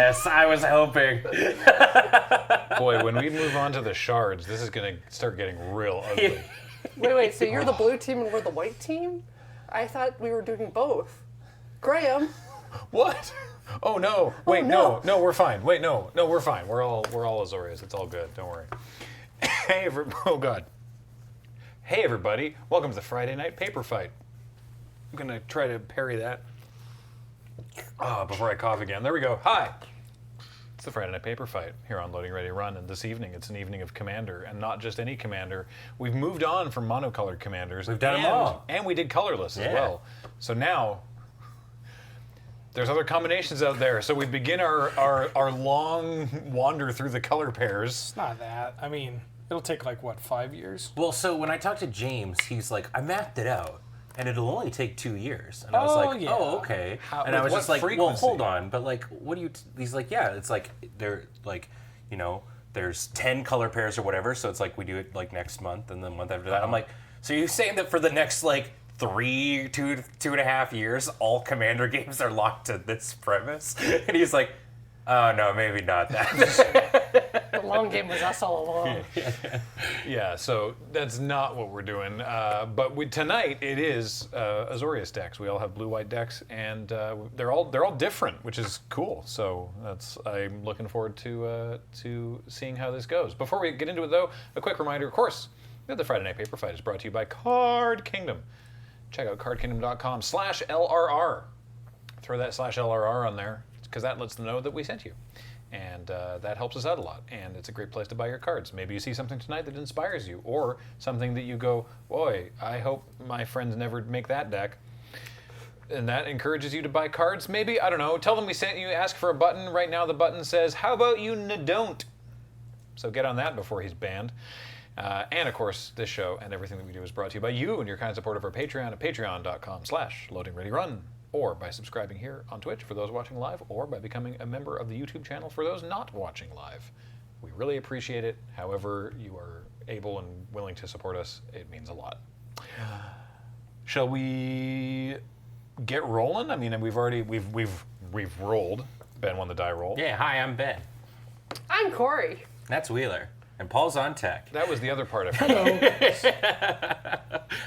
Yes, I was hoping. Boy, when we move on to the shards, this is going to start getting real ugly. Wait, so you're the blue team and we're the white team? I thought we were doing both. Graham. What? Oh no! Wait, no. no, we're fine. Wait, no, we're fine. We're all Azorius. It's all good. Don't worry. Oh god. Hey everybody! Welcome to the Friday night paper fight. I'm gonna try to parry that. Before I cough again. There we go. Hi. It's the Friday night paper fight here on Loading Ready Run, and this evening it's an evening of Commander, and not just any Commander. We've moved on from monocolored Commanders. We've done them all, and we did colorless as well. So now. There's other combinations out there, so we begin our long wander through the color pairs. It's not that. I mean, it'll take like, what, 5 years? Well, so when I talked to James, he's like, I mapped it out, and it'll only take 2 years. And I was like, yeah. oh, okay. And I was just like, well, hold on, but like, what do you, he's like, yeah, it's like, they're like, you know, there's 10 color pairs or whatever, so it's like we do it like next month, and the month after that. I'm like, so you're saying that for the next like, 2.5 years, all Commander games are locked to this premise? And he's like, oh, no, maybe not that. The long game was us all along. Yeah, so that's not what we're doing. But tonight it is Azorius decks. We all have blue-white decks, and they're all different, which is cool. So I'm looking forward to seeing how this goes. Before we get into it, though, a quick reminder, of course, that the Friday Night Paper Fight is brought to you by Card Kingdom. Check out cardkingdom.com/LRR. Throw that /LRR on there, because that lets them know that we sent you. And that helps us out a lot. And it's a great place to buy your cards. Maybe you see something tonight that inspires you, or something that you go, boy, I hope my friends never make that deck. And that encourages you to buy cards. Maybe, I don't know, tell them we sent you, ask for a button. Right now the button says, how about you don't? So get on that before he's banned. And of course, this show and everything that we do is brought to you by you and your kind support of our Patreon at patreon.com/loadingreadyrun, or by subscribing here on Twitch for those watching live, or by becoming a member of the YouTube channel for those not watching live. We really appreciate it. However you are able and willing to support us, it means a lot. Shall we get rolling? I mean, we've rolled. Ben won the die roll. Yeah, hi, I'm Ben. I'm Corey. That's Wheeler. And Paul's on tech. That was the other part of it.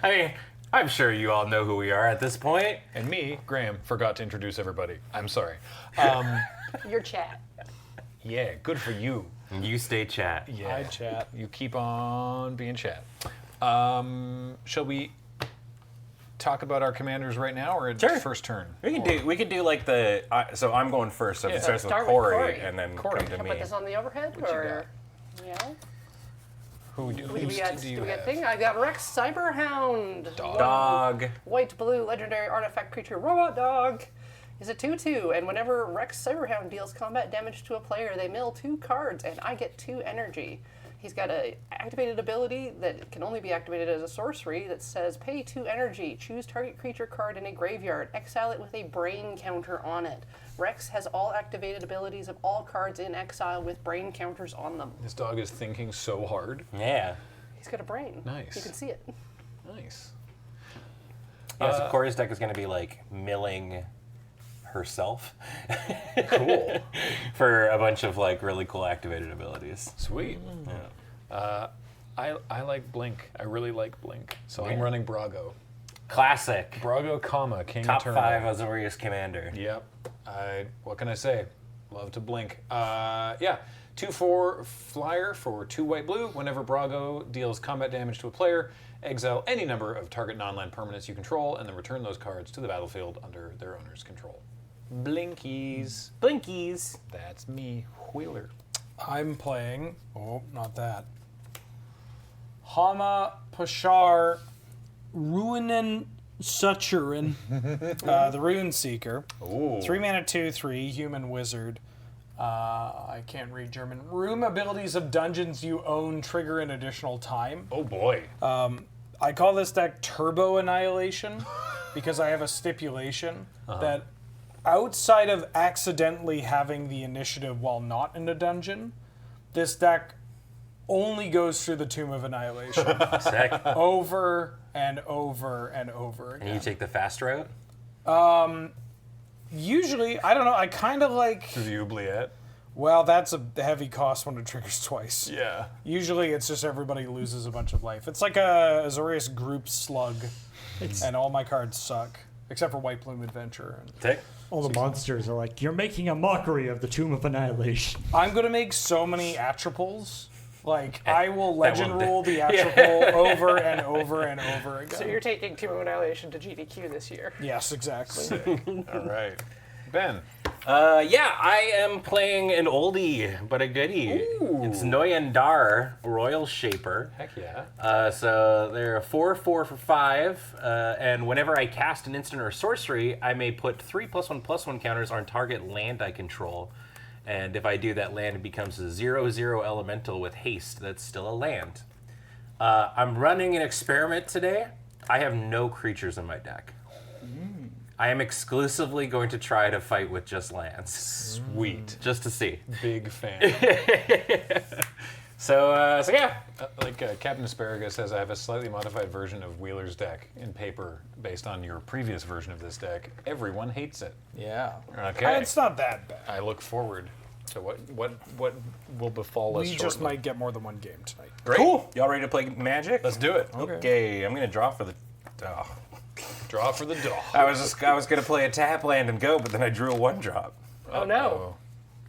I mean, I'm sure you all know who we are at this point. And me, Graham, forgot to introduce everybody. I'm sorry. Your chat. Yeah, good for you. You stay chat. Yeah. Hi, chat. You keep on being chat. Shall we talk about our commanders right now, or Sure. first turn? We could do like the. So I'm going first. So if it starts with Start with Corey, Corey. and then Corey. come to Can I me. put this on the overhead? What you Or yeah. Who do Do we you got have? thing? I got Rex Cyberhound. Dog. White blue legendary artifact creature robot dog. Is a 2/2, and whenever Rex Cyberhound deals combat damage to a player, they mill 2 cards, and I get 2 energy. He's got a activated ability that can only be activated as a sorcery that says pay 2 energy, choose target creature card in a graveyard, exile it with a brain counter on it. Rex has all activated abilities of all cards in exile with brain counters on them. This dog is thinking so hard. Yeah. He's got a brain. Nice. You can see it. Nice. Yeah, so Corey's deck is going to be like milling herself. Cool. For a bunch of like really cool activated abilities. Sweet. Yeah. I like Blink. I really like Blink. So I'm Yeah. running Brago. Classic. Brago, comma, King Top Eternal. 5 Azorius Commander. Yep. What can I say? Love to Blink. Yeah. 2/4 flyer for 2 white blue. Whenever Brago deals combat damage to a player, exile any number of target non-land permanents you control, and then return those cards to the battlefield under their owner's control. Blinkies. Blinkies. That's me, Wheeler. I'm playing, oh, not that. Hama Pashar Ruinen Suchurin, the Rune Seeker. Ooh. 3 mana, 2/3, human wizard. I can't read German. Room abilities of dungeons you own trigger an additional time. Oh boy. I call this deck Turbo Annihilation because I have a stipulation that outside of accidentally having the initiative while not in a dungeon, this deck only goes through the Tomb of Annihilation Sick. over and over and over And again. you take the fast route? Usually, I don't know. I kind of like. The oubliette. Well, that's a heavy cost when it triggers twice. Yeah. Usually, it's just everybody loses a bunch of life. It's like a Azorius group slug, and all my cards suck except for White Plume Adventure. Tick. All the monsters are like, you're making a mockery of the Tomb of Annihilation. I'm gonna make so many attriples. Like, I will legend will do- rule the attripole over and over and over again. So you're taking Tomb of Annihilation to GDQ this year. Yes, exactly. All right. Ben. Yeah, I am playing an oldie but a goodie. It's Noyandar, Royal Shaper. Heck yeah. So they're a 4/4 for 5, and whenever I cast an instant or sorcery, I may put 3+1/+1 counters on target land I control. And if I do, that land becomes a 0/0 elemental with haste. That's still a land. I'm running an experiment today. I have no creatures in my deck. I am exclusively going to try to fight with just lands. Sweet. Just to see. Big fan. So yeah. Captain Asparagus says, I have a slightly modified version of Wheeler's deck in paper based on your previous version of this deck. Everyone hates it. Yeah. Okay. It's not that bad. I look forward to what will befall us We just shortly. might get more than one game tonight. Great. Cool. Y'all ready to play Magic? Let's do it. Okay. I'm gonna draw for the. Oh. Draw for the dog. I was gonna play a tap land and go, but then I drew a 1-drop. Oh no.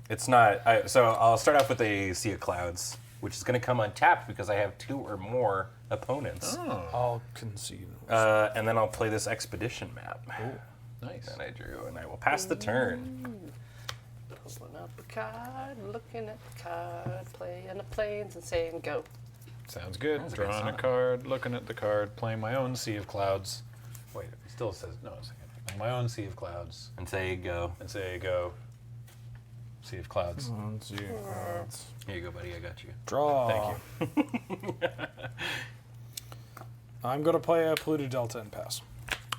It's not. So I'll start off with a Sea of Clouds, which is gonna come untapped because I have 2 or more opponents. I'll concede. And then I'll play this Expedition map Nice. that I drew, and I will pass the turn. Pulling up a card, looking at the card, playing the planes and saying go. Sounds good. a good Drawing a song. card, looking at the card, playing my own Sea of Clouds. Wait, it still says, no, a second. Playing my own Sea of Clouds. And say go. And say go. Sea of Clouds. Here you go, buddy. I got you. Draw. Thank you. I'm gonna play a Polluted Delta and pass.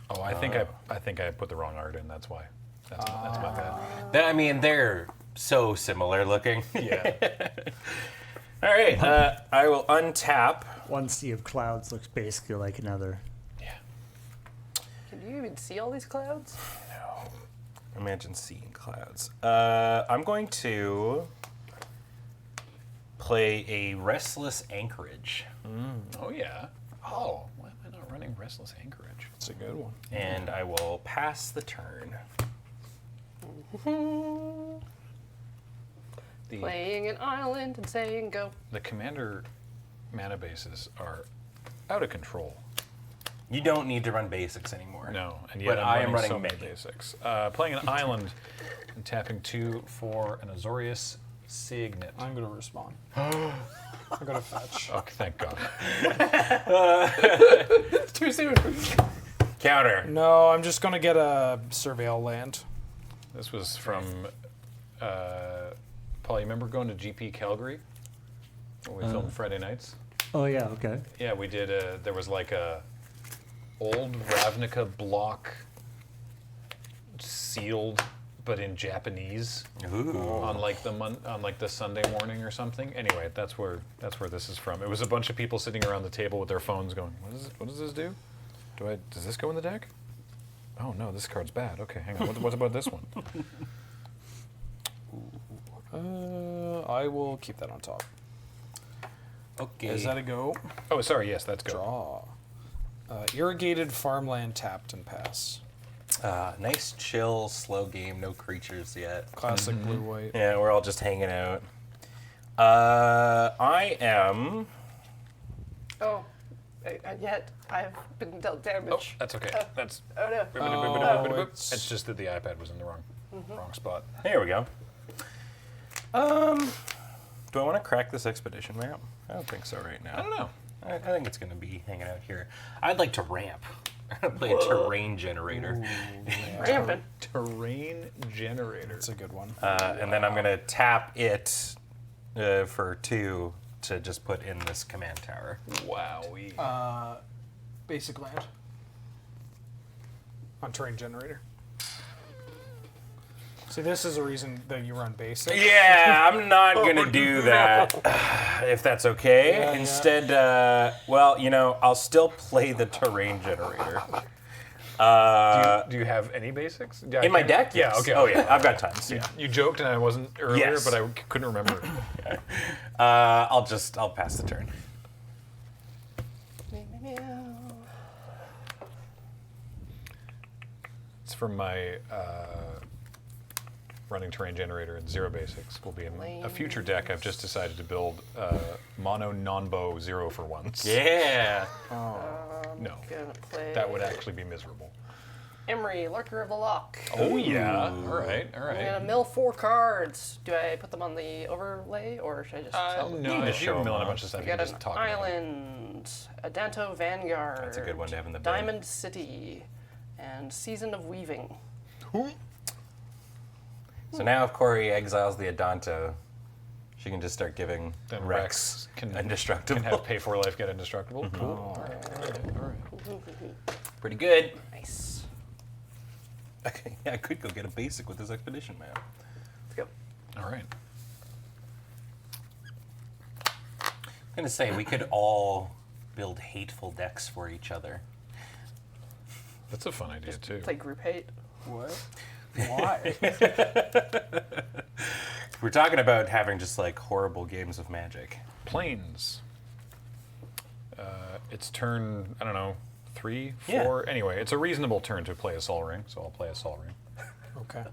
Oh, I think I put the wrong art in. That's why. That's my bad. I mean, they're so similar looking. Yeah. All right. I will untap. One Sea of Clouds looks basically like another. Can you even see all these clouds? Imagine seeing clouds. I'm going to play a Restless Anchorage. Oh yeah. Oh, why am I not running Restless Anchorage? It's a good one. And I will pass the turn. Playing an island and saying go. The commander mana bases are out of control. You don't need to run basics anymore. No, and yet But I am running so running many many. basics. Playing an island and tapping 2 for an Azorius Signet. I'm gonna respond. I'm gonna fetch. Oh, thank God. It's too soon. Counter. No, I'm just gonna get a Surveil land. This was from Paul. You remember going to GP Calgary when we filmed Friday nights? Oh yeah, okay. Yeah, we did. There was like a old Ravnica block sealed, but in Japanese Ooh. on like the Sunday morning or something. Anyway, that's where this is from. It was a bunch of people sitting around the table with their phones, going, "What does this do? Does this go in the deck? Oh no, this card's bad. Okay, hang on. What about this one? I will keep that on top. Okay. Is that a go? Oh, sorry. Yes, that's go. Draw. Irrigated farmland tapped and pass. Nice, chill, slow game. No creatures yet. Classic blue-white. Yeah, we're all just hanging out. I am. Oh, and yet I've been dealt damage. Oh, that's okay. That's. Oh no. It's just that the iPad was in the wrong spot. There we go. Do I want to crack this expedition map? I don't think so right now. I don't know. I think it's going to be hanging out here. I'd like to ramp. I'm going to play a terrain generator. Ramping. Terrain generator. That's a good one. And then I'm going to tap it for 2 to just put in this command tower. Wowee. Basic land. On terrain generator. See, this is a reason that you run basic. Yeah, I'm not going to do that, if that's okay. Yeah, Instead, well, I'll still play the terrain generator. Do you have any basics? Yeah, In my deck? Yeah, Yes. okay. Oh, yeah. I've got tons. Yeah. You joked and I wasn't earlier, Yes. but I couldn't remember. I'll pass the turn. It's from my running terrain generator and 0 basics. Will be in a future deck. I've just decided to build mono non-bow 0 for once. Yeah. No, Gonna play that would actually be miserable. Emery, Lurker of the Loch. Oh yeah. All right. I'm gonna mill 4 cards. Do I put them on the overlay, or should I just tell them? No, if show you're them milling a off. bunch of stuff, We you got can an just talk about it. island, Adanto Vanguard. That's a good one to have in the bed. Diamond City, and Season of Weaving. So now if Corey exiles the Adanto, she can just start giving Then Rex can indestructible. have pay for life, get indestructible. Cool. All right. Pretty good. Nice. Okay, yeah, I could go get a basic with this expedition map. Let's go. All right. I'm gonna say we could all build hateful decks for each other. That's a fun idea too. Play group hate. What? Why? We're talking about having just like horrible games of Magic. Planes. It's turn, I don't know, 3, Yeah. 4. Anyway, it's a reasonable turn to play a Sol Ring, so I'll play a Sol Ring. Okay.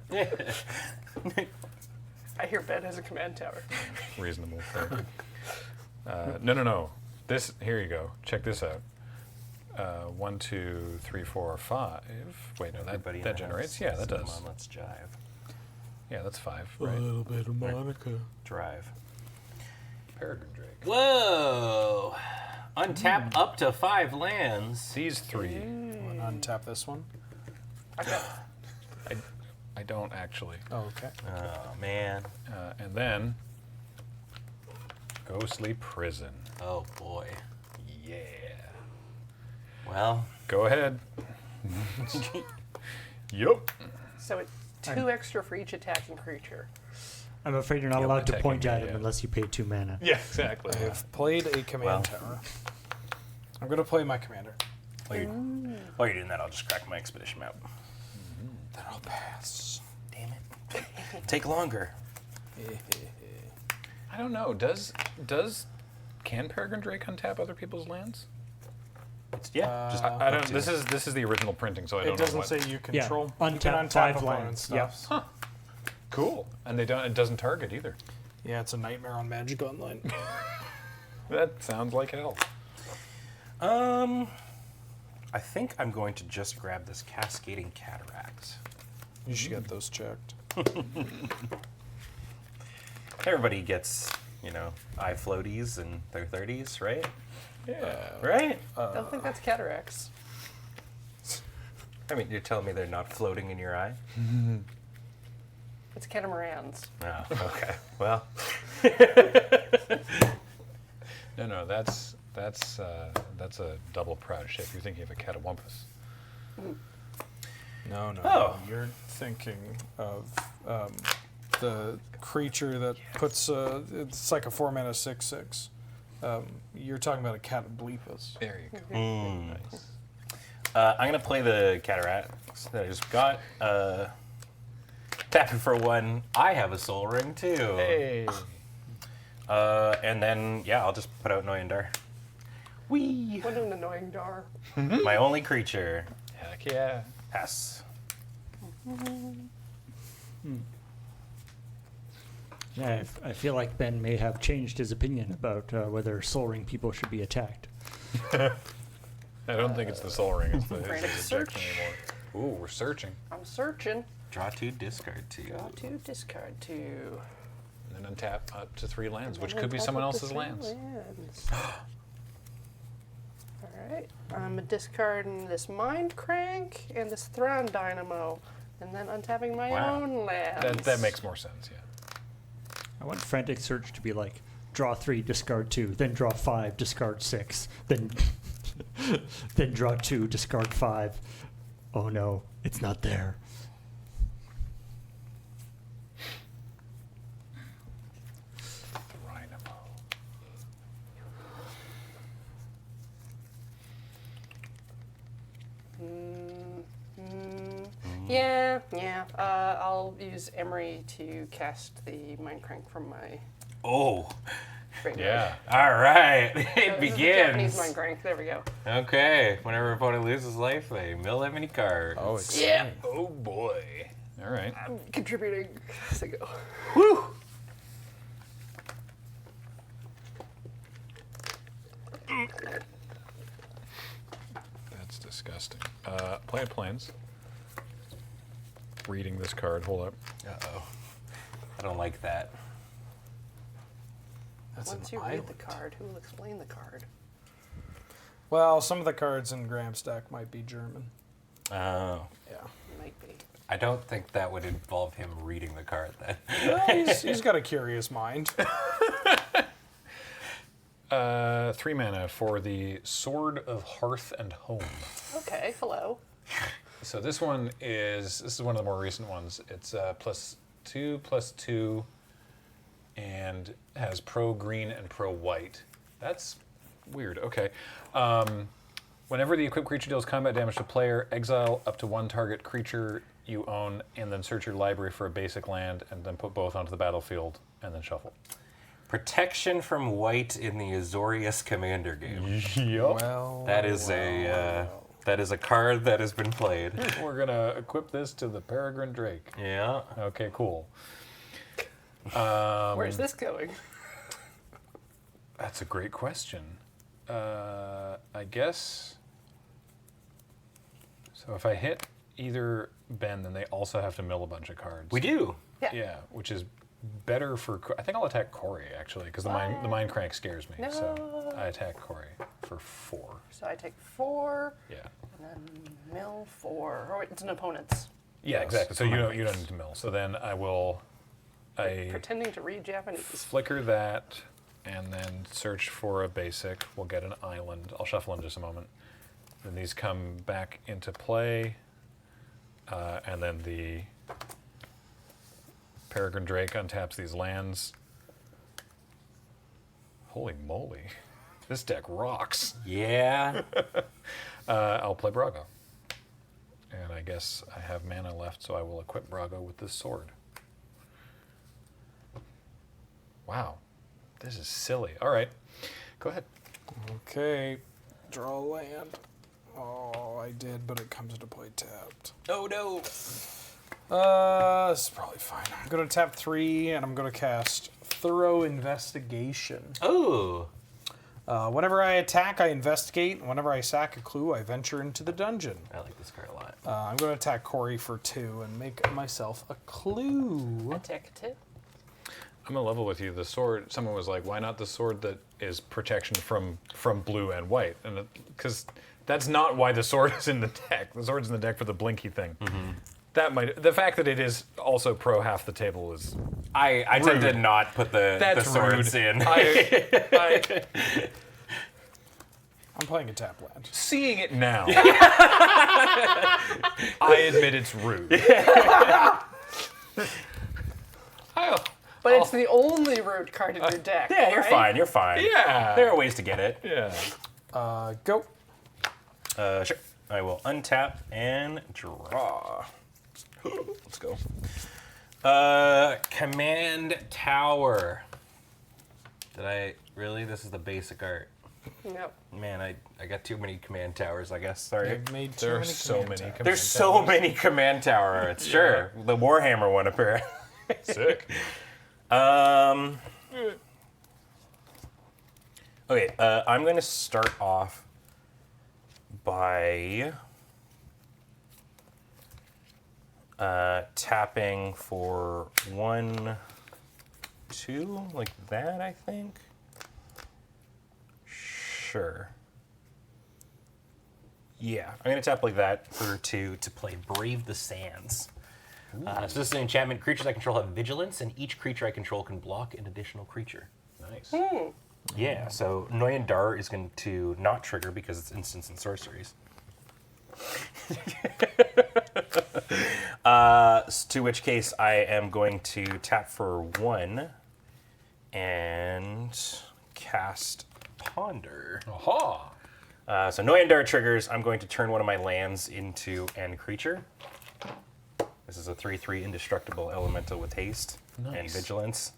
I hear Ben has a command tower. Reasonable thing. No. This, here you go. Check this out. 1, 2, 3, 4, 5. Wait, no, Everybody in that the generates. house. Yeah, that Come does. on, let's jive. Yeah, that's 5, right? bit of Monica. Drive. Peregrine Drake. Whoa! Untap up to 5 lands. These 3. Untap this one. I don't actually. Oh, okay. Oh man. And then Ghostly Prison. Oh boy. Yeah. Well, Go ahead. Yup. So it's 2 extra for each attacking creature. I'm afraid you're not Yeah, allowed to attacking, point at yeah. him unless you pay 2 mana. Yeah, exactly. I've played a command tower. I'm gonna play my commander. while you're doing that, I'll just crack my expedition map. Then I'll pass. Damn it. Take longer. I don't know. Can Peregrine Drake untap other people's lands? Yeah. Just I don't. This is the original printing, so I don't It know doesn't what. say you control. You can untap untap 5 opponent lands. stuff. Yep. Cool. And it doesn't target either. Yeah, it's a nightmare on Magic Online. That sounds like hell. I think I'm going to just grab this Cascading Cataract. You should get those checked. Everybody gets, eye floaties in their 30s, right? Yeah. Right? I don't think that's cataracts. I mean, you're telling me they're not floating in your eye? It's catamarans. Oh, okay. Well, No. That's a double proud shape. You're thinking of a catawampus. No. Oh. You're thinking of the creature that puts it's like a 4-mana 6/6. You're talking about a Catablepus. There you go. Nice. I'm going to play the Cataracts that I just got. Tapping for 1. I have a Soul Ring, too. Hey. And then, I'll just put out Noyandar. Whee! What an annoying dar. My only creature. Heck yeah. Pass. Yeah, I feel like Ben may have changed his opinion about whether Soul Ring people should be attacked. I don't think it's the Soul Ring. It's the Frantic his search. objection anymore. Ooh, we're searching. I'm searching. Draw 2, discard 2. Draw 2, discard 2. And then untap up to 3 lands, which could be someone else's lands. Alright. I'm discarding this Mind Crank and this Thrawn Dynamo. And then untapping my Wow. own lands. That makes more sense, yeah. I want Frantic Search to be like, draw 3, discard 2, then draw 5, discard 6, then then draw 2, discard 5. Oh no, it's not there. Dynamo. Yeah. I'll use Emery to cast the Mind Crank from my Oh, graveyard. Yeah. all right. So It this is the begins. Japanese Mind Crank. There we go. Okay. Whenever opponent loses life, they mill that many cards. Oh, it's Yeah. Oh boy. All right. I'm contributing as I go. Woo! That's disgusting. Play of Plains. Reading this card. Hold up. Uh-oh. I don't like that. That's Once an you read island. the card, who will explain the card? Well, some of the cards in Graham's deck might be German. Oh. Yeah. Might be. I don't think that would involve him reading the card then. Well, he's got a curious mind. 3 mana for the Sword of Hearth and Home. Okay, hello. So this is one of the more recent ones. It's +2/+2, and has pro green and pro white. That's weird. Okay. Whenever the equipped creature deals combat damage to player, exile up to one target creature you own, and then search your library for a basic land, and then put both onto the battlefield, and then shuffle. Protection from white in the Azorius Commander game. Yup. Well, That is that is a card that has been played. We're gonna equip this to the Peregrine Drake. Yeah. Okay, cool. Where's this going? That's a great question. I guess. So if I hit either Ben, then they also have to mill a bunch of cards. We do. Yeah, which is better for. I think I'll attack Corey actually, because the mind crank scares me. So No. I attack Corey for 4. So I take 4, Yeah. and then mill 4. Oh, wait, it's an opponent's. Yeah, exactly. So you don't need to mill. So then I will. Pretending to read Japanese. Flicker that, and then search for a basic. We'll get an island. I'll shuffle in just a moment. Then these come back into play, and then the Peregrine Drake untaps these lands. Holy moly, this deck rocks. Yeah. I'll play Brago. And I guess I have mana left, so I will equip Brago with this sword. Wow, this is silly. All right, go ahead. Okay. Draw a land. Oh, I did, but it comes into play tapped. Oh no. This is probably fine. I'm going to tap 3, and I'm going to cast Thorough Investigation. Oh. Whenever I attack, I investigate. And whenever I sack a clue, I venture into the dungeon. I like this card a lot. I'm going to attack Corey for 2 and make myself a clue. Attack 2. I'm gonna level with you. The sword. Someone was like, "Why not the sword that is protection from blue and white?" And because that's not why the sword is in the deck. The sword's in the deck for the blinky thing. Mm-hmm. That might. The fact that it is also pro half the table is. I tend to Rude. not put the swords rude. in. I'm playing a tap land. Seeing it now, I admit it's rude. But it's the only root card in your deck. Yeah, you're right? fine. You're fine. Yeah. There are ways to get it. Yeah. Go. Sure. I will untap and draw. Let's go. Command Tower. Did I really? This is the basic art. Yep. Man, I got too many command towers, I guess. Sorry. I've made too There are many so command many. tabs. There's so many command tower arts. Sure. The Warhammer one apparently. Sick. Okay, I'm going to start off by tapping for 1, 2, like that, I think. Sure. Yeah, I'm going to tap like that for 2 to play Brave the Sands. So this is an enchantment. Creatures I control have vigilance, and each creature I control can block an additional creature. Nice. Yeah, so Noyan Dar is going to not trigger because it's instants and sorceries. To which case I am going to tap for 1 and cast Ponder. Aha. So Noyan Dar triggers. I'm going to turn one of my lands into an creature. This is a 3/3 indestructible elemental with haste and Nice. vigilance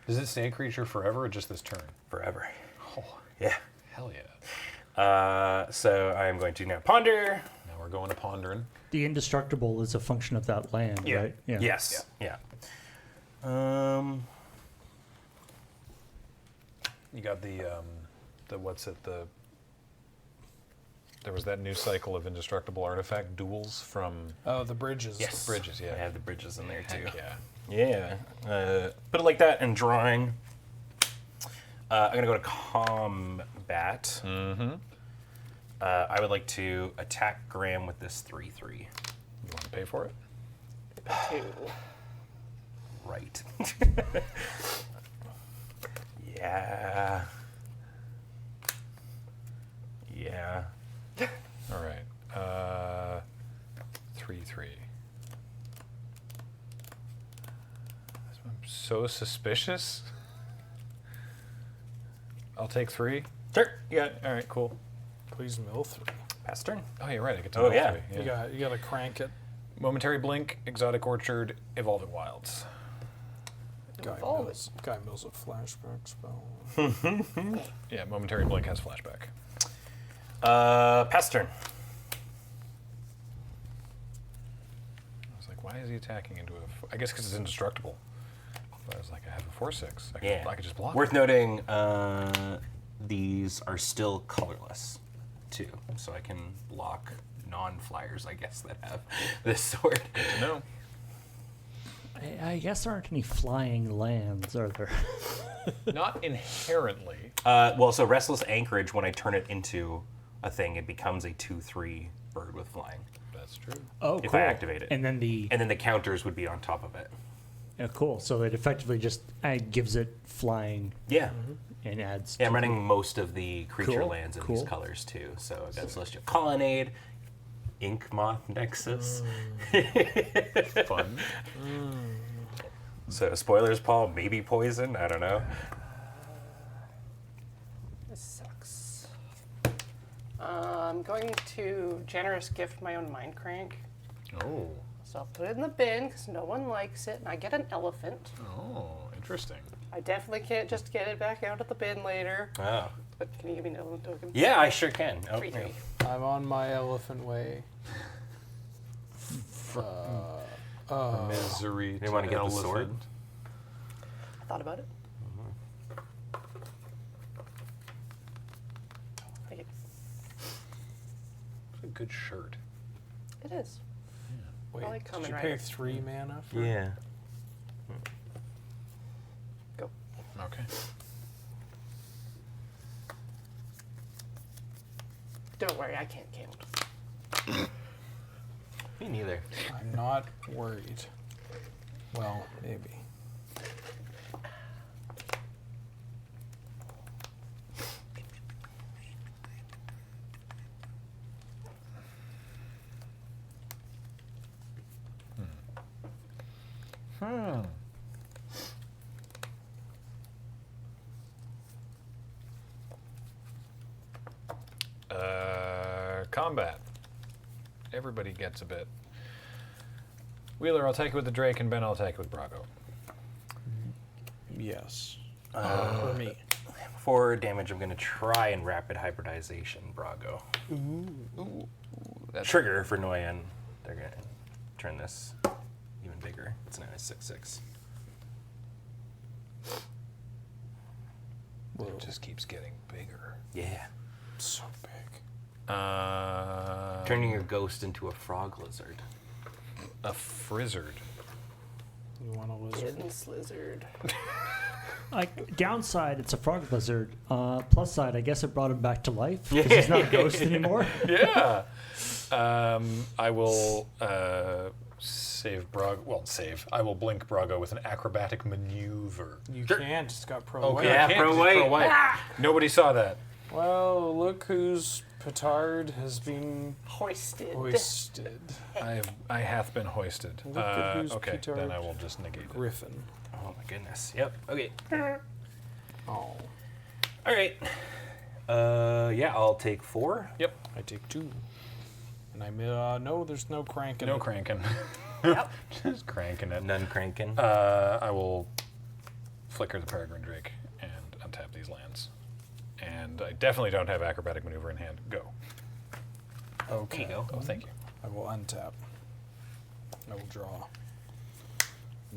Does it stay a creature forever or just this turn? forever. Oh, Yeah. hell yeah. So I'm going to now ponder. Now we're going to pondering. The indestructible is a function of that land, right? Yeah. Yes. Yeah. You got the what's it, there was that new cycle of indestructible artifact duels from Oh, the bridges. Yes. Bridges, yeah. I have the bridges in there too. Heck yeah. Yeah. Put it like that and drawing. I'm going to go to combat. Mm-hmm. I would like to attack Graham with this 3/3. You want to pay for it? 2. Right. Yeah. Yeah. All right. 3/3. I'm so suspicious. I'll take 3. Sure. Yeah. All right, cool. Please mill 3. Pass turn. Oh, you're right. I get to Oh, roll yeah. 3. You gotta crank it. Momentary Blink, Exotic Orchard, Evolving Wilds. Guy mills a flashback spell. Yeah, Momentary Blink has flashback. Pass turn. I was like, why is he attacking into a... I guess because it's indestructible. But I was like, I have a 4/6. I could just block Worth it. noting, these are still colorless, too. So I can block non-flyers, I guess, that have this sword. No. I guess there aren't any flying lands, are there? Not inherently. Well, so Restless Anchorage, when I turn it into a thing, it becomes a 2/3 bird with flying. That's true. Oh, If cool. I activate it. And then the And then the counters would be on top of it. cool. So it effectively just gives it flying Yeah. and adds. Yeah, I'm to running most of the creature Cool, lands in cool. these colors, too. So I've got Celestial Colonnade, Ink Moth Nexus. Fun. So, spoilers, Paul, maybe poison? I don't know. This sucks. I'm going to generous gift my own mind crank. Oh. So I'll put it in the bin because no one likes it, and I get an elephant. Oh, interesting. I definitely can't just get it back out of the bin later. Oh. But can you give me an elephant token? Yeah, I sure can. Oh, 3/3. I'm on my elephant way. Misery. You want to get the sword? elephant. I thought about it. Thank you. It's a good shirt. It is. Wait, like did Kamen you Rider. pay 3 mana for it? Yeah. Go. Okay. Don't worry, I can't count. Me neither. I'm not worried. Well, maybe. Combat. Everybody gets a bit. Wheeler, I'll take it with the Drake, and Ben, I'll take it with Brago. Yes. For me. For damage, I'm going to try and rapid hybridization Brago. That's Trigger for Noyan. They're going to turn this even bigger. It's now a 6/6. It just keeps getting bigger. Yeah. So big. Turning your ghost into a frog lizard. A frizzard. You want a lizard? Getting slizzard. Like downside, it's a frog lizard. Plus side, I guess it brought him back to life because he's not a ghost anymore. Yeah. I will save Brago. Well, save. I will blink Brago with an acrobatic maneuver. You can't. It's got pro Okay, white. Yeah, I can't pro 'cause it's white. white. Nobody saw that. Well, look whose petard has been Hoisted. hoisted. I hath been hoisted. Look at who's Okay, petard. then I will just negate it. Griffin. Oh my goodness. Yep. Okay. Oh. All right. Yeah, I'll take 4. Yep. I take 2. And I no, there's no cranking. No it. cranking. Yep. Just cranking it. None cranking. I will flicker the Peregrine Drake and untap these lands. And I definitely don't have Acrobatic Maneuver in hand. Go. Okay. There you go. Oh, thank you. I will untap. I will draw.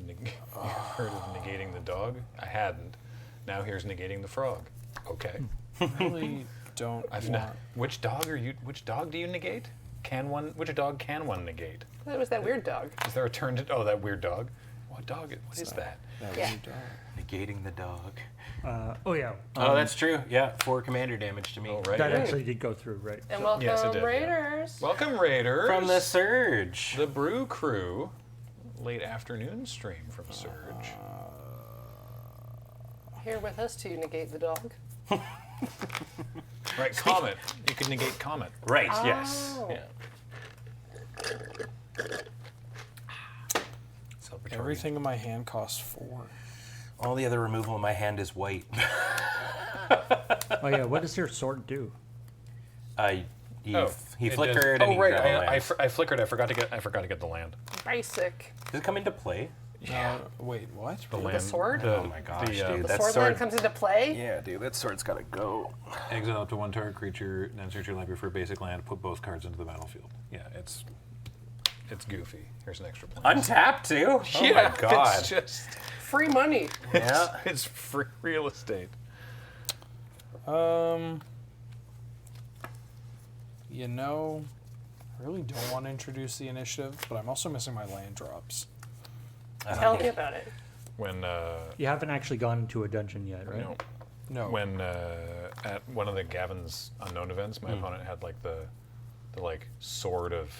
You heard of negating the dog? I hadn't. Now here's negating the frog. Okay. Really don't I've want... not. Which dog do you negate? Which dog can one negate? That was that weird dog. Is there a turn to? Oh, that weird dog. What dog? What is that? That Yeah. weird dog. Negating the dog. Oh yeah. Oh, that's true. Yeah, 4 commander damage to me. Oh, right. That actually did go through, right? And welcome, Yes, it did, yeah. Raiders. Welcome, Raiders. From the Surge. The Brew Crew. Late afternoon stream from Surge. Here with us to negate the dog. Right, Comet. You could negate Comet. Right, yes. Oh. Yeah. Everything in my hand costs 4. All the other removal in my hand is white. Oh yeah. What does your sword do? He It flickered does. and Oh, he right. grabbed a land. I flickered. I forgot to get the land. Basic. Does it come into play? Yeah. Wait, what? The Really? land. sword? Oh my gosh, dude. The That sword land comes into play? Yeah, dude, that sword's gotta go. Exile up to 1 target creature, then search your library for a basic land. Put both cards into the battlefield. Yeah, it's goofy. Here's an extra point. Untapped too? Oh my god. It's just Free money. Yeah. it's free real estate. You know, I really don't want to introduce the initiative, but I'm also missing my land drops. Tell me about it. When You haven't actually gone into a dungeon yet, right? no, No. when at one of the Gavin's unknown events, my opponent had like the like sword of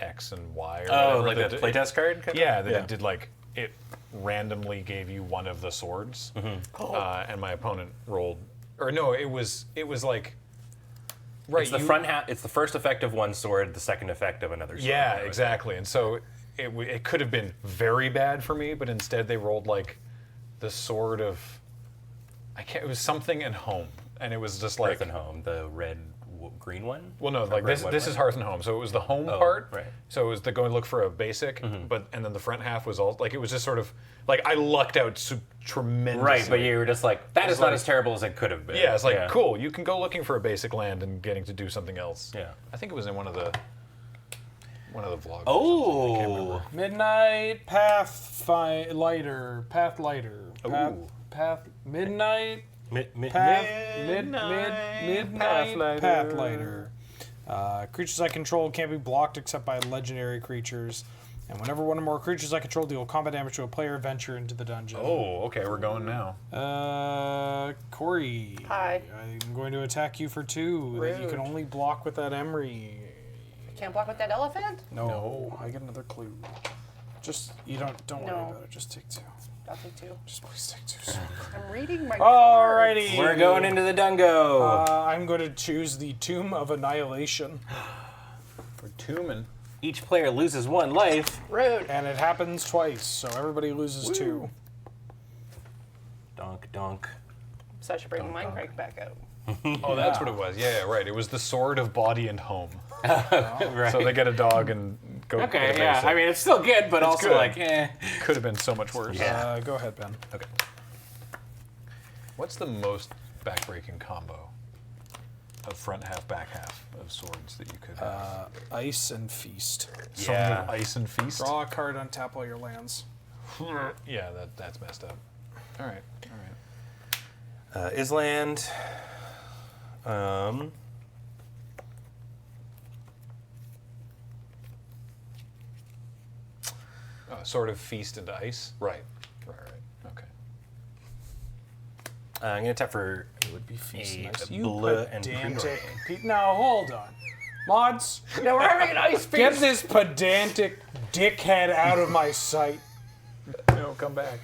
X and Y. Or Oh, whatever like that the playtest card? Yeah, that it did like it randomly gave you one of the swords, and my opponent rolled. Or no, it was like. Right, It's the front half. It's the first effect of one sword, the second effect of another sword. Yeah, exactly. And so it could have been very bad for me, but instead they rolled like the sword of. It was something in home, and it was just like. Hearth and Home, the red, green one. Well, no, Or like red, this. white This one? is Hearth and Home, so it was the home part. right. So it was the going to look for a basic, but and then the front half was all like it was just sort of like I lucked out tremendously. Right, but you were just like, that is not like- as terrible as it could have been. Yeah, it's like cool. You can go looking for a basic land and getting to do something else. Yeah. I think it was in one of the vlogs. Oh. Midnight Pathlighter. Ooh. Midnight Midnight. Pathlighter. Creatures I control can't be blocked except by legendary creatures. And whenever one or more creatures I control deal combat damage to a player, venture into the dungeon. Oh, okay, we're going now. Corey. Hi. I'm going to attack you for 2. That you can Rude. only block with that Emery. Can't block with that elephant? No. I get another clue. Just, you don't worry No. about it. Just take 2. I'll take 2. Just please take 2. I'm reading my Alrighty. We're going into the Dungo. I'm going to choose the Tomb of Annihilation. For Tumen. Each player loses 1 life. Rude. And it happens twice, so everybody loses 2. Donk, donk. So I should bring Mind Crank back out. Oh, that's what it was. Yeah, right. It was the sword of body and home. Right. So they get a dog and go. Okay, get a yeah. basic. I mean, it's still good, but also good. like, eh. Could have been so much worse. Yeah. Go ahead, Ben. Okay. What's the most backbreaking combo of front half, back half of swords that you could have? Ice and Feast. Something with ice and feast. Draw a card, untap all your lands. Yeah, that's messed up. All right. Island. Sort of feast into ice. Right. Okay. I'm gonna tap for It would be Feast a and Ice. You blue and pedantic. Now, hold on. Mods, No, we're having an ice get feast. this pedantic dickhead out of my sight. No, come back.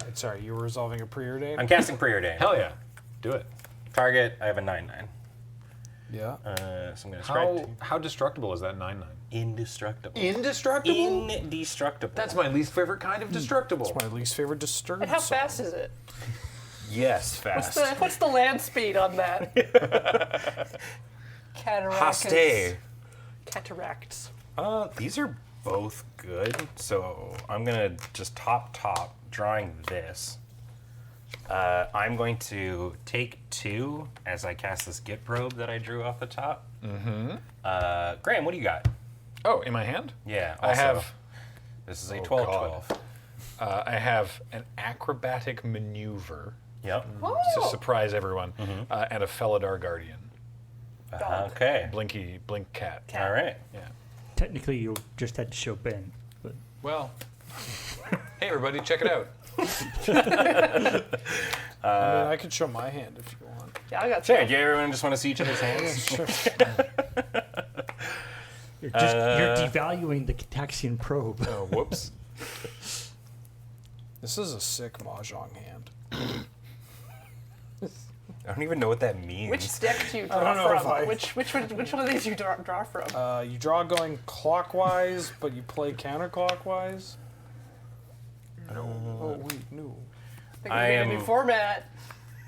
Right, sorry, you were resolving a preordain? I'm casting Preordain. Hell yeah. Do it. Target, I have a 9/9. Yeah. So I'm gonna strike How destructible is that 9/9? indestructible. Indestructible? Indestructible. That's my least favorite kind of destructible. My least favorite disturbed And how song. fast is it? yes, fast. What's the land speed on that? Cataracts. Haste. Cataracts. These are both good. So I'm gonna just top, drawing this. I'm going to take 2 as I cast this Git probe that I drew off the top. Mm-hmm. Graham, what do you got? Oh, in my hand? Yeah, I have. This is a Oh, 12-12. I have an acrobatic maneuver Yep. to surprise everyone, and a Felidar Guardian. Okay. Blink cat. All right. Yeah. Technically, you just had to show Ben, but Well, hey everybody, check it out. I mean, I could show my hand if you want. Yeah, I got Sure. 12. Do everyone just want to see each other's hands? Sure. you're devaluing the Cataxian probe. Oh, whoops. This is a sick mahjong hand. I don't even know what that means. Which deck do you don't draw know if from? I- Which one of these you draw from? You draw going clockwise, but you play counterclockwise. Oh wait, no. I think we're getting a new format.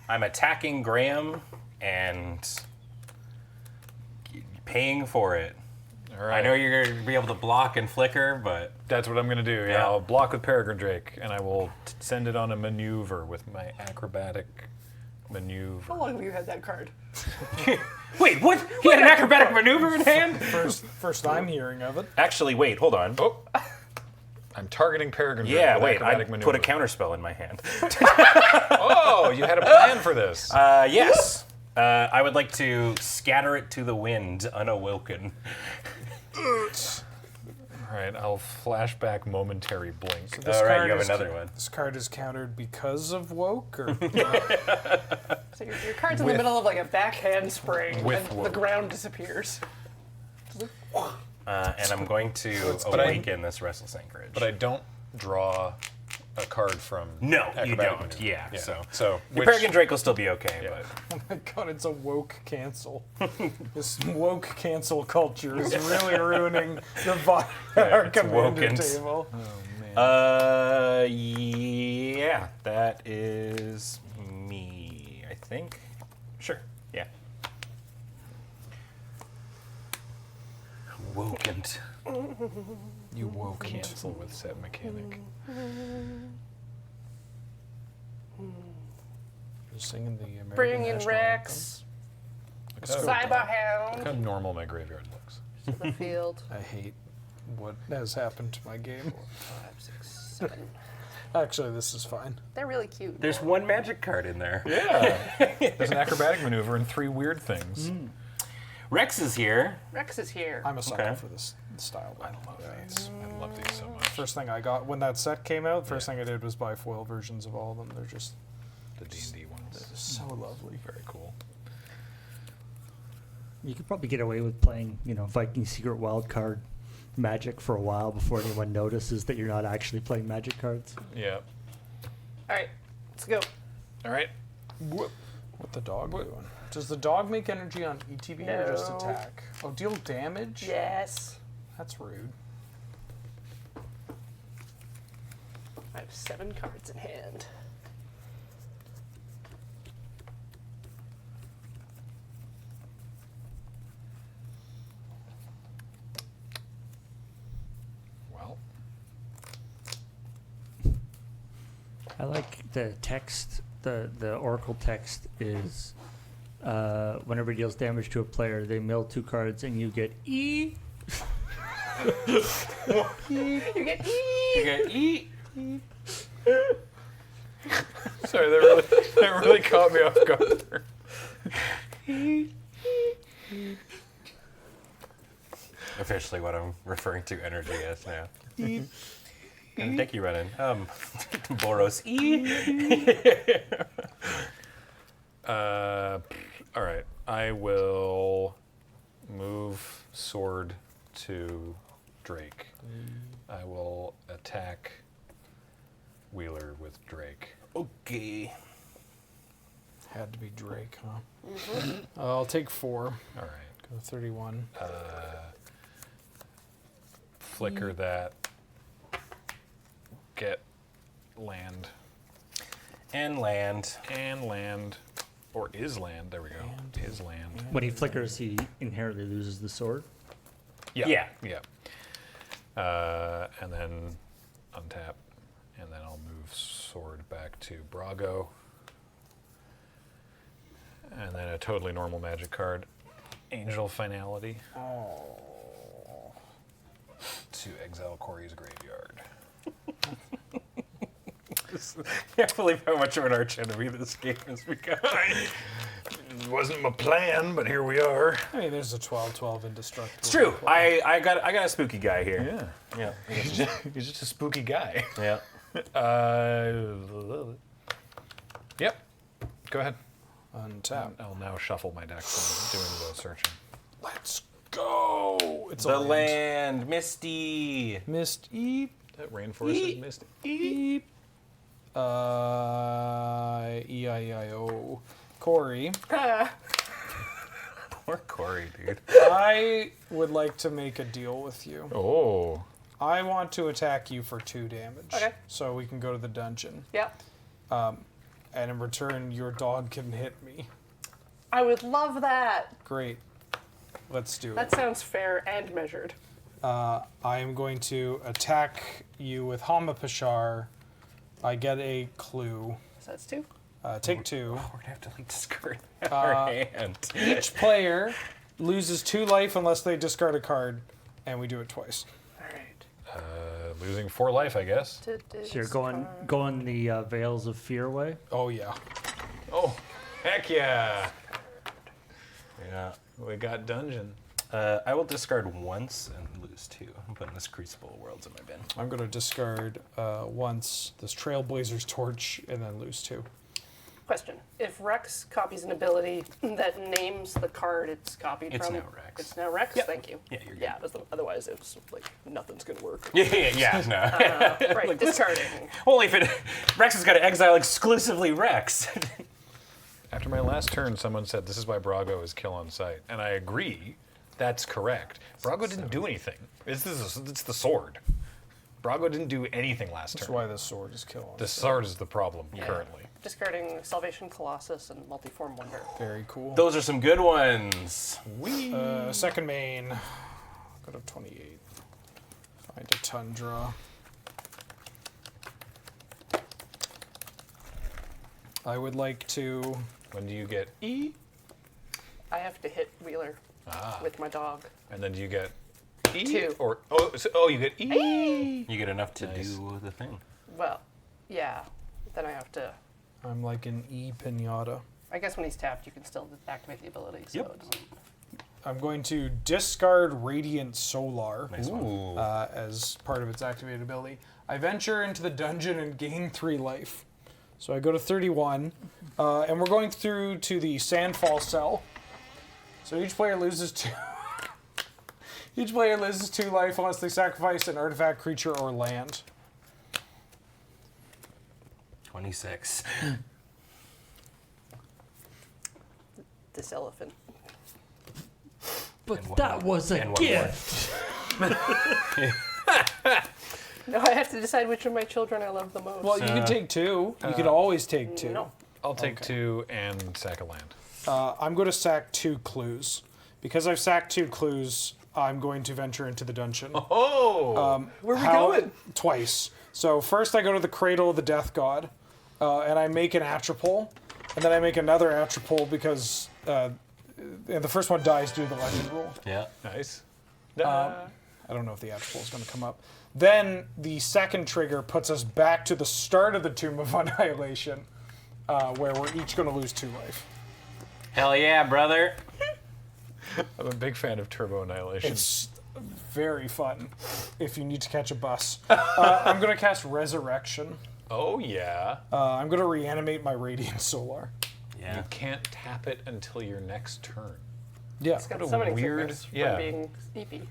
I'm attacking Graham and paying for it. All right. I know you're going to be able to block and flicker, but That's what I'm going to do. Yeah, Yeah. I'll block with Peregrine Drake, and I will send it on a maneuver with my acrobatic maneuver. How long have you had that card? wait, what? He had an acrobatic maneuver in hand? First I'm hearing of it. Actually, wait, hold on. Oh, I'm targeting Peregrine Drake. Yeah, with wait, I acrobatic put a maneuver. counterspell in my hand. Oh, you had a plan for this. Yes. I would like to scatter it to the wind unawoken. All right, I'll flashback momentary blink. This All right, card you have is- another one. This card is countered because of woke, or So your card's in the middle of like a backhand spring, With and the woke. ground disappears. And I'm going to but I- awaken this Restless Anchorage. But I don't draw a card from No, you acrobatic don't. maneuver. Yeah, so so your which, Peregrine Drake will still be okay, Yeah. oh my god, it's a woke cancel. This woke cancel culture is really ruining the vibe at our it's commander wokens. table. but yeah, that is me, I think. Sure, yeah. Wokened. You woke cancel with set mechanic. You're singing the American Bring in national Rex, Look how Cyberhound normal my graveyard looks. to the field. anthem. I hate what has happened to my game. 5, 6, 7. Actually, this is fine. They're really cute. There's one magic card in there. Yeah. There's an acrobatic maneuver and 3 weird things. Rex is here. Rex is here. I'm a sucker Okay. for this style. I love these. I love these so much. First thing I got when that set came out, first thing I did was buy foil versions of all of them. They're just The D&D ones. so lovely. Very cool. You could probably get away with playing, Viking Secret Wildcard Magic for a while before anyone notices that you're not actually playing Magic cards. Yeah. All right, let's go. All right. What the dog doing? Does the dog make energy on ETB or just No. attack? Oh, deal damage? Yes. That's rude. I have 7 cards in hand. Well, I like the text. The Oracle text is whenever it deals damage to a player, they mill 2 cards and you get E. You get E. You get eat. sorry, that really caught me off guard there. Officially what I'm referring to energy as now. And deck you running. Boros E. All right. I will move sword to Drake. I will attack Wheeler with Drake. Okay. Had to be Drake, huh? I'll take 4. All right. Go 31. Flicker that. Get land. And land. And land. Or is land. There we go. Is land. When he flickers, he inherently loses the sword. Yeah. Yeah. Yeah. And then untap. And then I'll move sword back to Brago. And then a totally normal magic card. Angel Finality. To exile Corey's graveyard. Can't believe how much of an arch enemy this game has become. It wasn't my plan, but here we are. I mean, there's a 12/12 indestructible. It's true. I got a spooky guy here. Yeah. Yeah. He's just a spooky guy. Yeah. Yep. Go ahead. Untap. I'll now shuffle my deck from doing the searching. Let's go. It's The a land, Misty. Mist Eep. That rainforest is misty. Eep. E-I-E-I-O. Corey, Poor Corey, dude. I would like to make a deal with you. Oh. I want to attack you for 2 damage. Okay. So we can go to the dungeon. Yeah. And in return, your dog can hit me. I would love that. Great. Let's do That it. sounds fair and measured. I am going to attack you with Hamapashar. I get a clue. So that's 2. Take 2. We're gonna have to like discard our hand. Each player loses 2 life unless they discard a card, and we do it twice. All right. Losing 4 life, I guess. So you're going the Veils of Fear way? Oh, yeah. Oh, heck yeah. Yeah. We got dungeon. I will discard once and lose 2. I'm putting this Crucible of Worlds in my bin. I'm going to discard once this Trailblazer's Torch and then lose 2. Question. If Rex copies an ability that names the card it's copied It's from... now Rex. It's now Rex? Yep. Thank you. Yeah, you're good. Yeah, otherwise it's like nothing's going to work. Yeah, no. Right, discarding. Only if it Rex has got to exile exclusively Rex. After my last turn, someone said this is why Brago is kill on sight. And I agree. That's correct. Brago didn't do anything. It's the sword. Brago didn't do anything last That's turn. why the sword is killing. The sword is the problem currently. Discarding Salvation Colossus and Multiform Wonder. Very cool. Those are some good ones. Second main. Go to 28. Find a Tundra. I would like to... When do you get E? I have to hit Wheeler with my dog. And then do you get E? 2. Or you get E. You get enough to Nice. do the thing. Well, yeah. Then I have to... I'm like an E Pinata. I guess when he's tapped, you can still activate the ability. So Yep. it's, I'm going to discard Radiant Solar Nice one. Ooh. as part of its activated ability. I venture into the dungeon and gain 3 life. So I go to 31, and we're going through to the Sandfall cell. So each player loses 2. Each player loses 2 life unless they sacrifice an artifact, creature, or land. 26. this elephant. But And one that more. was a And one more. gift. No, I have to decide which of my children I love the most. Well, you can take 2. You can always take 2. No. I'll take 2 and sack a land. I'm going to sack 2 clues. Because I've sacked 2 clues, I'm going to venture into the dungeon. Oh! Where are we going? Twice. So first I go to the Cradle of the Death God, and I make an Atropole, and then I make another Atropole because and the first one dies due to the legend rule. Yeah. Nice. I don't know if the Atropole is going to come up. Then the second trigger puts us back to the start of the Tomb of Annihilation, where we're each going to lose 2 life. Hell yeah, brother. I'm a big fan of Turbo Annihilation. It's very fun if you need to catch a bus. I'm going to cast Resurrection. Oh, yeah. I'm going to reanimate my Radiant Solar. Yeah. You can't tap it until your next turn. Yeah. It's got What a summoning weird- sickness from yeah. being sleepy.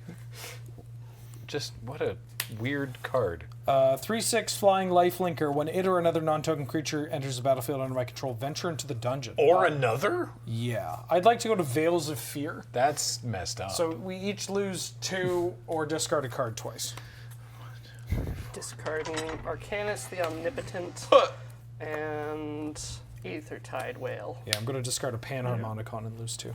Just what a weird card. 3/6 flying lifelinker. When it or another non-token creature enters the battlefield under my control, venture into the dungeon. Or another? Yeah. I'd like to go to Veils of Fear. That's messed up. So we each lose 2 or discard a card twice. Discarding Arcanus the Omnipotent and Aethertide Whale. Yeah, I'm going to discard a Panharmonicon and lose 2.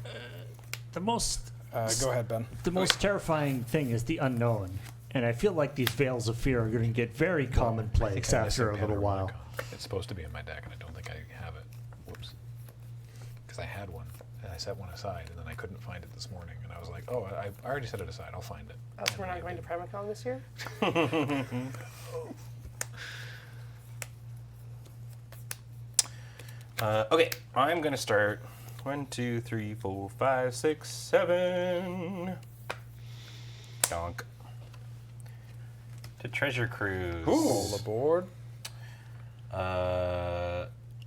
The most Go ahead, Ben. the most terrifying thing is the unknown. And I feel like these Veils of Fear are going to get very commonplace after a little while. It's supposed to be in my deck, and I don't think I have it. Whoops. Because I had one, and I set one aside, and then I couldn't find it this morning. And I was like, oh, I already set it aside. I'll find it. Oh, so we're not going to Primacon this year? Okay, I'm going to start 1, 2, 3, 4, 5, 6, 7. Donk. To Treasure Cruise. All aboard.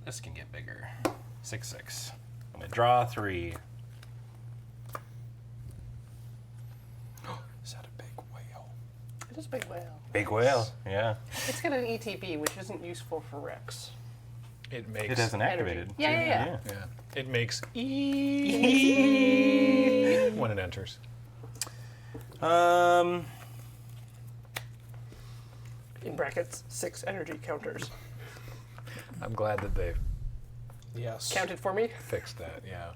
This can get bigger. 6, 6. I'm going to draw 3. Is that a big whale? It is a big whale. Big whale, yeah. It's got an ETB, which isn't useful for Rex. It makes. It hasn't activated. Yeah. Yeah. It makes when it enters. In brackets, 6 energy counters. I'm glad that they Yes. Counted for me? fixed that. Yeah.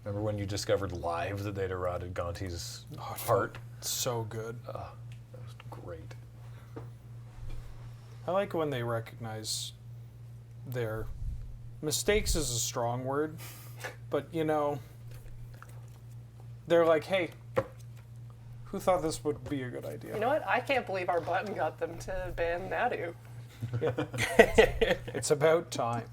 Remember when you discovered live that they'd eroded Gonti's heart? So good. That was great. I like when they recognize their mistakes is a strong word, but you know, they're like, hey, who thought this would be a good idea? You know what? I can't believe our button got them to ban Nadu. It's about time.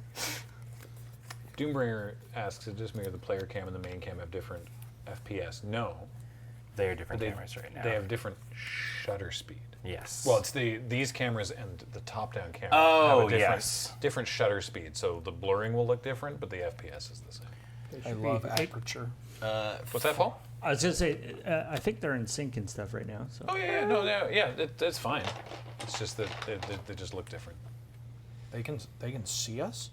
Doombringer asks, does this mean the player cam and the main cam have different FPS? No. They're different cameras right now. They have different shutter speed. Yes. Well, it's these cameras and the top-down camera Oh, have a yes. different shutter speed, so the blurring will look different, but the FPS is the same. I love aperture. What's that, Paul? I was going to say, I think they're in sync and stuff right now. So. Oh yeah, it's fine. It's just that they just look different. They can see us?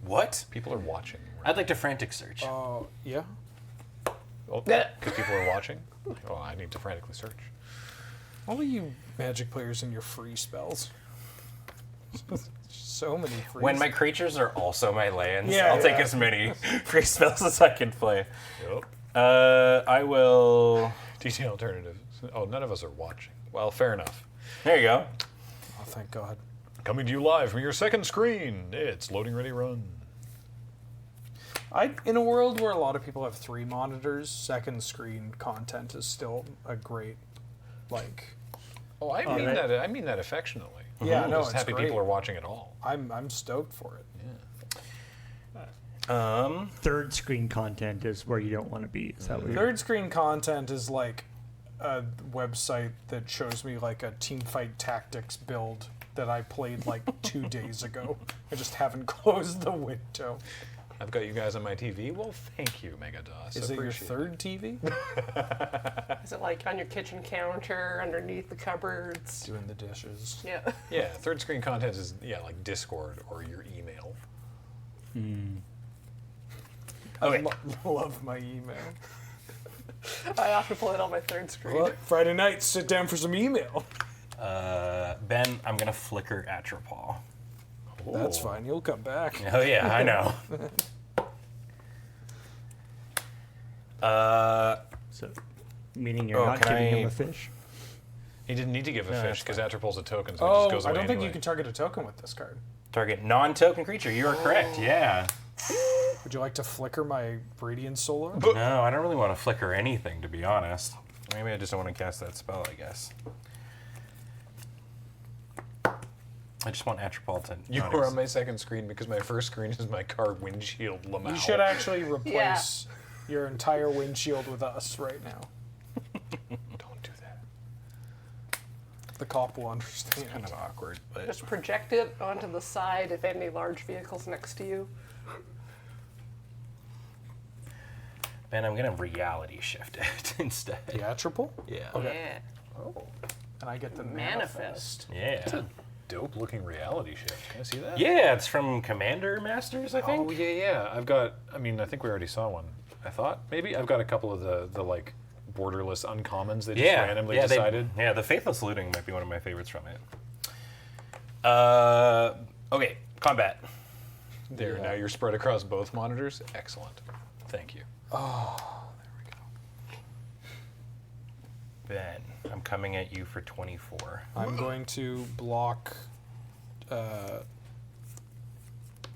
What? People are watching. I'd like to frantic search. Yeah. Oh, because people are watching. Oh, I need to frantically search. All of you Magic players and your free spells. So many free When my creatures are also my lands, Yeah, I'll take yeah. as many free spells as I can play. Yep. I will. DC alternatives. Oh, none of us are watching. Well, fair enough. There you go. Oh, thank God. Coming to you live from your second screen. It's loading ready run. In a world where a lot of people have 3 monitors, second screen content is still a great, like. Oh, I mean right. that. I mean that affectionately. Yeah, I'm no, just it's happy great. people are watching it all. I'm stoked for it. Third screen content is where you don't want to be. Is that what you're... Third screen content is like a website that shows me like a teamfight tactics build that I played like 2 days ago. I just haven't closed the window. I've got you guys on my TV. Well, thank you, Megados. Is it your Appreciate third TV? Is it like on your kitchen counter, underneath the cupboards? Doing the dishes. Yeah. Yeah, third screen content is like Discord or your email. Okay. Love my email. I often pull it on my third screen. Well, Friday night, sit down for some email. Ben, I'm gonna flicker Atropol. That's fine. You'll come back. Oh yeah, I know. So, meaning you're not can giving I- him a fish? He didn't need to give a fish that's because Atropol's a token, so it Oh, just goes I away don't think anyway. you can target a token with this card. Target non-token creature. You are correct. Yeah. Would you like to flicker my Radiant Solar? No, I don't really want to flicker anything, to be honest. Maybe I just don't want to cast that spell, I guess. I just want Atropol to... You not were ex- on my second screen because my first screen is my car windshield Lamau. You should actually replace your entire windshield with us right now. Don't do that. The cop will understand. kind of awkward, but... Just project it onto the side if any large vehicle's next to you. Ben, I'm going to reality shift it instead. Theatrical? Yeah. Yeah. Oh. And I get the Manifest. Yeah. Dope looking reality shift. Can I see that? Yeah, it's from Commander Masters, I think. Oh yeah. I've got. I mean, I think we already saw one. I thought maybe I've got a couple of the like borderless uncommons they just randomly decided. The Faithless Looting might be one of my favorites from it. Okay, combat. There. Now you're spread across both monitors. Excellent. Thank you. Ben, I'm coming at you for 24. I'm going to block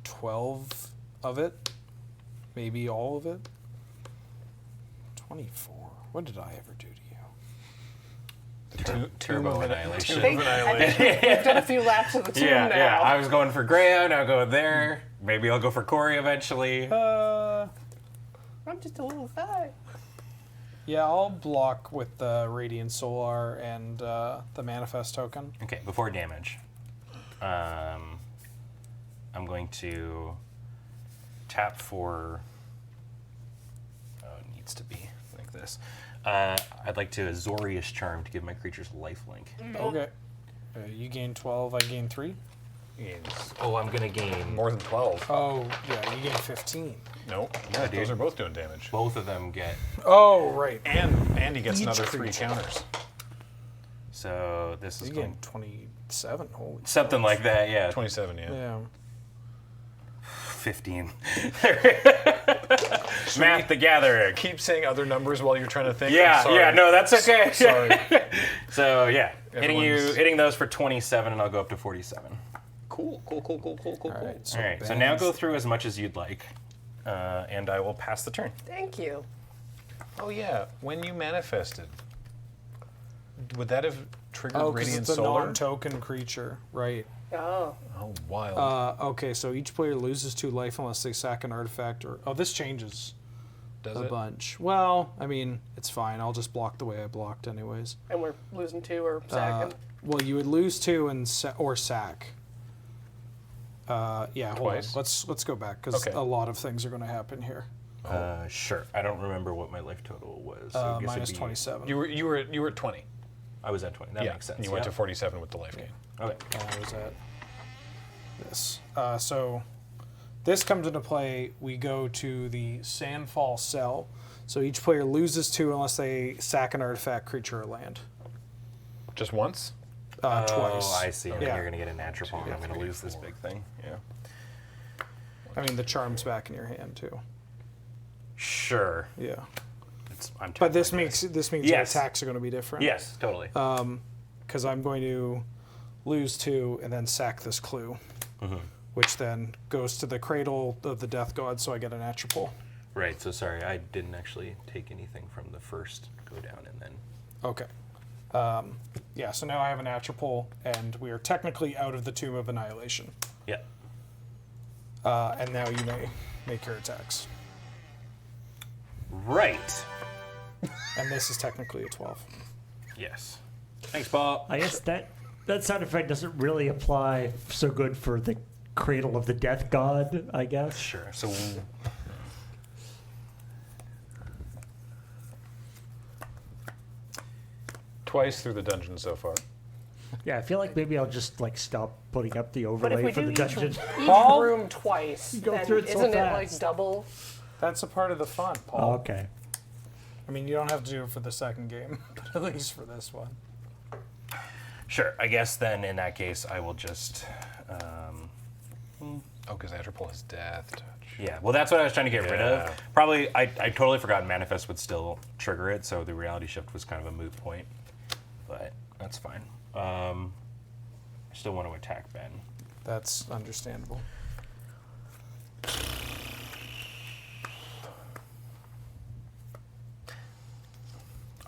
12 of it. Maybe all of it. 24. What did I ever do to you? Turbo Annihilation. I think we've done a few laps of the tune now. Yeah. I was going for Graham, now go there. Maybe I'll go for Corey eventually. I'm just a little guy. Yeah, I'll block with the Radiant Solar and the Manifest token. Okay, before damage. I'm going to tap for... Oh, it needs to be like this. I'd like to Azorius Charm to give my creatures lifelink. Okay. You gain 12, I gain 3. Oh, I'm going to gain... More than 12. Oh, yeah, you gain 15. Nope. Yeah, Those dude. are both doing damage. Both of them get... Oh, right. And he gets Each another 3 creature. counters. So this is You going... gain 27. Holy Something like that, yeah. 27, yeah. Yeah. 15. Math the Gathering. Keep saying other numbers while you're trying to think. I'm Yeah, sorry. yeah, no, that's okay. Sorry. So yeah, Everyone's- hitting those for 27, and I'll go up to 47. Cool. All right. All right, so now go through as much as you'd like, and I will pass the turn. Thank you. Oh yeah, when you manifested, would that have triggered Oh, because Radiant it's a Solar? non-token creature. Right. Oh. Oh, wild. Okay, so each player loses 2 life unless they sack an artifact or... Oh, this changes Does a it? bunch. Well, I mean, it's fine. I'll just block the way I blocked anyways. And we're losing 2 or sacking. Well, you would lose 2 and or sack. Yeah, hold on. Twice? Let's go back because Okay. a lot of things are going to happen here. Sure. I don't remember what my life total was. So I guess Minus it'd be- 27. You were at 20. I was at 20. That yeah, makes sense. and you went yeah. to 47 with the life gain. Okay. I was at this. So this comes into play. We go to the Sandfall Cell. So each player loses 2 unless they sack an artifact, creature, or land. Just once? Twice. Oh, I see. And then Yeah. you're going to get a natural and I'm going to lose this big thing. Yeah. I mean, the charm's back in your hand too. Sure. Yeah. I'm But this tapping means this. your Yes. attacks are going to be different. Yes, totally. Because I'm going to lose 2 and then sack this clue, which then goes to the cradle of the death god, so I get a natural pull. Right. So sorry, I didn't actually take anything from the first go down and then. Okay. Yeah, so now I have a natural pull, and we are technically out of the Tomb of Annihilation. Yeah. And now you may make your attacks. Right. And this is technically a 12. Yes. Thanks, Paul. I guess that sound effect doesn't really apply so good for the Cradle of the Death God, I guess. Sure. So. Twice through the dungeon so far. Yeah, I feel like maybe I'll just like stop putting up the But if overlay we for do the dungeon. each Paul? room twice, go then through it so isn't it like fast. double? That's a part of the fun, Oh, Paul. okay. I mean, you don't have to do it for the second game, but at least for this one. Sure. I guess then in that case I will just. Oh, because Atropole is death touch. Yeah. Well, that's what I was trying to get rid Yeah. of. Probably. I totally forgot Manifest would still trigger it, so the reality shift was kind of a moot point. But that's fine. I still want to attack Ben. That's understandable.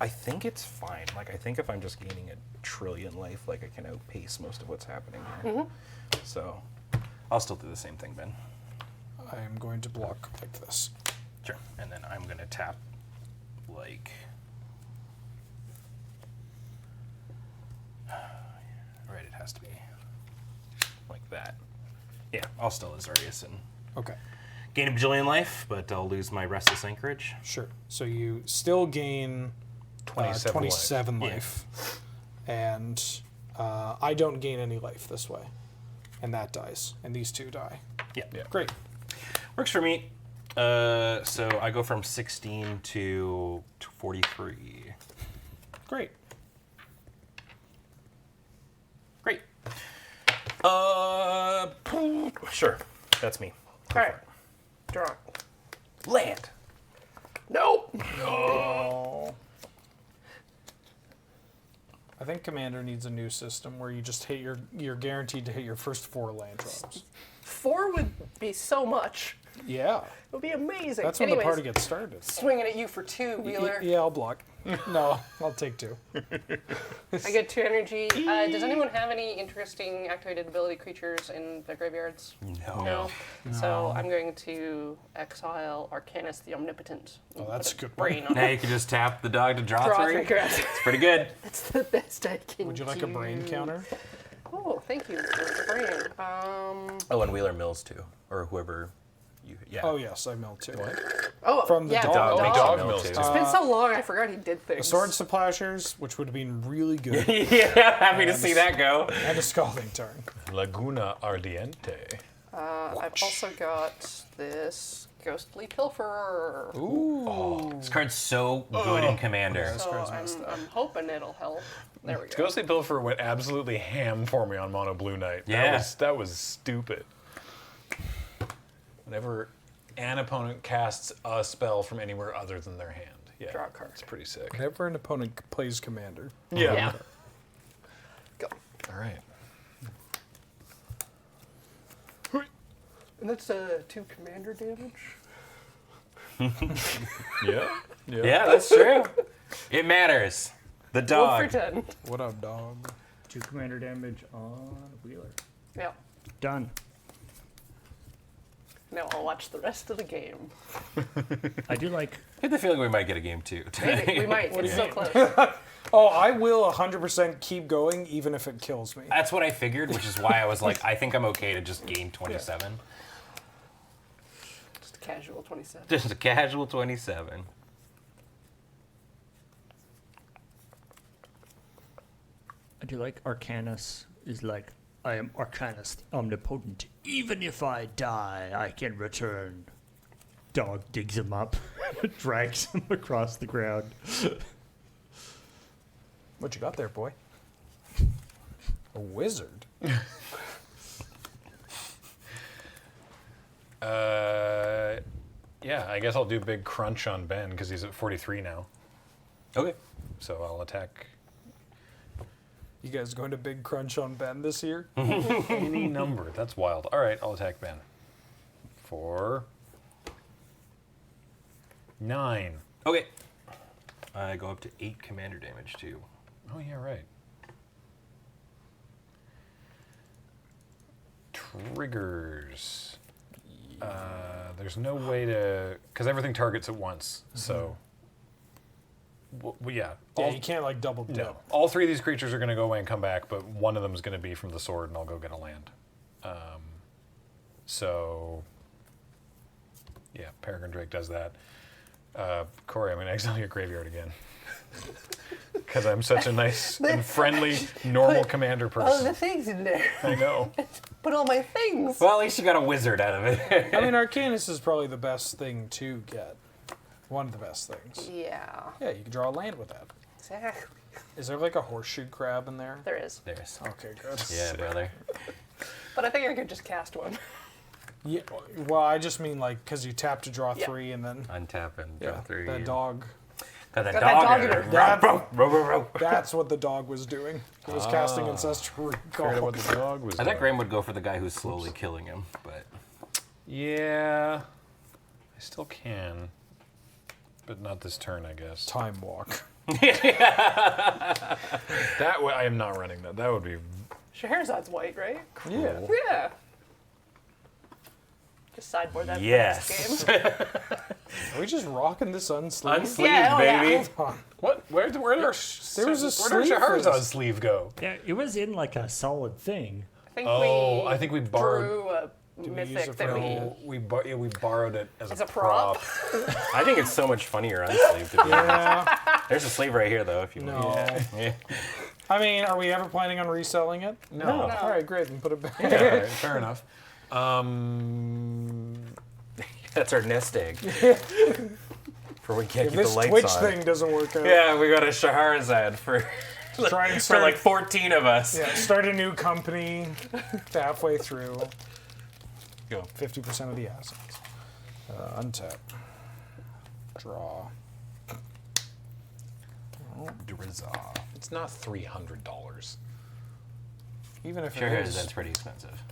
I think it's fine. Like, I think if I'm just gaining a trillion life, like, I can outpace most of what's happening here. So, I'll still do the same thing, Ben. I am going to block like this. Sure. And then I'm going to tap, like... Right, it has to be like that. Yeah, I'll still Azorius and Okay, gain a bajillion life, but I'll lose my Restless Anchorage. sure. So you still gain 27 life. life. And I don't gain any life this way. And that dies. And these 2 die. Yeah. Great. Works for me. So I go from 16 to 43. Great. Great. Sure. That's me. All right. Draw. Land. Nope. Oh. think Commander needs a new system where you just hit you're guaranteed to hit your first 4 land drops. 4 would be so much. Yeah. It would be amazing. That's when the party gets started. Swinging at you for 2, Wheeler. Yeah, I'll block. No, I'll take 2. I get 2 energy. Does anyone have any interesting activated ability creatures in the graveyards? No. So I'm going to exile Arcanus the Omnipotent. Oh, that's a good brain one. on Now it. you can just tap the dog to draw, Draw 3. 3 cards. It's pretty good. That's the best I can Would you like a brain do. counter? Oh, thank you for the brain. Oh, and Wheeler mills too, or whoever. Yeah. Oh, yes, I mill 2. Oh, From the yeah, dog. Big Dog mill mills too. too. It's been so long, I forgot he did things. Swords to Plowshares, which would have been really good, Yeah, happy to see that go. and a Scalding Turn. Laguna Ardiente. I've also got this Ghostly Pilferer. Ooh. This card's so good in Commander. So card's messed I'm hoping it'll help. There we go. Ghostly Pilfer went absolutely ham for me on Mono Blue Knight. Yeah. That was stupid. Whenever an opponent casts a spell from anywhere other than their hand. Yeah, Draw a card. It's pretty sick. Whenever an opponent plays Commander. Yeah. Go. All right. And that's 2 commander damage. Yeah. Yeah, that's true. It matters. The We'll dog. pretend. What up, dog? 2 commander damage on Wheeler. Yeah. Done. Now I'll watch the rest of the game. I do like. I had the feeling we might get a game 2 Maybe. We might. It's so close. Oh, I will 100% keep going even if it kills me. That's what I figured, which is why I was like, I think I'm okay to just gain 27. Just a casual 27. Just a casual 27. I do like Arcanus is like, I am Arcanus omnipotent. Even if I die, I can return. Dog digs him up, drags him across the ground. What you got there, boy? A wizard. Yeah, I guess I'll do big crunch on Ben because he's at 43 now. Okay. So I'll attack You guys going to big crunch on Ben this year? any number. That's wild. All right, I'll attack Ben. 4, 9. Okay. I go up to 8 commander damage too. Oh yeah, right. Triggers. There's no way to, because everything targets at once. So, yeah. Yeah, you can't like double dip. No. All 3 of these creatures are going to go away and come back, but one of them is going to be from the sword, and I'll go get a land. So, yeah, Peregrine Drake does that. Corey, I'm going to exile your graveyard again. Because I'm such a nice and friendly, normal commander Oh, person. the things in there. I know. Put all my things. Well, at least you got a wizard out of it. I mean, Arcanus is probably the best thing to get. One of the best things. Yeah. Yeah, you can draw a land with that. Exactly. Is there like a horseshoe crab in there? There is. There's. Okay, good. Yeah, brother. But I think I could just cast one. Yeah, well, I just mean like because you tap to draw Yeah. 3 and then Untap and draw 3. that dog. Got that Got that dog dog in in her. her. That- Row, row, row. That's what the dog was doing. He was casting Ancestral Figured out what Recall. the dog was I thought doing. Graham would go for the guy who's slowly killing him, but Yeah. I still can. But not this turn, I guess. Time Walk. That way, I am not running that. That would be Shahrazad's white, right? Yeah. Yeah. Just sideboard that Yes. for next game. Are we just rocking this unsleeved? unsleeved, Yeah, oh, yeah. baby. What? Where did our There was a where did sleeve for Shahrazad's this. sleeve go? Yeah, it was in like a solid thing. I think Oh, we I think we borrowed. drew a we use mythic it that for we... a- We borrowed it as As a prop? I think it's so much funnier unsleeved. To be honest. Yeah. There's a sleeve right here, though, if you No. want. Yeah. I mean, are we ever planning on reselling it? No. All right, great. Then put it back. Yeah, all right, fair enough. That's our nest egg. For when we can't If keep the this lights Twitch on. thing doesn't work out, Yeah, we got a Shahrazad for try and for start, like 14 of us. yeah, start a new company halfway through. Go. 50% of the assets. Untap. Draw. Drizza. It's not $300. Even if Sure it is. is That's pretty expensive.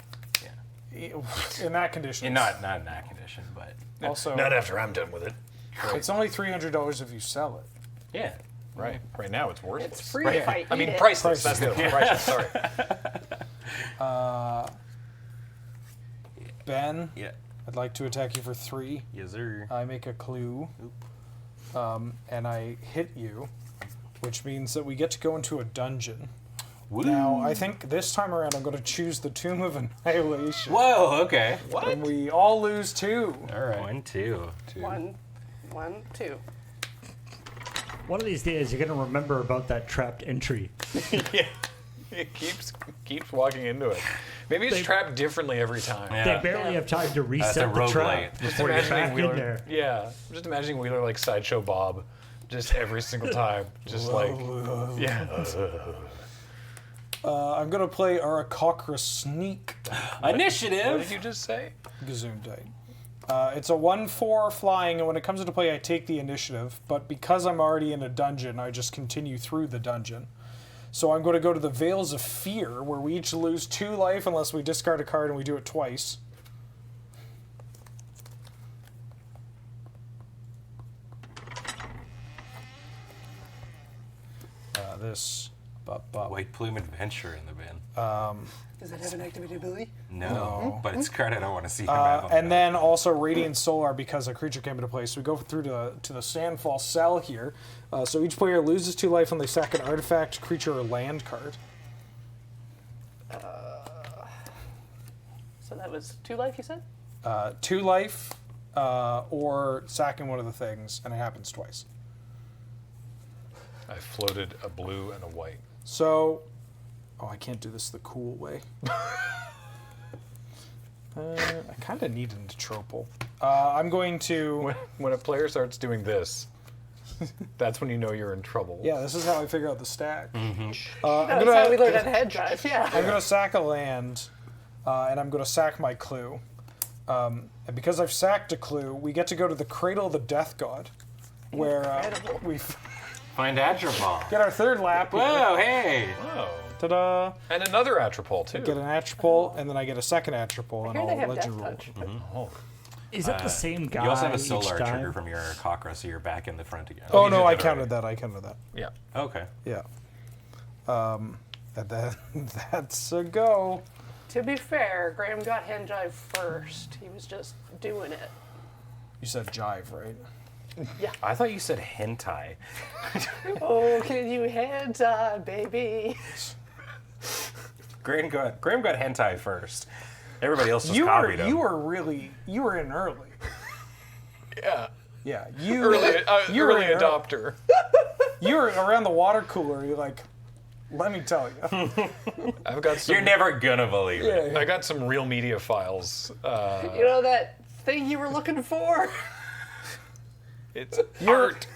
Yeah. in that condition. Not in that condition, but Also, Not after I'm done with it. it's only $300 if you sell it. yeah. Right. Right now it's worthless. It's free if I eat I mean, it. priceless. That's the other one. Priceless. Sorry. Ben, Yeah. I'd like to attack you for 3. Yes, sir. I make a clue, and I hit you, which means that we get to go into a dungeon. Woo. Now, I think this time around I'm going to choose the Tomb of Annihilation. Whoa. Okay. And we all lose 2. All right. 1, 2. 1, 2. One of these days, you're going to remember about that trapped entry. Yeah. It keeps walking into it. Maybe it's trapped differently every time. Yeah. They barely have time to That's a reset the roguelite. trap before you're Imagining back in Wheeler. there. Yeah. Just imagining Wheeler like Sideshow Bob, just every single time, just like yeah. I'm going to play Arakocra Sneak. Initiative. What did you just say? Gesundheit. It's a 1/4 flying, and when it comes into play, I take the initiative. But because I'm already in a dungeon, I just continue through the dungeon. So I'm going to go to the Veils of Fear, where we each lose 2 life unless we discard a card, and we do it twice. This. White Plume Adventure in the bin. Does that have an activity ability? No, but it's a card I don't want to see him have on And the- then also Radiant Solar because a creature came into play. So we go through to the Sandfall Cell here. So each player loses 2 life when they sack an artifact, creature, or land card. So that was 2 life, you said? 2 life, or sacking one of the things, and it happens twice. I floated a blue and a white. So, I can't do this the cool way. I kind of need an Atropal. I'm going to. When a player starts doing this, that's when you know you're in trouble. Yeah, this is how I figure out the stack. That's how we learned how to head drive, yeah. I'm going to sack a land, and I'm going to sack my clue. And because I've sacked a clue, we get to go to the Cradle of the Death God, where Incredible. we Find Atropal. get our 3rd lap. Here. Whoa, hey. Oh. Ta-da! And another Atropal too. Get an Atropal, and then I get a second Atropal, and Here they I'll have let you death roll. touch. Oh. Is that the same guy You also have a each solar time? trigger from your Cockra, so you're back in the front again. Oh you no, did I that counted that. I counted that. Yeah. Okay. Yeah. That's a go. To be fair, Graham got hand jive first. He was just doing it. You said jive, right? I thought you said hentai. Oh, can you hand jive, baby? Graham got hentai first. Everybody else just You copied him. you were in early. Yeah. Yeah, you Early you were in early. adopter. You were around the water cooler. You're like, let me tell you. I've got some. You're never gonna believe it. Yeah. I got some real media files. You know that thing you were looking for? It's art.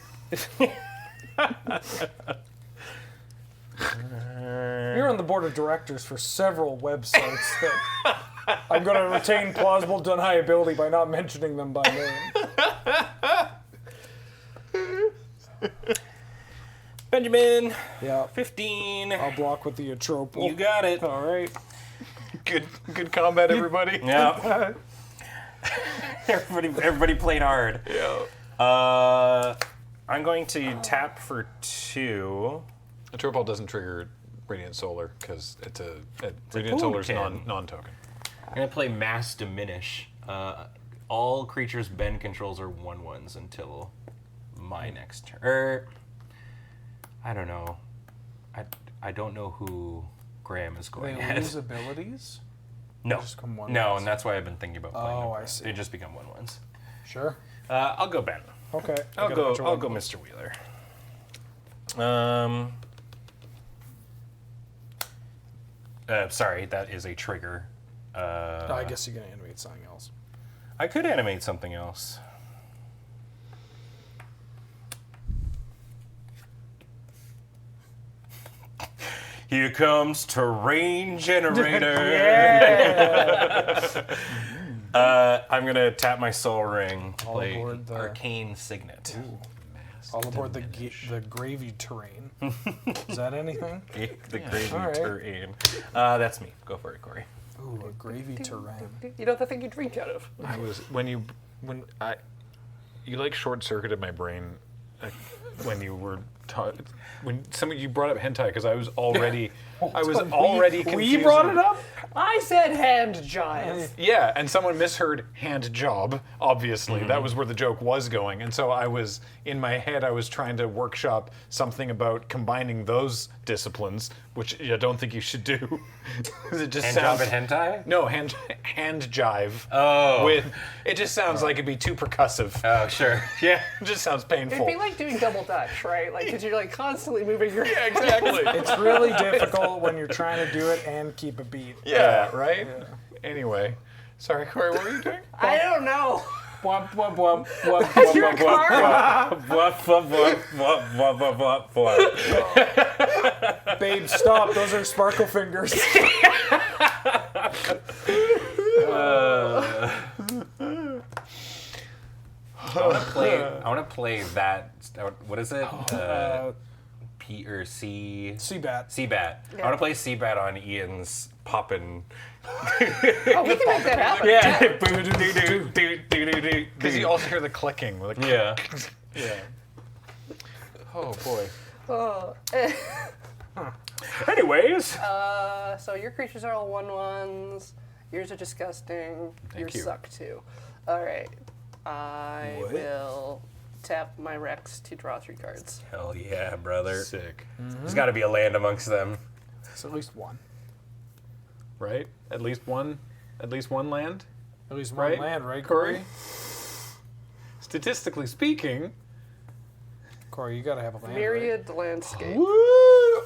You're on the board of directors for several websites that I'm going to retain plausible deniability by not mentioning them by name. Benjamin, Yeah, 15. I'll block with the Atropal. You got it. All right. Good combat, everybody. Yeah. everybody played hard. Yeah. I'm going to tap for 2. A Atropal doesn't trigger Radiant Solar because it's Radiant Solar's token. non-token. I'm gonna play Mass Diminish. All creatures Ben controls are 1/1s until my next turn. I don't know. I don't know who Graham is going They as. lose abilities? No, just come 1/1s? no, and that's why I've been thinking about playing. Oh, them. I see. They just become 1/1s. Sure. I'll go Ben. Okay. I I'll got a go. bunch of I'll go, 1/1s. Mr. Wheeler. Sorry, that is a trigger. No, I guess you can animate something else. I could animate something else. Here comes Terrain Generator. I'm gonna tap my Soul Ring, All play aboard the- Arcane Signet. All aboard the gravy terrain. Is that anything? The gravy All right. terrain. That's me. Go for it, Corey. Ooh, a gravy terrain. You know the thing you drink out of. I was you like short circuited my brain when you were when you brought up hentai because I was already confused. We brought it up? I said hand jive. Yeah, and someone misheard hand job, obviously. That was where the joke was going. And so in my head, I was trying to workshop something about combining those disciplines, which I don't think you should do. It just Hand sounds... job and hentai? No, hand jive. Oh. It just sounds like it'd be too percussive. Oh, sure. Yeah, it just sounds painful. It'd be like doing double dutch, right? Like, because you're like constantly moving your Yeah, exactly. It's really difficult when you're trying to do it and keep a beat. Yeah, right? Yeah. Anyway. Sorry, Corey, what were you doing? I don't know. Wop, wop, wop, wop, wop, Your wop, car? wop, wop, wop, wop, wop, wop, wop. Babe, stop. Those are sparkle fingers. I want to play that. What is it? P or C? Seabat. Seabat. Yeah. I want to play Seabat on Ian's poppin'. Oh, we can make that happen. Yeah. Because you also hear the clicking. Like, Yeah. yeah. Oh, boy. Oh. Anyways. So your creatures are all 1/1s. Yours are disgusting. Yours you. suck too. All right. I What? will tap my Rex to draw 3 cards. Hell yeah, brother. Sick. There's got to be a land amongst them. It's at least one. Right? At least one land? At least one Right? land, right, Corey? Corey? Statistically speaking, Corey, you gotta have a land. Myriad landscape. Right? Woo!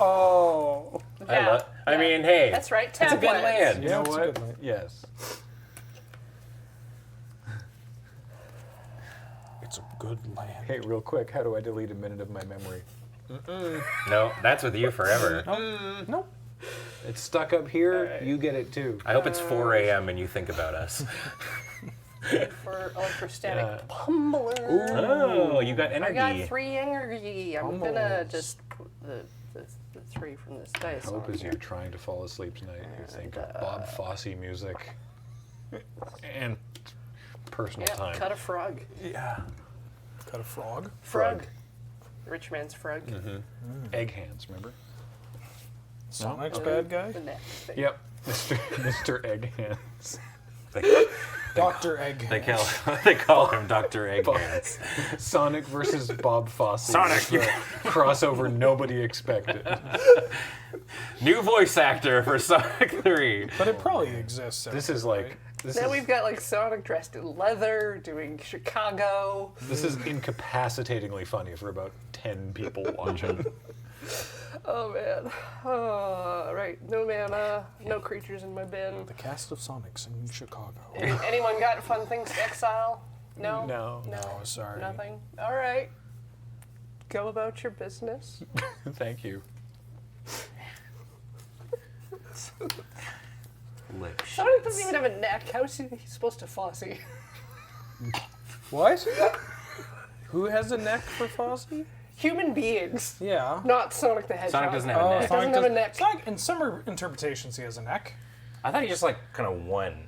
Oh. Yeah, I mean, hey. That's right. It's Tap a good lands. land. you know it's a what? good land. Yes. It's a good land. Hey, real quick, how do I delete a minute of my memory? No, that's with you forever. Nope. It's stuck up here. You get it too. I hope it's 4 a.m. and you think about us. For electrostatic pummeler. Oh, you got I energy. got 3 energy. I'm gonna Pummels. just put the 3 from this dice. Hope on as here. you're trying to fall asleep tonight, you think of Bob Fosse music and personal Yeah, time. cut a frog. Yeah. Got a frog? Frog. Rich man's frog. Egg hands, remember? Sonic's bad guy? The neck thing. Yep, Mr. Egg Hands. Dr. Egg. They call him Dr. Egghands. Sonic versus Bob Fosse. Sonic. It's a crossover nobody expected. New voice actor for Sonic 3. But it probably exists. This is like Then we've got like Sonic dressed in leather doing Chicago. this is incapacitatingly funny for about 10 people watching. Oh man. Right. No mana, no creatures in my bin. The cast of Sonic singing Chicago. Anyone got fun things to exile? No? No. No, sorry. Nothing? All right. Go about your business. Thank you. Sonic doesn't even have a neck. How is he supposed to Fosse? What? Who has a neck for Fosse? Human beings. Yeah. Not Sonic the Hedgehog. Sonic doesn't have a neck. Doesn't have a neck. Sonic, in some interpretations, he has a neck. I thought he just like kind of one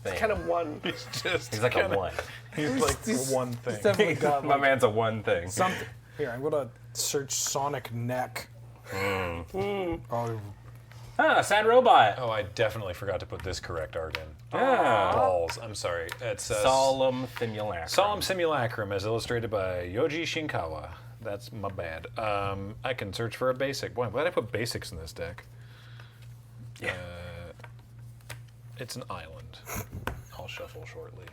thing. Kind of one. He's like a one. He's like the one He's thing. definitely got My like man's a one thing. something. Here, I'm gonna search Sonic neck. Oh, Ah, sad robot. Oh, I definitely forgot to put this correct art in. Ah. Balls. I'm sorry. It's Solemn Simulacrum. Solemn Simulacrum, as illustrated by Yoji Shinkawa. That's my bad. I can search for a basic. Boy, why did I put basics in this deck? Yeah. It's an island. I'll shuffle shortly.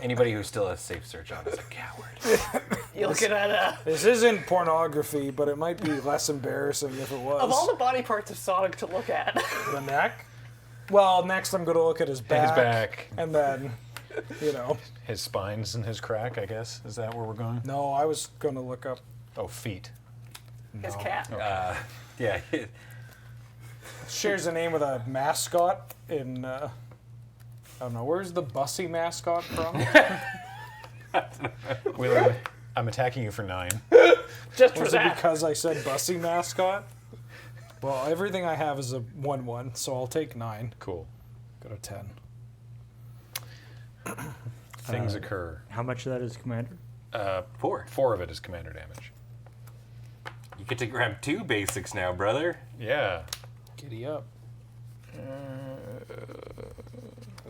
Anybody who still has safe search on is a coward. You're looking at this isn't pornography, but it might be less embarrassing if it was. of all the body parts of Sonic to look at. The neck? Well, next I'm gonna look at his back. His back, And then, you know. his spines, and his crack, I guess. Is that where we're going? No, I was gonna look up. Oh, feet. His cat. Yeah. Shares a name with a mascot in. I don't know. Where's the Bussy mascot from? I I'm attacking you for 9. Just for Was it that. because I said Bussy mascot? Well, everything I have is a 1/1, so I'll take 9. Cool. Go to 10. Things occur. How much of that is commander? 4. 4 of it is commander damage. You get to grab 2 basics now, brother. Yeah. Giddy up.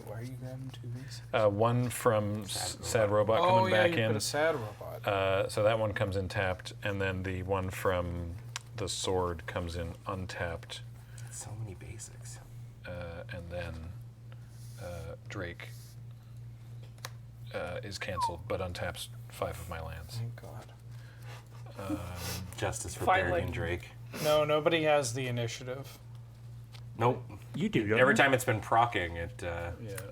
Why are you grabbing 2 basics? One from Sad Robot coming back you in. put a sad robot. So that one comes in tapped, and then the one from the sword comes in untapped, So many basics. and then Drake is canceled, but untaps 5 of my lands. Thank God. Justice for Finally. Peregrine Drake. No, nobody has the initiative. Nope. You do, don't Every you? time it's been proccing, it. Yeah.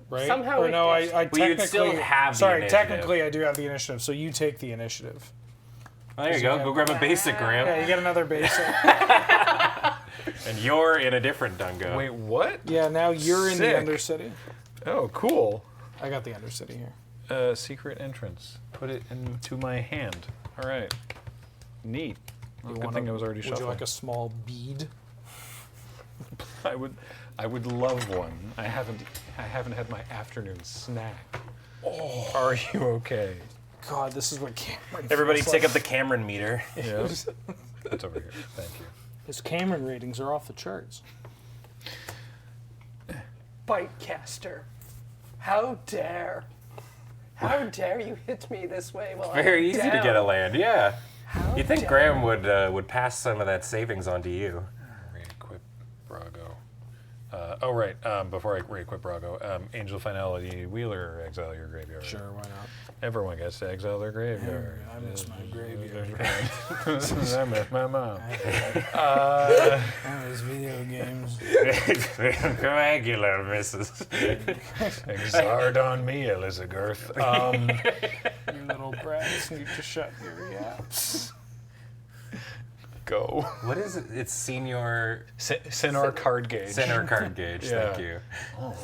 Right? Somehow or it no, gets- I Well, you'd technically still have the sorry, initiative. technically I do have the initiative, so you take the initiative. Oh, there you go. Go grab a basic, Graham. Yeah, you get another basic. And you're in a different Dungo. Wait, what? Yeah, now you're in the Sick. Undercity. Oh, cool. I got the Undercity here. Secret entrance. Put it into my hand. All right. Neat. Well, good thing I was already Would shuffling. you like a small bead? I would love one. I haven't had my afternoon snack. Oh. Are you okay? God, this is what Cameron Everybody feels take like. up the Cameron meter. Yeah. That's over here. Thank you. His Cameron ratings are off the charts. Bitecaster. How dare. How dare you hit me this way while I'm Very easy to down? get a land, yeah. How You think dare Graham would pass some of that savings on to you? Re-equip Brago. Before I re-equip Brago, Angel Finality Wheeler, exile your graveyard. Sure, why not? Everyone gets to exile their graveyard. I miss my graveyard. I miss my mom. I miss video games. Coagula, missus. Exard on me, Elizabeth. You little brats need to shut your yaps. Go. What is it? It's senior Sinor card gauge. center card gauge. Yeah. Thank you.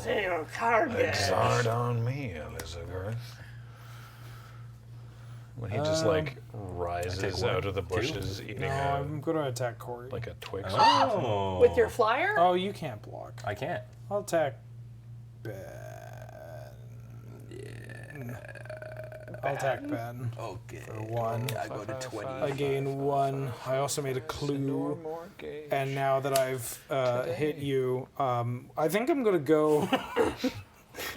Zero card game. Exard on me, Elizabeth. When he just rises one, out of the bushes, eating No, I'm going to attack Corey. like a twig. Oh. With your flyer? Oh, you can't block. I can't. I'll attack Ben. I'll attack Ben. Okay. For 1. I go to 20. I gain 1. I also made a clue. And now that I've hit you, I think I'm going to go...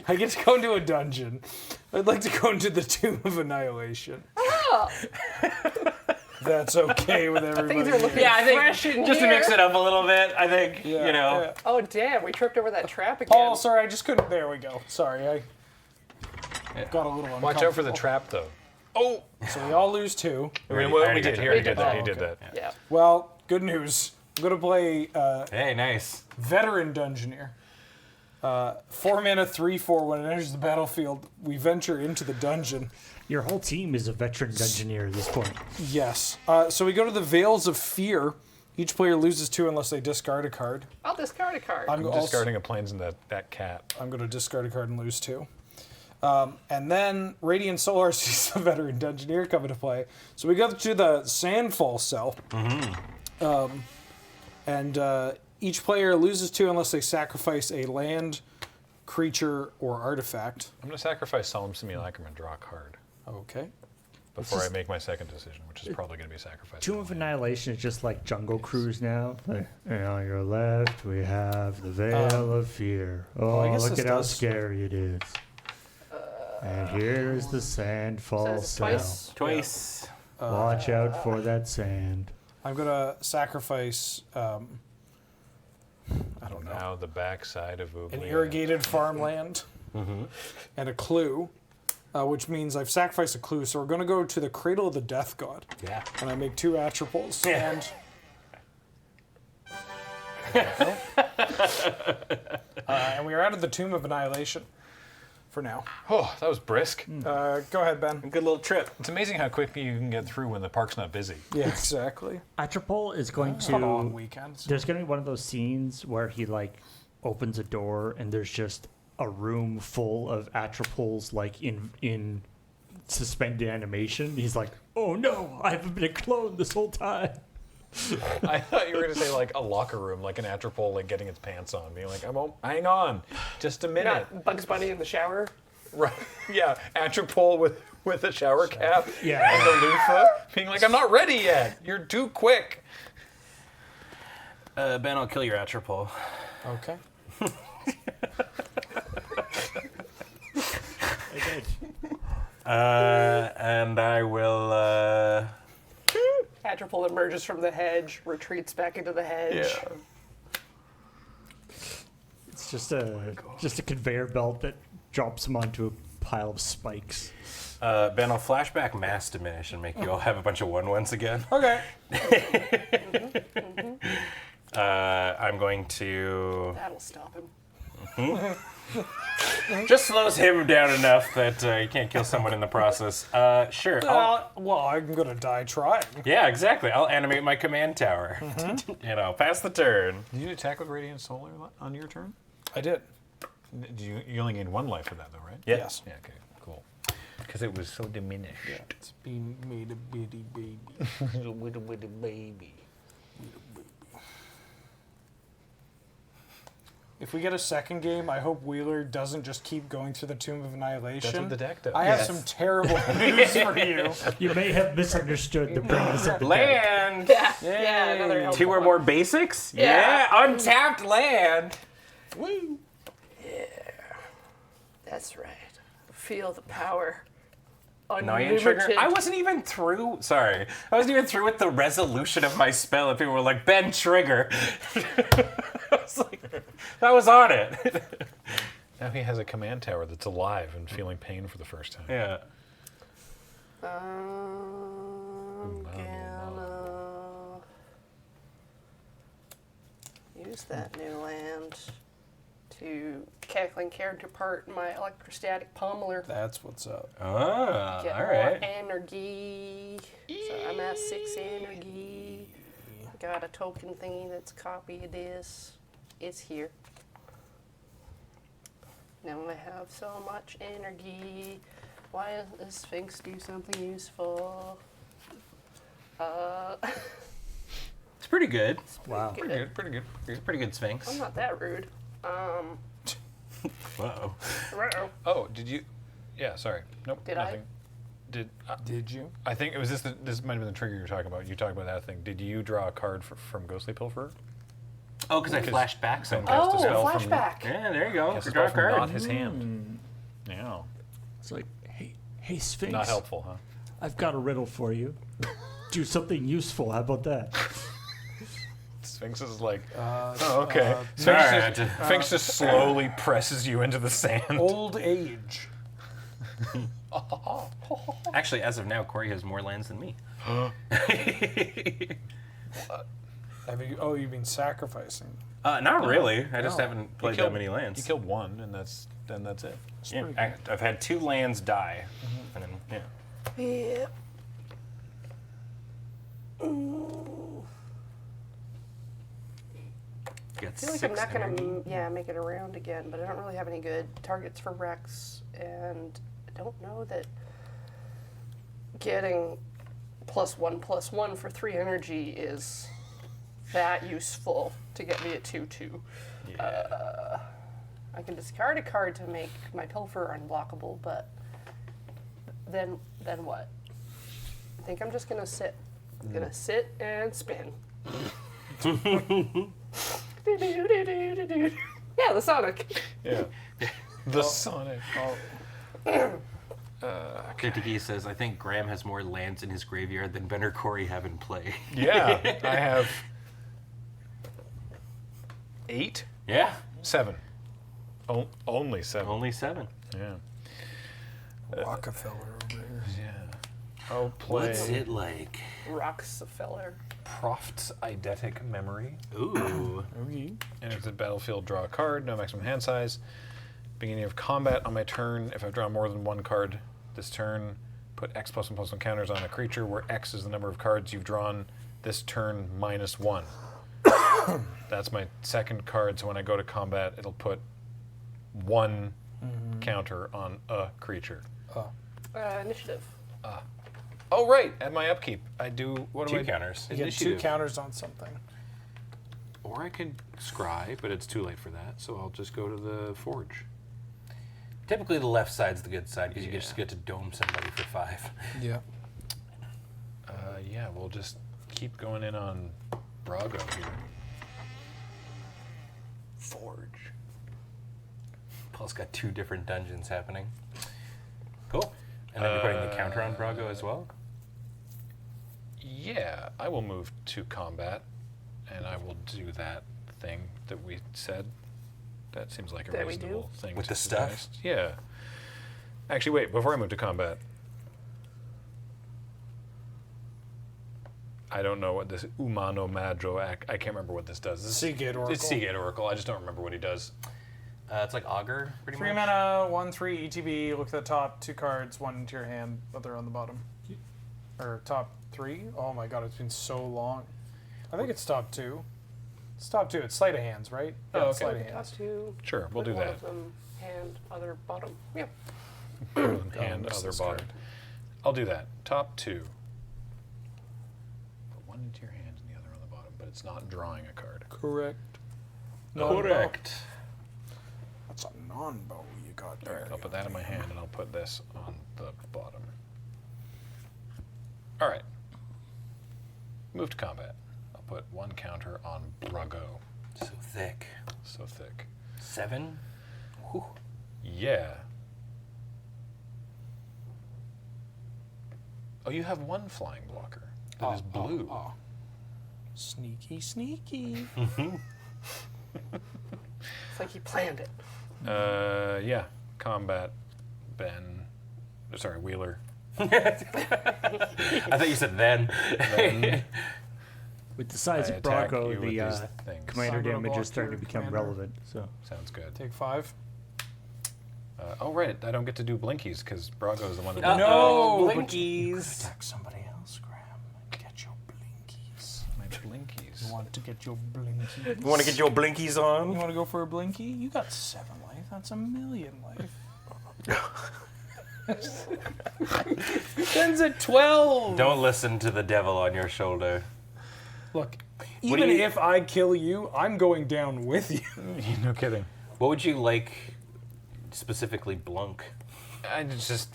I get to go into a dungeon. I'd like to go into the Tomb of Annihilation. Oh, That's okay with everybody. things are looking Yeah, I think fresh in just here. to mix it up a little bit, I think, Yeah, you know. yeah. Oh, damn, we tripped over that trap again. Paul, sorry, I just couldn't. There we go. Sorry, I got a little uncomfortable. Watch out for the trap, though. Oh! So we all lose 2. I mean, already we got did. you. He already We did did that. that. He did Okay. that. Yeah. Well, good news. I'm going to play Hey, nice. Veteran Dungeoneer. 4 mana, 3/4. When it enters the battlefield, we venture into the dungeon. Your whole team is a veteran dungeoneer at this point. Yes. So we go to the Veils of Fear. Each player loses 2 unless they discard a card. I'll discard a card. I'm discarding a plains and that cat. I'm going to discard a card and lose 2. And then Radiant Solar sees the Veteran Dungeoneer come into play. So we go to the Sandfall cell. And each player loses 2 unless they sacrifice a land, creature, or artifact. I'm going to sacrifice Solemn Simulacrum and draw a card Okay. before I make my second decision, which is probably going to be sacrificing. Tomb of Annihilation is just like Jungle Cruise now. Like, and on your left, we have the Veil of Fear. Oh, I guess look this at how does- scary it is. And here is the Sandfall Says cell. twice. Twice. Watch out for that sand. I'm going to sacrifice, I don't know, Now the backside of an Oblivion. irrigated farmland and a clue, which means I've sacrificed a clue. So we're going to go to the Cradle of the Death God. Yeah. And I make 2 atropals. Yeah. And we are out of the Tomb of Annihilation for now. Oh, that was brisk. Go ahead, Ben. Good little trip. It's amazing how quickly you can get through when the park's not busy. Yeah, exactly. Atropol is going It's not on to. weekends. There's going to be one of those scenes where he opens a door and there's just a room full of Atropols in suspend the animation. He's like, oh no, I haven't been a clone this whole time. I thought you were going to say like a locker room, like an Atropole, like getting its pants on, being like, hang on, just a minute. Not Bugs Bunny in the shower. Right? Yeah, Atropole with a shower cap Yeah. and a loofah, being like, I'm not ready yet. You're too quick. Ben, I'll kill your Atropole. Okay. Okay. And I will. Atropole emerges from the hedge, retreats back into the hedge. It's just a conveyor belt that drops him onto a pile of spikes. Ben, I'll flashback mass diminish and make you all have a bunch of 1/1s again. Okay. I'm going to. That'll stop him. Just slows him down enough that he can't kill someone in the process. Sure. Well, I'm gonna die trying. Yeah, exactly. I'll animate my command tower. Pass the turn. Did you attack with Radiant Solar on your turn? I did. You only gained 1 life for that, though, right? Yeah. Yes. Yeah, okay, cool. Because it was so diminished. It's being made a bitty baby. Little baby. If we get a second game, I hope Wheeler doesn't just keep going through the Tomb of Annihilation. That's what the deck does. I have some terrible news for you. You may have misunderstood the premise of the deck. Land! Yeah, another helpful 2 or one. more basics? Yeah. Untapped land! Woo! Yeah. That's right. Feel the power. Annoying trigger. Unlimited. I wasn't even through. Sorry. I wasn't even through with the resolution of my spell, and people were like, Ben, trigger. I was like, that was on it. Now he has a command tower that's alive and feeling pain for the first time. Yeah. Gonna use that new land to cackling character part my electrostatic pummeler. That's what's up. Ah, Get all more right. energy. So I'm at 6 energy. Got a token thingy that's copy of this. It's here. Now I have so much energy. Why doesn't the Sphinx do something useful? It's pretty good. Wow. Pretty good, pretty good. It's a pretty good Sphinx. I'm not that rude. Whoa. Uh-oh. Oh, did you? Yeah, sorry. Nope. Did I? nothing. Did you? I think it was this. This might have been the trigger you were talking about. You talked about that thing. Did you draw a card from Ghostly Pilferer? Oh, because I flashed back some. Cast a Oh, spell from- flashback. Yeah, there you go. Cast a Draw spell a from card. not his hand. Yeah. It's like, hey, Sphinx. Not helpful, huh? I've got a riddle for you. Do something useful. How about that? Sphinx is like, oh, okay. Sphinx just slowly presses you into the sand. Old age. Actually, as of now, Corey has more lands than me. You've been sacrificing. Not really. I just No. haven't played killed- that many lands. You killed one, and that's it. Yeah, I've had 2 lands die. And then, yeah. Yeah. You got I feel like 6 I'm not energy. gonna make it around again, but I don't really have any good targets for Rex, and I don't know that getting +1/+1 for 3 energy is that useful to get me at 2/2. Yeah. I can discard a card to make my Pilfer unblockable, but then what? I think I'm just gonna sit. I'm gonna sit and spin. Yeah, the Sonic. Yeah. The Sonic. Kitiki says, I think Graham has more lands in his graveyard than Ben or Corey have in play. Yeah, I have 8, Yeah. 7. Only 7. Only 7. Yeah. Rockefeller over here. Yeah. I'll play. What's it like? Rockefeller. Proft's Eidetic Memory. Ooh. And if the battlefield, draw a card, no maximum hand size. Beginning of combat on my turn, if I've drawn more than 1 card this turn, put X +1/+1 counters on a creature where X is the number of cards you've drawn this turn -1. That's my second card, so when I go to combat, it'll put 1 counter on a creature. Initiative. Oh, right. At my upkeep, I do. What do I 2 counters. You get 2 counters on something. Or I can scry, but it's too late for that, so I'll just go to the forge. Typically, the left side's the good side because you just get to dome somebody for 5. Yeah. Yeah, we'll just keep going in on Brago here. Forge. Paul's got 2 different dungeons happening. Cool. And then you're putting the counter on Brago as well? Yeah, I will move to combat, and I will do that thing that we said. That seems like a That we reasonable thing. With to the stuff? suggest. Yeah. Actually, wait, before I move to combat, I don't know what this Umano Madro, I can't remember what this does. Seagate Oracle. It's Seagate Oracle, I just don't remember what he does. It's like Augur, pretty 3 much. mana, 1/3 ETB. Look at the top 2 cards, 1 into your hand, other on the bottom. Or top 3? Oh my god, it's been so long. I think it's top 2. It's top 2. It's sleight of hands, right? Oh, Yeah, okay. it's sleight of Top hands. 2. Sure, we'll put do one that. of them, hand, other, bottom. Yep. And miss other this bottom. card. I'll do that. Top 2. Put one into your hand and the other on the bottom, but it's not drawing a card. Correct. Correct. That's a non-bow you got there. Alright, I'll put that in my hand and I'll put this on the bottom. Alright. Move to combat. I'll put 1 counter on Brago. So thick. So thick. 7? Whew. Yeah. Oh, you have 1 flying blocker. That is blue. Sneaky, sneaky. It's like he planned it. Yeah. Combat. Ben. Sorry, Wheeler. I thought you said then. Ben. With the size I of attack Brago, you with the these things. commander I'm gonna damage block is starting to your become commander. relevant. So Sounds good. Take 5. Oh, right. I don't get to do blinkies because Brago is the one that No, Blinkies. Attack somebody else, Graham. Get your blinkies. my blinkies. You want to get your blinkies? You want to get your blinkies You on? want to go for a blinky? You got 7 life. That's 1,000,000 life. Ben's at 12. Don't listen to the devil on your shoulder. Look, What do even you- if I kill you, I'm going down with you. No kidding. What would you like, specifically Blunk? I just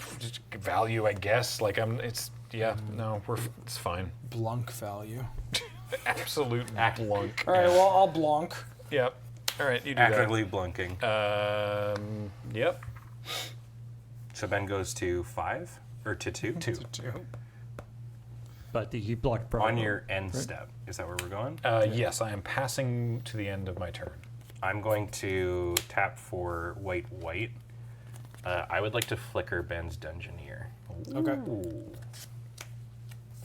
value, I guess. Like it's it's fine. Blunk value. Absolute blunk. All right, well, I'll blunk. Yep. All right, you do Actively blunking. that. Yep. So Ben goes to 5 or to 2? 2. but you block Brago. On your end step. Is that where we're going? Yes, I am passing to the end of my turn. I'm going to tap for white. I would like to flicker Ben's Dungeoneer. Okay. Ooh.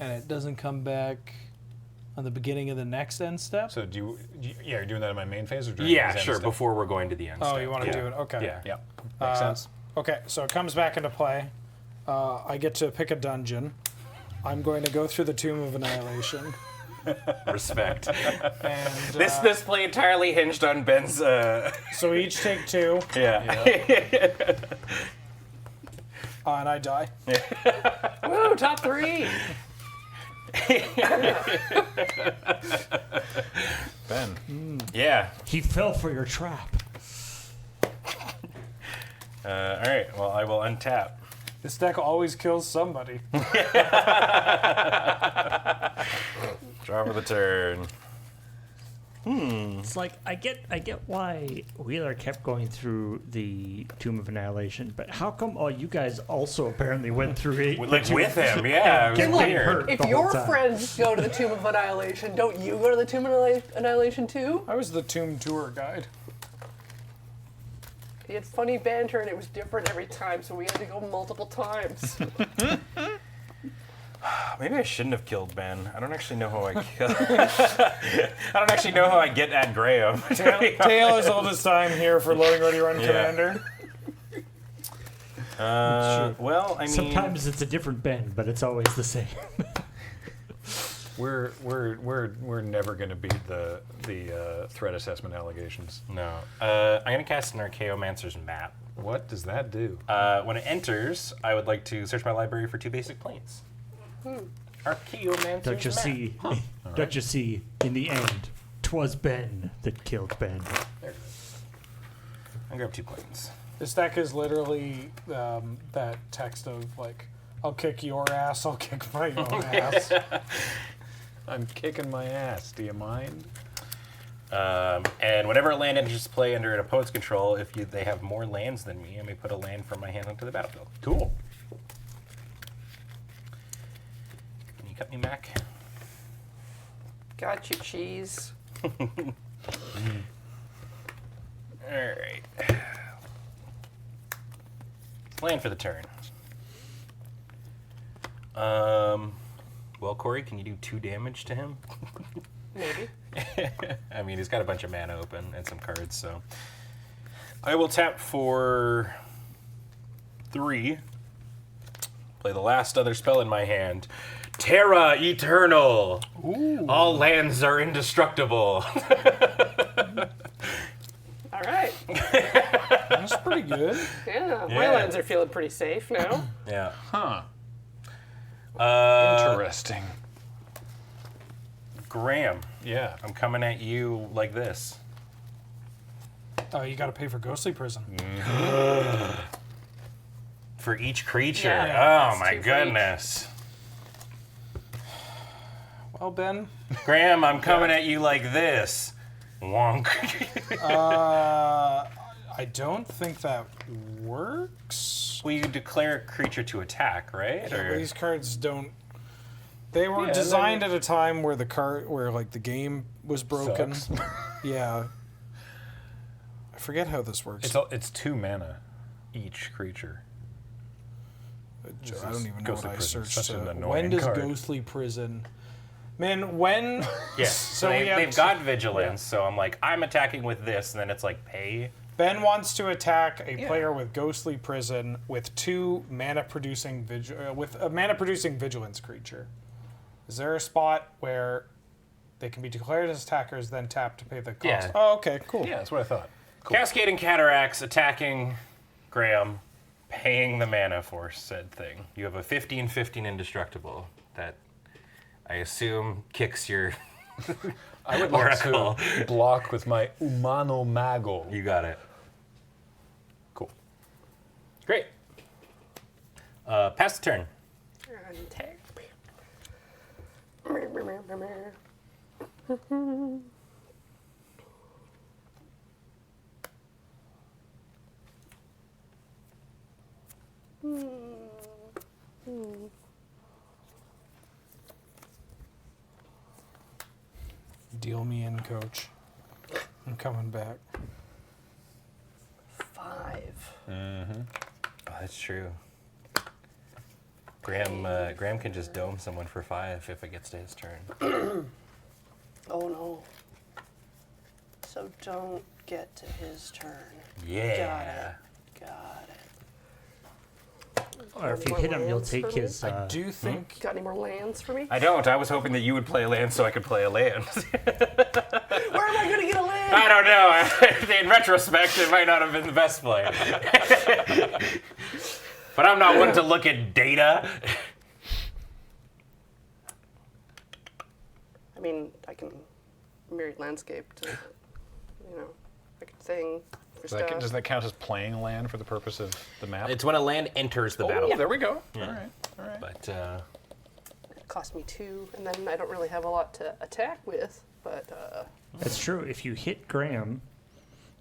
And it doesn't come back on the beginning of the next end step? So you're doing that in my main phase or during Yeah, his end sure. step? Before we're going to the end Oh, step. you want to do it? Okay. Yeah. Yep. Makes sense. Okay, so it comes back into play. I get to pick a dungeon. I'm going to go through the Tomb of Annihilation. Respect. And This play entirely hinged on Ben's. so we each take 2, Yeah. and I die. Woo, top 3. Ben. Yeah. He fell for your trap. All right. Well, I will untap. This deck always kills somebody. Draw for the turn. It's like I get why Wheeler kept going through the Tomb of Annihilation, but how come all you guys also apparently went through it? Like with him, yeah. It was Get weird. hurt If the whole your time. friends go to the Tomb of Annihilation, don't you go to the Tomb of Annihilation too? I was the Tomb tour guide. He had funny banter and it was different every time, so we had to go multiple times. Maybe I shouldn't have killed Ben. I don't actually know how I kill. I don't actually know how I get at Graham. Tale as old as time here for Loading Ready Run Yeah. Commander. Well, I mean, Sometimes it's a different Ben, but it's always the same. We're never going to beat the threat assessment allegations. no. I'm gonna cast an Archaeomancer's map What does that do? When it enters, I would like to search my library for 2 basic planes. Archaeomancer's Don't you Map. see? Don't you see? In the end, 'twas Ben that killed Ben. There it is. I grab 2 planes. This deck is literally that text of like, I'll kick your ass, I'll kick my own ass. I'm kicking my ass. Do you mind? And whenever a land enters play under an opponent's control, if they have more lands than me, I may put a land from my hand onto the battlefield. Cool. Can you cut me, Mac? Got you, cheese. Alright. Land for the turn. Well, Corey, can you do 2 damage to him? Maybe. I mean, he's got a bunch of mana open and some cards, so. I will tap for 3. Play the last other spell in my hand. Terra Eternal! Ooh. All lands are indestructible. All right. That's pretty good. Yeah, my Yeah. lands are feeling pretty safe now. Yeah. Huh. Uh, Interesting. Graham, Yeah. I'm coming at you like this. Oh, you gotta pay for Ghostly Prison. For each creature. Yeah, Oh that's my 2 for each. goodness. Well, Ben, Graham, I'm coming at you like this. Wonk. I don't think that works. Well, you declare a creature to attack, right? Yeah, Or- but these cards don't. They were Yeah, designed at a time where like the game was broken. Sucks. Yeah. I forget how this works. It's 2 mana each creature. I don't even know Ghostly what I Prison is searched. such an when annoying does card. Ghostly Prison? Man, when? Yeah. So So we have they've to- got vigilance, so I'm like, I'm attacking with this, and then it's like pay. Ben wants to attack a player with Ghostly Prison with 2 mana-producing with a mana-producing vigilance creature. Is there a spot where they can be declared as attackers, then tap to pay the cost? Yeah. Oh, okay, cool. Yeah, that's what I thought. Cool. Cascading Cataracts attacking Graham, paying the mana for said thing. You have a 15/15 indestructible that I assume kicks your. I would like Oracle. to block with my Umano Mago. You got it. Cool. Great. Pass the turn. Attack. Deal me in, coach. I'm coming back. 5. Oh, that's true. Graham can just dome someone for 5 if it gets to his turn. Oh no. So don't get to his turn. Yeah. Got it. Or if you hit him, you'll take his. I do think Got any more lands for me? I don't. I was hoping that you would play a land so I could play a land. Where am I gonna get a land? I don't know. In retrospect, it might not have been the best play. But I'm not one to look at data. I mean, I can Myriad Landscape to, I can thing for stuff. Does that count as playing a land for the purpose of the map? It's when a land enters the oh, battle. there we go. All right. All right. But It cost me 2, and then I don't really have a lot to attack with, but That's true. If you hit Graham,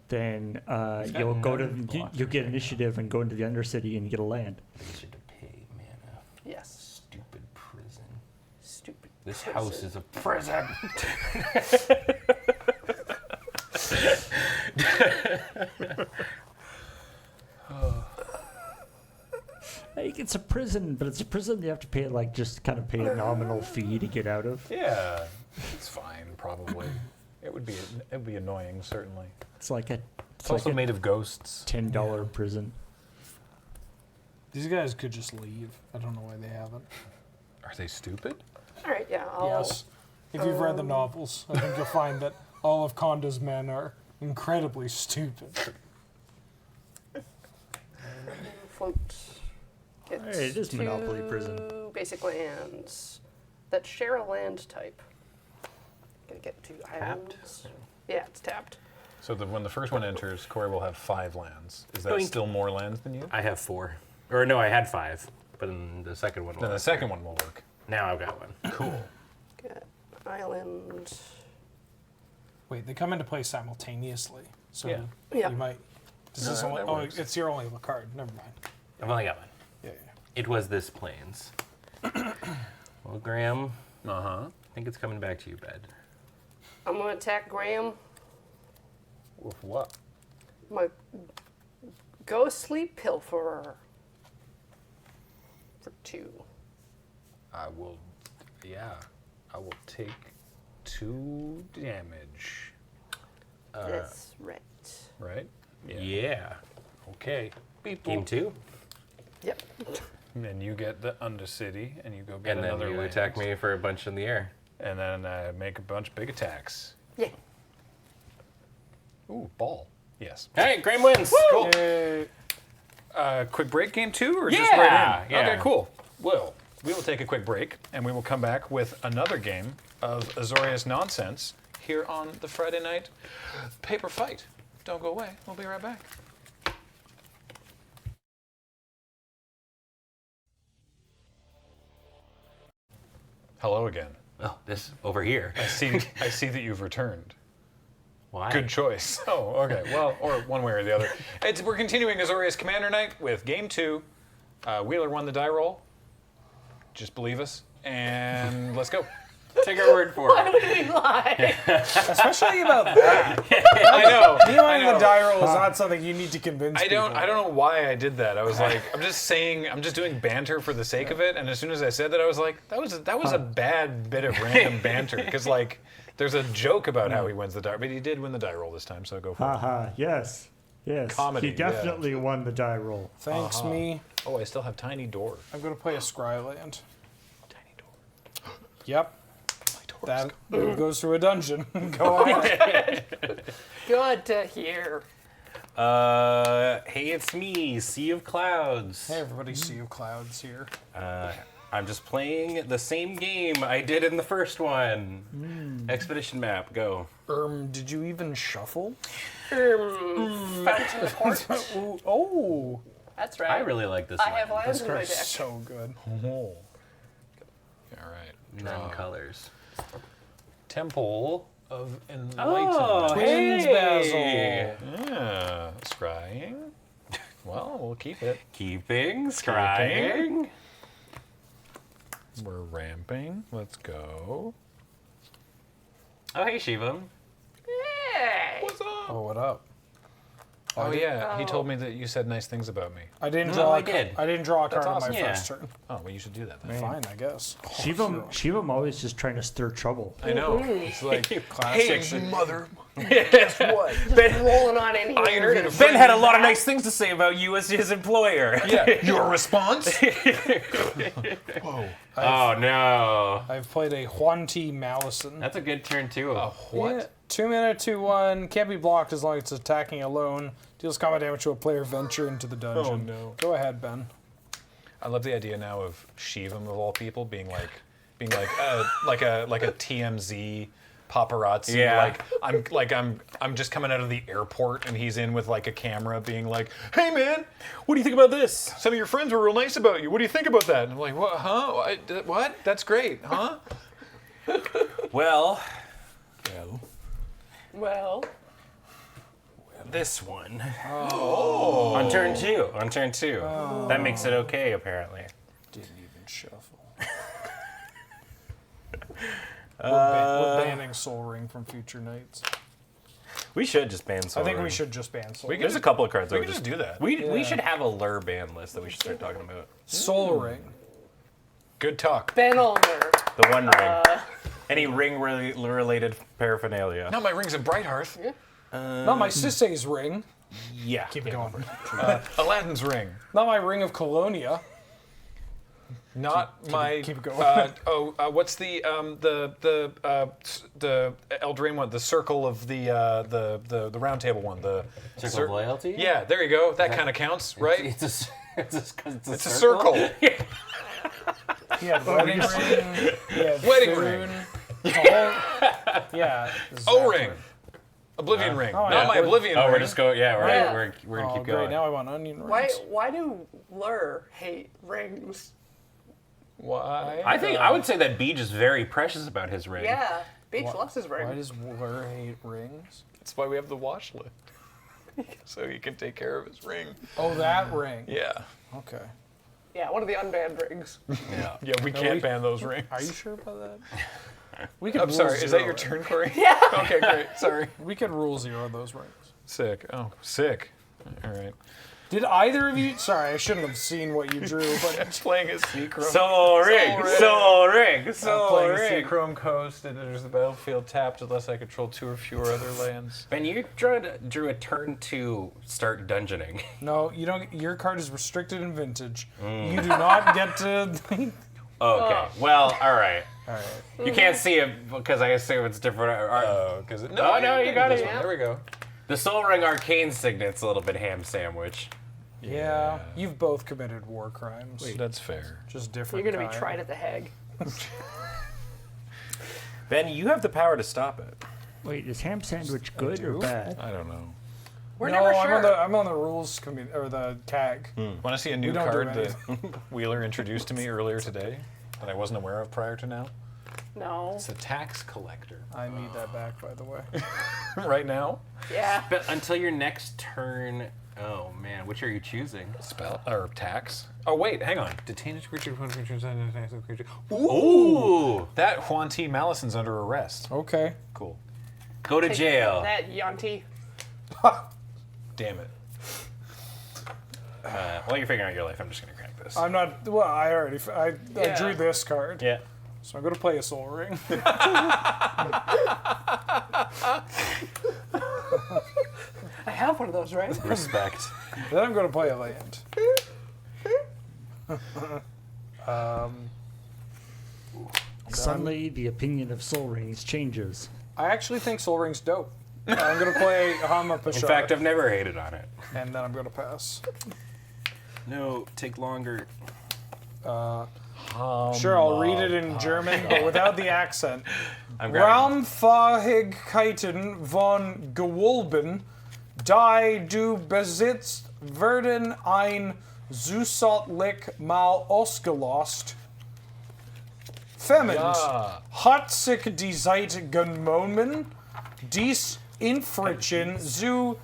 then you'll go to you'll get initiative and go into the Undercity and get a land. I should pay mana. yes. Stupid prison. Stupid. This prison. house is a prison. Like, it's a prison, but it's a prison you have to pay just kind of pay a nominal fee to get out of. Yeah, it's fine. Probably. It would be annoying. Certainly. It's like a It's also made of ghosts. $10 prison. these guys could just leave. I don't know why they haven't. Are they stupid? All right, yeah. I'll, Yes. If you've read the novels, I think you'll find that all of Konda's men are incredibly stupid. float. Gets Hey, it is 2 Monopoly Prison. basic lands that share a land type. Gonna get 2 islands. Yeah, it's tapped. So when the first one enters, Corey will have 5 lands. Is that Boink. still more lands than you? I have 4. Or no, I had 5. But then the second one Then the second one will work. Now I've got one. Cool. Got island. Wait, they come into play simultaneously. So Yeah. Yeah. you might. Does No, this only, that oh, works. it's your only card. Never mind. I've only got one. Yeah. It was this plains. Well, Graham, Uh-huh. I think it's coming back to you, bed. I'm gonna attack Graham. With what? My ghostly pilferer. For 2. I will take 2 damage. That's right. Right? Yeah. Okay. Game 2. Yep. And then you get the Undercity, and you go get And then another you land. attack me for a bunch in the air. And then make a bunch of big attacks. Yeah. Ooh, ball. Yes. All right, Graham wins. Cool. Quick break, game 2, or just right in? Yeah. Okay, cool. Well, we will take a quick break, and we will come back with another game of Azorius nonsense here on the Friday night paper fight. Don't go away. We'll be right back. Hello again. Oh, this over here. I see that you've returned. Why? Good choice. Oh, okay. Well, or one way or the other. We're continuing Azorius Commander Night with Game 2. Wheeler won the die roll. Just believe us. And let's go. Take our word for Why it. would we lie? Especially about that. I know. Me running the die roll is not something you need to convince I don't people. know why I did that. I was like, I'm just doing banter for the sake of it. And as soon as I said that, I was like, that was a bad bit of random banter. Because like, there's a joke about how he wins the die, but he did win the die roll this time. So go for it. Haha, yes. Yes. Comedy, he definitely won the die roll. Thanks, me. Oh, I still have Tiny Door. I'm going to play a Scryland. Tiny Door. Yep. My That goes through a dungeon. Go ahead. Good to hear. Hey, it's me, Sea of Clouds. Hey, everybody, Sea of Clouds here. I'm just playing the same game I did in the first one. Expedition map, go. Did you even shuffle? Fountain of Court. Ooh, oh, That's right. I really like this I one. have lands in my deck. so good. Oh. All right. None colors. Temple of Enlightenment. Oh, Twins hey! Basil. Yeah, scrying. Well, we'll keep it. Keeping, scrying. We're ramping. Let's go. Oh, hey, Shiva. Hey! What's up? Oh, what up? Oh yeah, he told me that you said nice things about me. I didn't draw. I did. I didn't draw a card on awesome. my Yeah. first turn. Oh well, you should do that then. Fine, I guess. Shivam always just trying to stir trouble. I know. It's like, Classic. hey, mother. Just rolling on in I here. interviewed a Ben friend. had a lot of nice things to say about you as his employer. Yeah. Your response? Whoa. Oh, no. I've played a Huanti Malison. That's a good turn, too. What? Yeah, 2 mana, 2/1. Can't be blocked as long as it's attacking alone. Deals combat damage to a player venture into the dungeon. Oh, no. Go ahead, Ben. I love the idea now of Shivam of all people being like a TMZ paparazzi. Yeah. I'm just coming out of the airport and he's in with like a camera being like, hey man, what do you think about this? Some of your friends were real nice about you. What do you think about that? And I'm like, what? Huh? What? That's great, huh? Well, Well, this one. Oh. On turn two. That makes it okay, apparently. Didn't even shuffle. We're banning Soul Ring from future nights. We should just ban Soul I think we Ring. should just ban Soul Ring. There's a couple of cards We that can just do that. We should have a lure ban list that we should start talking about. Soul Ring. Good talk. Ben Ulmer. The One Ring. Any ring-related paraphernalia. Not my rings of Brighthearth. Not my Sisei's ring. Yeah. Keep it going. Aladdin's ring. Not my Ring of Colonia. Not my. keep it going. What's the Eldraine one? The circle of the round table one. The Circle of Loyalty? Yeah, there you go. That kind of counts, right? It's It's just 'cause it's a circle. He had wedding ring. He had Wedding food. ring. The whole, yeah. O-ring. Oblivion ring. oh, Not yeah. my Oblivion Oh, ring. we're just going. Yeah, Yeah. we're gonna Oh, keep great. going. Now I want onion rings. Why do Lur hate rings? Why? I would say that Beej is very precious about his ring. Yeah, Beach loves his ring. Why does Wooler hate rings? That's why we have the watch list. So he can take care of his ring. Oh, that ring. Yeah. Okay. Yeah, one of the unbanned rings. Yeah. Yeah, we can't ban those rings. Are you sure about that? We could I'm rule sorry, is that zero your it. turn, Corey? Yeah. Okay, great. Sorry. We could rule 0 those rings. Sick. Oh, sick. All right. Did either of you? Sorry, I shouldn't have seen what you drew, but I'm playing a Seachrome. Soul ring. Soul ring. I'm Soul playing a ring. Seachrome Coast, and there's the battlefield tapped unless I control 2 or fewer other lands. Ben, you drew a turn to start dungeoning. no, you don't. Your card is restricted in vintage. You do not get to. Okay. Well, all right. All right. You can't see it because I assume it's different. Oh, because no, you got it. There we go. The Soul Ring Arcane Signet's a little bit ham sandwich. Yeah, you've both committed war crimes. That's fair. Just different. You're gonna be kind. tried at the Hague. Ben, you have the power to stop it. Wait, is ham sandwich good or do? bad? I don't know. We're no, never I'm sure. on the rules committee or the CAG. Want to see a new don't do card that Wheeler introduced to me earlier today that I wasn't aware of prior to now? No. It's a tax collector. I need that back, by the way. Right now? Yeah. But until your next turn. Oh man, which are you choosing? Spell or tax? Oh wait, hang on. Detain a creature. Ooh. That Juan T. Mallison's under arrest. Okay. Cool. Go to jail. That Yanti. Damn it. While you're figuring out your life, I'm just gonna crack this. I'm not. Well, I already. I drew this card. Yeah. So I'm gonna play a Soul Ring. I have one of those, right? Respect. Then I'm gonna play a land. Suddenly, the opinion of Soul Rings changes. I actually think Soul Ring's dope. I'm gonna play Hama Pashar. In fact, I've never hated on it. and then I'm gonna pass. No, take longer. Sure, I'll read it in German, but without the accent. I'm grabbing. Raumfahrigkeiten von Gewölben, die du besitzt, werden ein zusätzlich mal ausgelost. Femmend, Ja. hat sich die Seite genommen, dies infriction zu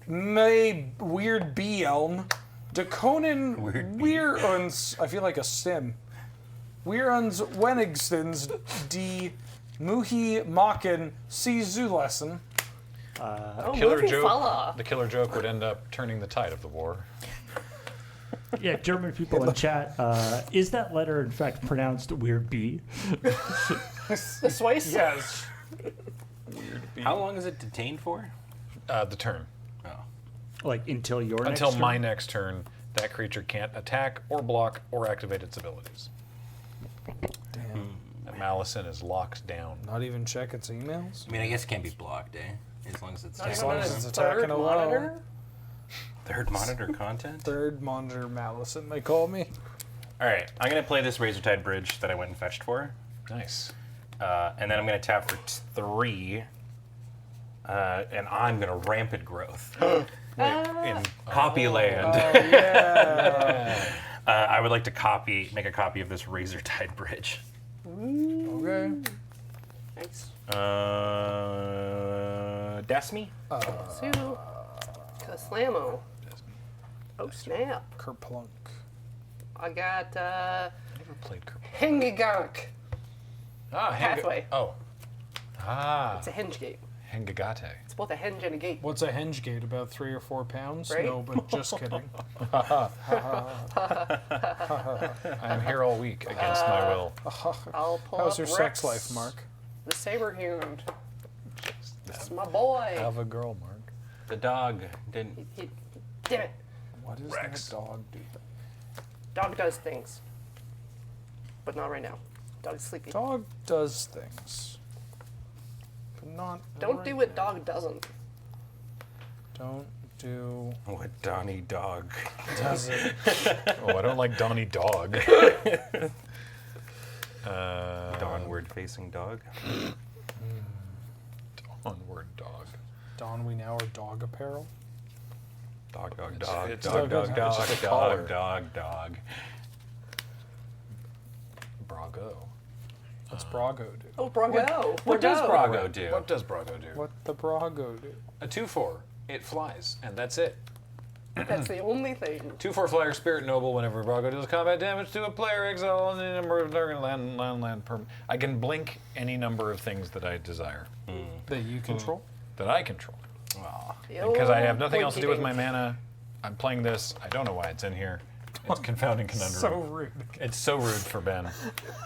me weird Bieln, de konen wir uns, I feel like a sim, wir uns wenigstens die Muhi machen sie zulassen. Oh, Killer movie joke. fella. The killer joke would end up turning the tide of the war. Yeah, German people in chat, is that letter in fact pronounced weird B? The Swiss? Yes. How long is it detained for? The turn. Oh. Like until your Until next my turn? next turn, that creature can't attack or block or activate its abilities. Damn. And Malison is locked down. Not even check its emails? I mean, I guess it can't be blocked, eh? As long as it's As long as it's Third attacking alone. monitor? third monitor content. Third monitor Malison, they call me. All right, I'm gonna play this Razortide Bridge that I went and fetched for, Nice. and then I'm gonna tap for 3, and I'm gonna Rampant Growth. In Copy land. Yeah. I would like to make a copy of this Razortide Bridge. Okay. Nice. Dasmi? Sue. Kaslamo. Oh, snap. Kerplunk. I got never played Kerplunk. Hengigank. Ah, Pathway. Oh. Ah, It's a hinge gate. Hengagate. It's both a hinge and a gate. What's a henge gate? About 3 or 4 pounds? Right? No, but just kidding. I am here all week against my will. I'll pull How's up your Rex, sex life, Mark? The saber hound. That's my boy. Have a girl, Mark. The dog didn't. Damn it. What does Rex. that dog do? Dog does things. But not right now. Dog's sleepy. Dog does things. But not. Don't right do what now. dog doesn't. Don't do? What Donnie Dog Does it? Oh, I don't like Donnie Dog. Dawnward facing dog. Onward Dog. Don we now are dog apparel? Dog, dog, It's- dog, it's dog, dog, dog, dog, dog, just a collar. dog, dog. Brago. What's Brago do? Oh, Brago. What does Brago. Brago do? What does Brago do? What the Brago do? A 2/4. It flies, and that's it. That's the only thing. 2/4 flyer, Spirit Noble. Whenever Brago deals combat damage to a player, exile any number of target land perm. I can blink any number of things that I desire, That you control? that I control. Aw. Because I have nothing else to do with Blinky my mana. I'm playing this. I don't know why it's in here. It's confounding conundrum. So rude. It's so rude for Ben.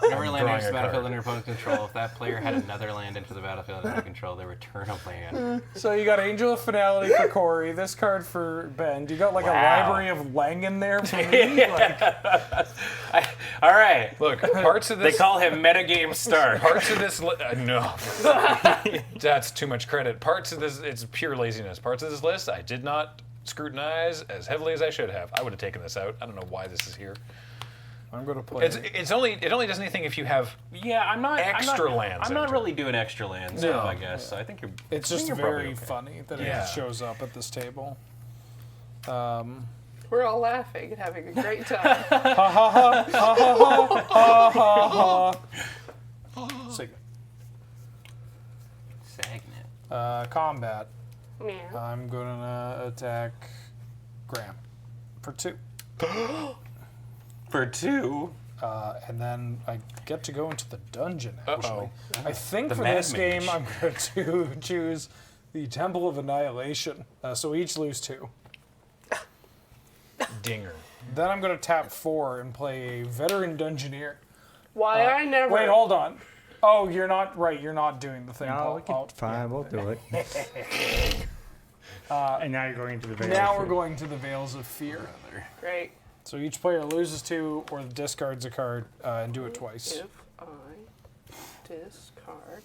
Whenever land drawing enters a the battlefield card. under opponent's control, if that player had another land into the battlefield under control, they return a land. So you got Angel of Finality for Corey, this card for Ben. You got like a Wow. library of Langan there for me? Like, All right. Look, parts of They this. call him metagame Stark. Parts of this. No. That's too much credit. Parts of this. It's pure laziness. Parts of this list I did not scrutinize as heavily as I should have. I would have taken this out. I don't know why this is here. I'm going to play. It only does anything if you have. Yeah, I'm not Extra I'm not, lands I'm not enter. really doing extra lands No. stuff, I guess. So I think you're. It's I just think you're probably very okay. funny that Yeah. it shows up at this table. We're all laughing and having a great time. Ha ha ha ha ha ha ha ha. Signet. Sagnet. Combat. Meow. I'm gonna attack Graham for 2. For 2. And then I get to go into the dungeon, actually. Uh-oh. I think The for Mad this game, Mage. I'm going to choose the Temple of Annihilation. So we each lose 2. Dinger. Then I'm going to tap 4 and play a Veteran Dungeoneer. Why I never. Wait, hold on. Oh, you're not right. You're not doing the thing. No, Paul. we can, Oh, fine, we'll do it. And now you're going into the very. now we're going to the Veils of Fear. Great. So each player loses 2 or discards a card and do it twice. If I discard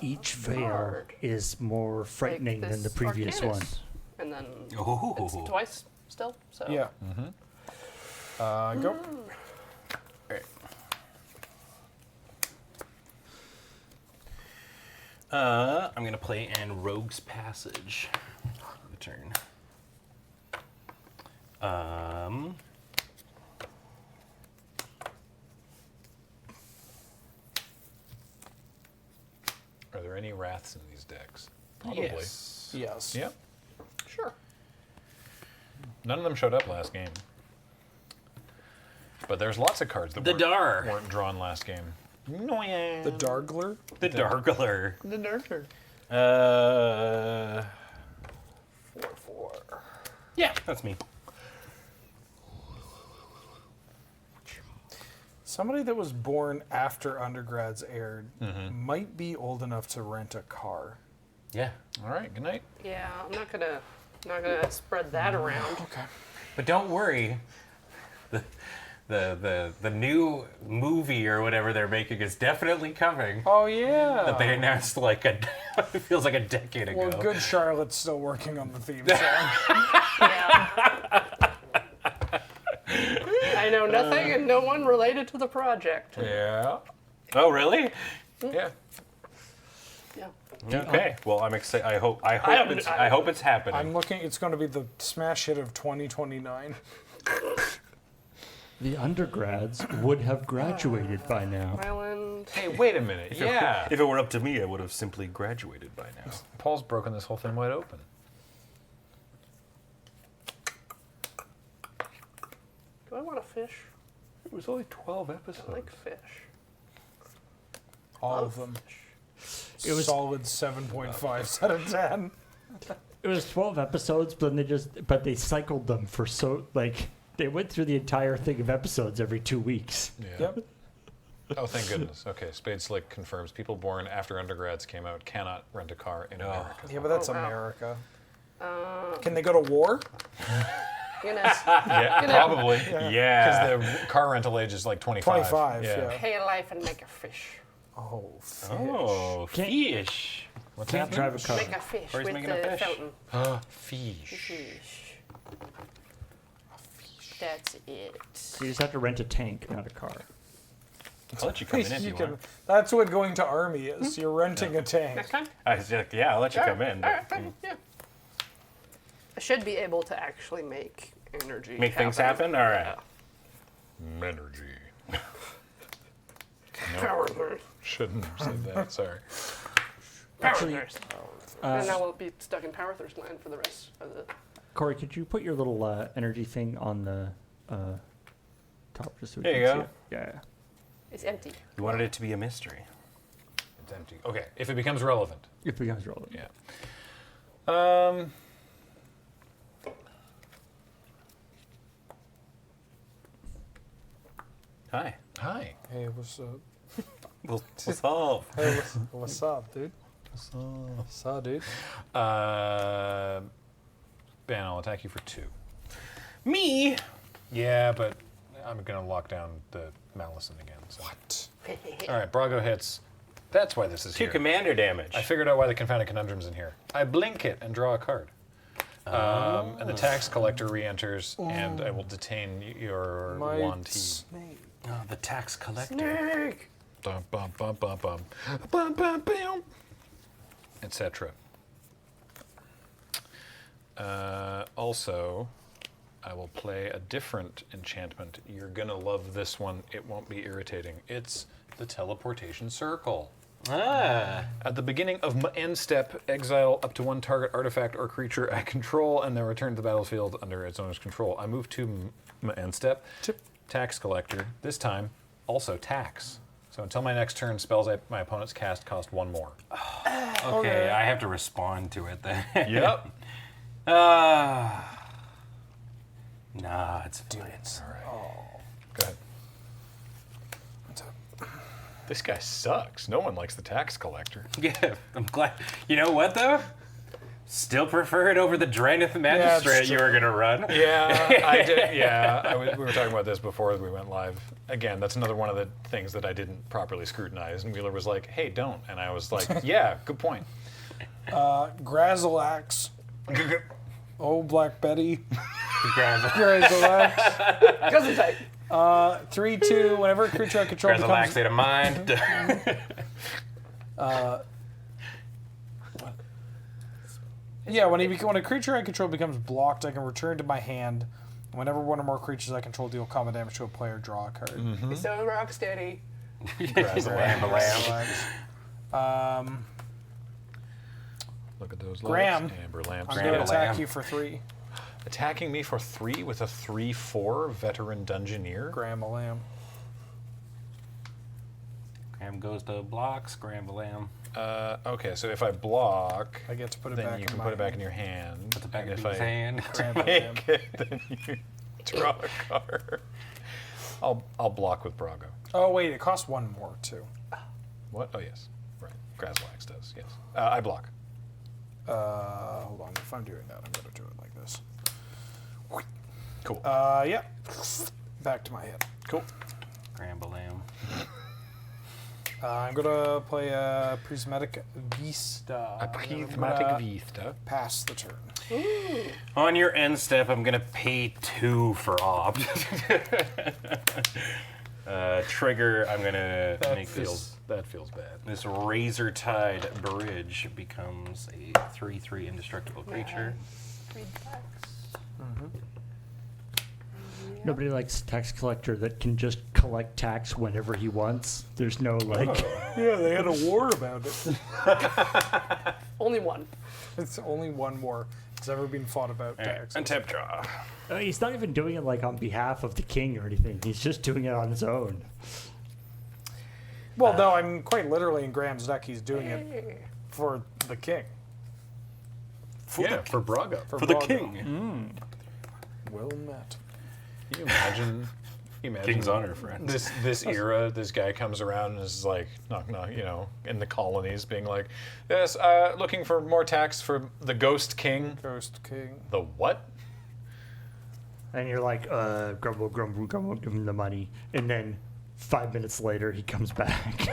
Each veil card. is more frightening like than the this previous Arcanus, one. and then Oh. it's twice still. So Yeah. Go. Alright. I'm gonna play an Rogue's Passage. The turn. Are there any wraths in these decks? Probably. Yes. Yes. Yep. sure. None of them showed up last game. But there's lots of cards that The Dar. weren't drawn last game. The Dargler. The Dargler. The nurture. 4/4. Yeah, that's me. Somebody that was born after undergrads aired might be old enough to rent a car. Yeah. All right, good night. Yeah, I'm not gonna spread that around. Okay. But don't worry. The new movie or whatever they're making is definitely coming. Oh yeah. That they announced like it feels like a decade ago. Well, good Charlotte's still working on the theme song. Yeah. I know nothing and no one related to the project. Yeah. Oh, really? Yeah. Yeah. Okay. Well, I'm excited. I hope haven't- it's happening. I'm looking. It's going to be the smash hit of 2029. The undergrads would have graduated by now. Island. Hey, wait a minute. Yeah. If it were up to me, I would have simply graduated by now. Paul's broken this whole thing wide open. Do I want a fish? It was only 12 I episodes. like fish. All of them. It was- Solid 7.5 out of 10. It was 12 episodes, but then they cycled them for they went through the entire thing of episodes every 2 weeks. Yeah. Yep. Oh, thank goodness. Okay, Spade Slick confirms people born after undergrads came out cannot rent a car in America. Yeah, but that's Oh, wow. America. Can they go to war? Guinness. Yeah, probably. Yeah. Because the car rental age is like 25. 25, yeah. Pay a life and make a fish. Oh, fish. Oh, fish. What's Can't happening? drive a car. Make a fish Or he's with making a the fish. fountain. Fish. Fish. That's it. So you just have to rent a tank, not a car. I'll let you come in if you want. That's what going to army is. You're renting a tank. Next time? I was like, yeah, I'll let you come in. All right, fine. Yeah. I should be able to actually make energy. Make things happen? All right. Energy. Power thirst. Shouldn't have said that. Sorry. Power Actually, thirst. And now we'll be stuck in power thirst land for the rest of the. Corey, could you put your little energy thing on the top just so we There can you see go. it? Yeah. It's empty. You wanted it to be a mystery. It's empty. Okay, if it becomes relevant. It becomes relevant. Yeah. Hi. Hi. Hey, what's up? What's up? Hey, what's up, dude? What's up, dude? Ben, I'll attack you for 2. Me? Yeah, but I'm gonna lock down the Malison again. So. What? All right, Brago hits. That's why this is 2 here. commander damage. I figured out why the Confounded Conundrum's in here. I blink it and draw a card. And the tax collector re-enters, and I will detain your wand. snake. Oh, the tax collector. Snake! Bum, bum, bum, bum, bum. Bum, bum, bum. Etc. Also, I will play a different enchantment. You're gonna love this one. It won't be irritating. It's the teleportation circle. Ah. At the beginning of my end step, exile up to 1 target artifact or creature I control, and then return to the battlefield under its owner's control. I move to my end step. Tax collector. This time, also tax. So until my next turn, spells my opponents cast cost 1 more. Okay, I have to respond to it then. Yep. Nah, it's fine. All right. Go ahead. This guy sucks. No one likes the tax collector. Yeah, I'm glad. You know what though? Still prefer it over the Draenith Magistrate you were gonna run. Yeah, I did. Yeah, we were talking about this before we went live. Again, that's another one of the things that I didn't properly scrutinize. And Wheeler was like, "Hey, don't," and I was like, "Yeah, good point." Grazilax. Oh, Black Betty. Grazilax. Grazilax. Cousin type. 3/2. Whenever a creature I control becomes State of Mind. yeah, when a creature I control becomes blocked, I can return to my hand. Whenever one or more creatures I control deal combat damage to a player, draw a card. It's so rock steady. Grazilax. Look at those Graham. lights. Amber lamps. I'm going to Lamb. attack you for 3. Attacking me for 3 with a 3/4 veteran dungeoneer. Graham a lamb. Graham goes to block, scramble lamb. Okay, so if I block, I get to put it then back you in can my put it back in your hand. Put the back and of if his I hand. Graham a lamb. make it, then you draw a card. I'll block with Brago. Oh wait, it costs 1 more too. What? Oh yes, right. Grazilax does. Yes. I block. Hold on. If I'm doing that, I'm going to do it like this. Cool. Yeah. Back to my head. Cool. Scramble lamb. I'm going to play a Prismatic Vista. A prismatic vista. Pass the turn. On your end step, I'm gonna pay 2 for opt. Trigger, I'm gonna make this. That feels bad. This Razor Tide Bridge becomes a 3/3 indestructible creature. 3 attacks. Nobody likes a tax collector that can just collect tax whenever he wants. There's no like. Yeah, they had a war about it. Only 1. It's only 1 war that's ever been fought about tax. And tip draw. He's not even doing it like on behalf of the king or anything. He's just doing it on his own. Well, no, I'm quite literally in Graham's deck. He's doing it for the king. For Brago. For the Brago. king. Well met. Can you imagine? King's honor, friends. This era, this guy comes around and is like, knock, in the colonies, being like, yes, looking for more tax for the Ghost King. Ghost King. The what? And you're like, grumble, grumble, grumble, give him the money. And then 5 minutes later, he comes back.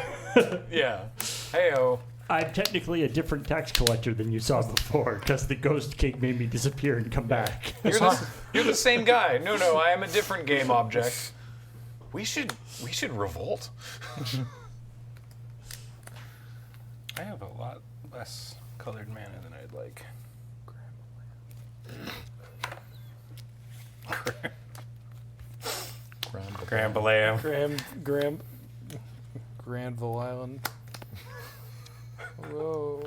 Yeah. Hey-oh. I'm technically a different tax collector than you saw before, because the ghost cake made me disappear and come back. You're the same guy. No, I am a different game object. We should revolt. I have a lot less colored mana than I'd like. Grambalam. Granville Island. Whoa.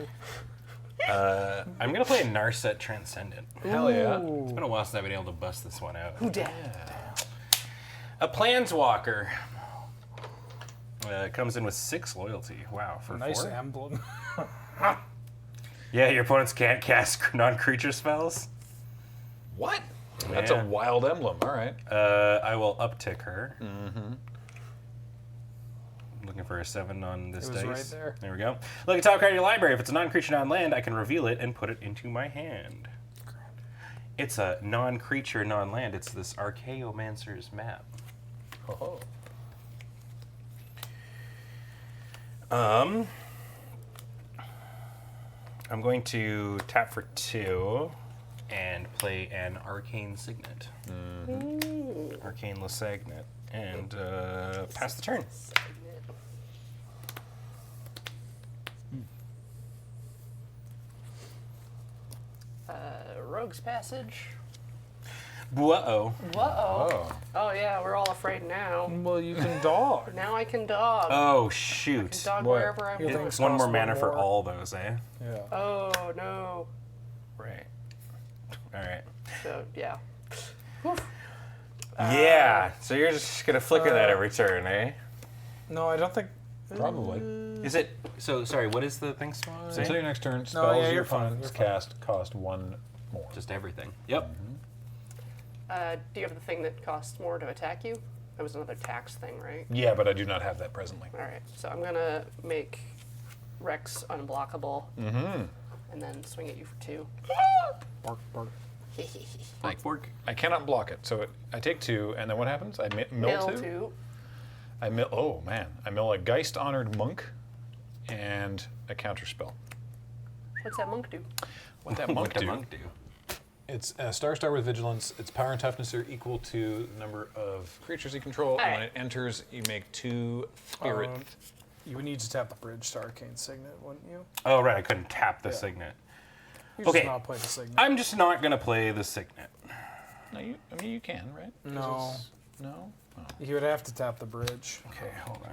I'm gonna play Narset Transcendent. Hell yeah. It's been a while since I've been able to bust this one out. Who did? A Planeswalker. Comes in with 6 loyalty. Wow, for Nice 4? emblem. Yeah, your opponents can't cast non-creature spells. What? That's a Yeah. wild emblem. All right. I will uptick her. Mm-hmm. Looking for a 7 on this It was dice. right there. There we go. Look at top card of your library. If it's a non-creature, non-land, I can reveal it and put it into my hand. It's a non-creature, non-land. It's this Archaeomancer's map. Oh. I'm going to tap for 2 and play an Arcane Signet. Arcane Lissagnet. And pass the turn. Rogue's Passage. Whoa. Whoa. Oh yeah, we're all afraid now. Well, you can dog. Now I can dog. Oh, I shoot. can dog What? wherever I You want. think It's one more costs mana for more. all those, eh? Yeah. Oh no. Right. All right. So yeah. Yeah. So you're just going to flicker that every turn, eh? No, I don't think. Probably. Is it? So, sorry, what is the thing? Until your next turn, spells yeah, your you're fine, opponents you're fine. cast cost 1 more. Just everything. Yep. Do you have the thing that costs more to attack you? That was another tax thing, right? Yeah, but I do not have that presently. All right. So I'm gonna make Rex unblockable, and then swing at you for 2. Bark, bark. Fork. I cannot block it, so I take 2, and then what happens? I mill 2? 2. I mill. Oh man! I mill a Geist Honored Monk, and a counter spell. What's that monk do? What that What monk the do? monk do? It's a Star with Vigilance. Its power and toughness are equal to the number of creatures you control, and when Alright. it enters, you make 2 spirit. You would need to tap the bridge to Arcane Signet, wouldn't you? Oh, right. I couldn't tap the Yeah. Signet. You Okay. just not play the Signet. I'm just not going to play the Signet. No, I mean you can, right? 'Cause No. it's- No. Oh. You would have to tap the bridge. Okay, hold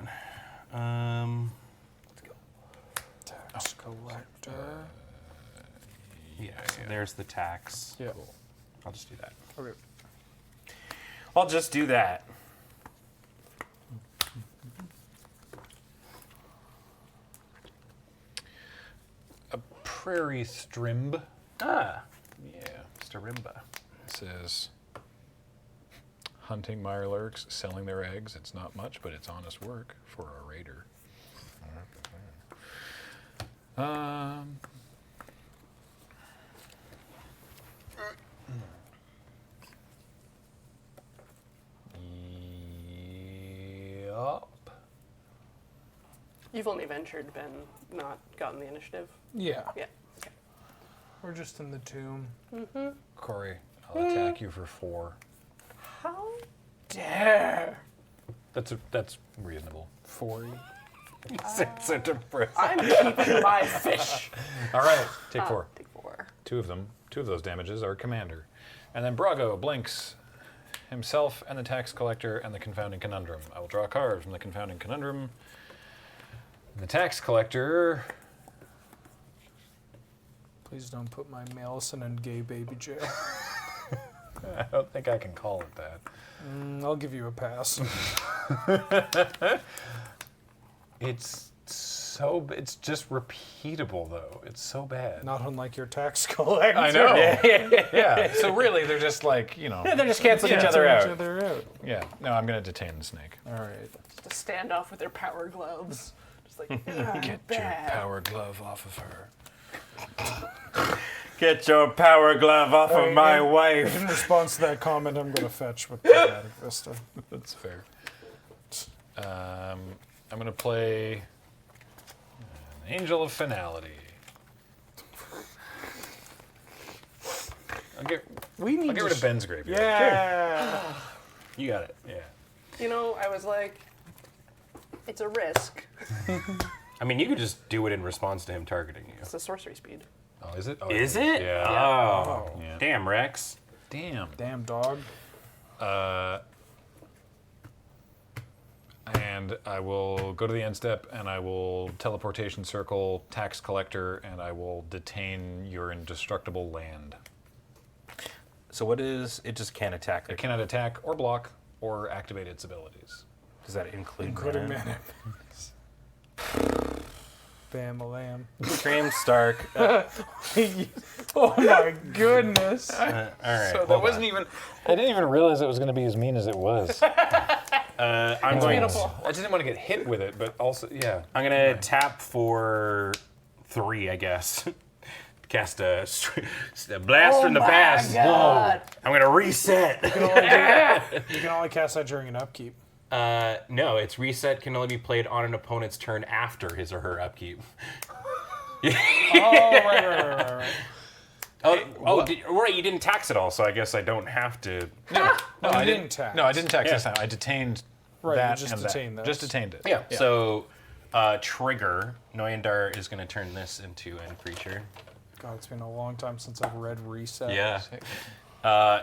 on. Tax collector. Yeah, so there's the tax. Yeah. I'll just do that. Okay. I'll just do that. A Prairie Strimb. Ah, Yeah. Mr. Rimba. It says hunting mirelurks, selling their eggs. It's not much, but it's honest work for a raider. Yup. You've only ventured, Ben, not gotten the initiative. Yeah. Yeah. Okay. We're just in the tomb. Corey, I'll attack you for 4. How? Dare. That's reasonable. 4. So depressed. I'm keeping my fish. All right, take 4. Take 4. 2 of them. 2 of those damages are commander. And then Brago blinks himself and the tax collector and the confounding conundrum. I will draw a card from the confounding conundrum. The tax collector. Please don't put my Malison in gay baby jail. I don't think I can call it that. I'll give you a pass. It's just repeatable though. It's so bad. Not unlike your tax collector. I know. Yeah. So really, they're just like They're just canceling each other out. Each other out. Yeah. No, I'm gonna detain the snake. All right. Just a standoff with their power gloves. Just like, Get your power glove off of her. Get your power glove off of my wife. In response to that comment, I'm going to fetch with Prismatic Vista. That's fair. I'm gonna play an Angel of Finality. I'll get rid of Ben's graveyard. Yeah. You got it. Yeah. You know, I was like, it's a risk. I mean, you could just do it in response to him targeting you. It's a sorcery speed. Oh, is it? Oh, Is it? Yeah. Oh. Yeah. Damn, Rex. Damn. Damn dog. And I will go to the end step, and I will teleportation circle, tax collector, and I will detain your indestructible land. So what is it? Just can't attack. It cannot attack or block or activate its abilities. Does that include Including mana? mana. Bam-a-lamb. Tram Stark. Oh my goodness. All right. So that wasn't even. I didn't even realize it was going to be as mean as it was. I'm going. beautiful. I didn't want to get hit with it, but also, yeah. I'm gonna tap for 3, I guess. Cast a blast from the past. God. I'm gonna reset. You can only cast that during an upkeep. No, its reset can only be played on an opponent's turn after his or her upkeep. Oh, right. Right, you didn't tax it all, so I guess I don't have to. No, I didn't tax. No, I didn't tax this time. I detained Right, that you just and detained that. those. Just detained it. Yeah. So, trigger. Noyandar is gonna turn this into an creature. God, it's been a long time since I've read reset. Yeah.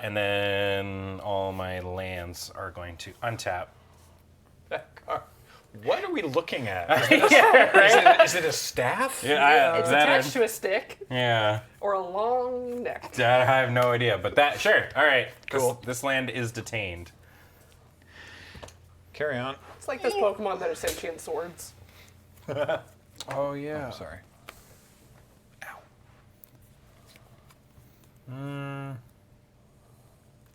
And then all my lands are going to untap. What are we looking at? Is it a staff? Yeah, It's attached to a stick yeah. or a long neck. That I have no idea, but that sure. All right, Cool. This land is detained. Carry on. It's like those Pokemon that are sentient swords. Oh, yeah. Sorry.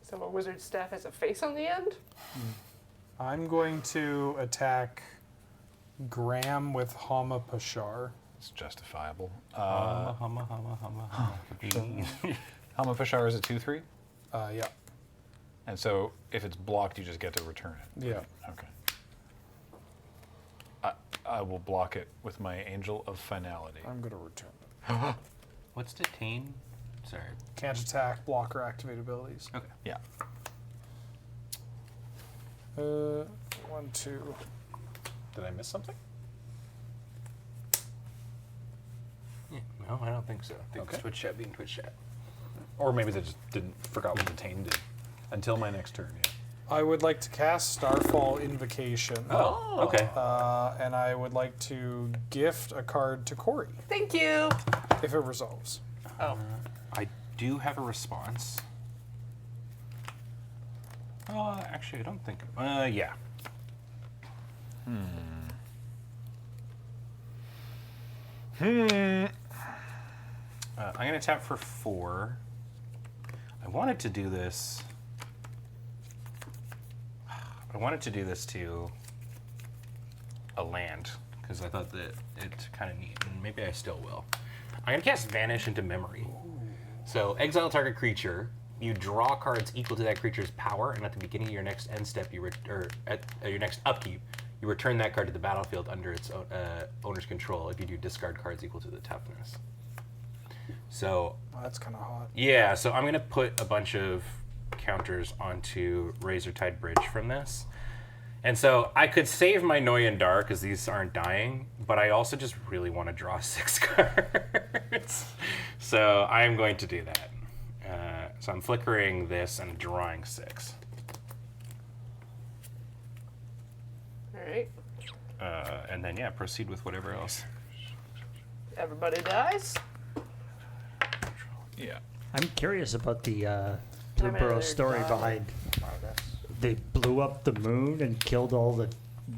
So a wizard's staff has a face on the end? I'm going to attack Graham with Hama Pashar. It's justifiable. Humma. Helma Fashar is a 2/3? Yeah. And so if it's blocked, you just get to return it. Yeah. Okay. I will block it with my Angel of Finality. I'm going to return it. What's detain? Sorry. Can't attack, block, or activate abilities. Okay. Yeah. 1, 2. Did I miss something? Yeah, no, I don't think so. I think Okay. Twitch chat being Twitch chat. Or maybe they just forgot what detain did. Until my next turn, yeah. I would like to cast Starfall Invocation. Oh, okay. And I would like to gift a card to Corey Thank you. if it resolves. Oh. I do have a response. Actually, I don't think. Yeah. I'm gonna tap for 4. I wanted to do this. I wanted to do this to a land because I thought that it's kind of neat, and maybe I still will. I'm gonna cast Vanish into Memory. So exile target creature. You draw cards equal to that creature's power, and at the beginning of your next end step, or at your next upkeep, you return that card to the battlefield under its owner's control. If you do, discard cards equal to the toughness. So Oh, that's kind of hot. yeah, so I'm gonna put a bunch of counters onto Razortide Bridge from this. And so I could save my Noyandar because these aren't dying, but I also just really want to draw 6 cards. So I am going to do that. So I'm flickering this and drawing 6. All right. And then, yeah, proceed with whatever else. Everybody dies. Yeah. I'm curious about the I'm Blueborough another story guy. behind. They blew up the moon and killed all the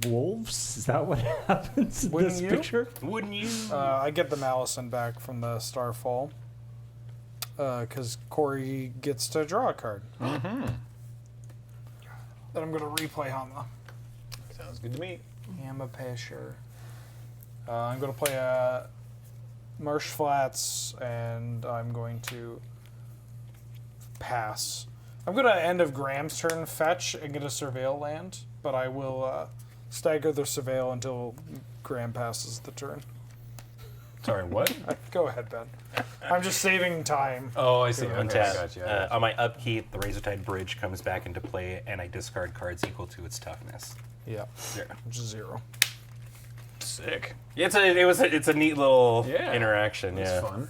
wolves. Is that what happens in Wouldn't this you? picture? Wouldn't you? I get the Malison back from the Starfall because Corey gets to draw a card. Mm-hmm. Then I'm going to replay Hama. Sounds good to me. Hama Pesher. I'm going to play a Marsh Flats, and I'm going to pass. I'm going to end of Graham's turn fetch and get a Surveil land, but I will stagger the Surveil until Graham passes the turn. Sorry, what? Go ahead, Ben. I'm just saving time. Oh, I see. Okay, I Untap. got you. On my upkeep, the Razortide Bridge comes back into play, and I discard cards equal to its toughness. Yeah. Yeah. Which is 0. Sick. It's a neat little interaction. It's yeah. fun.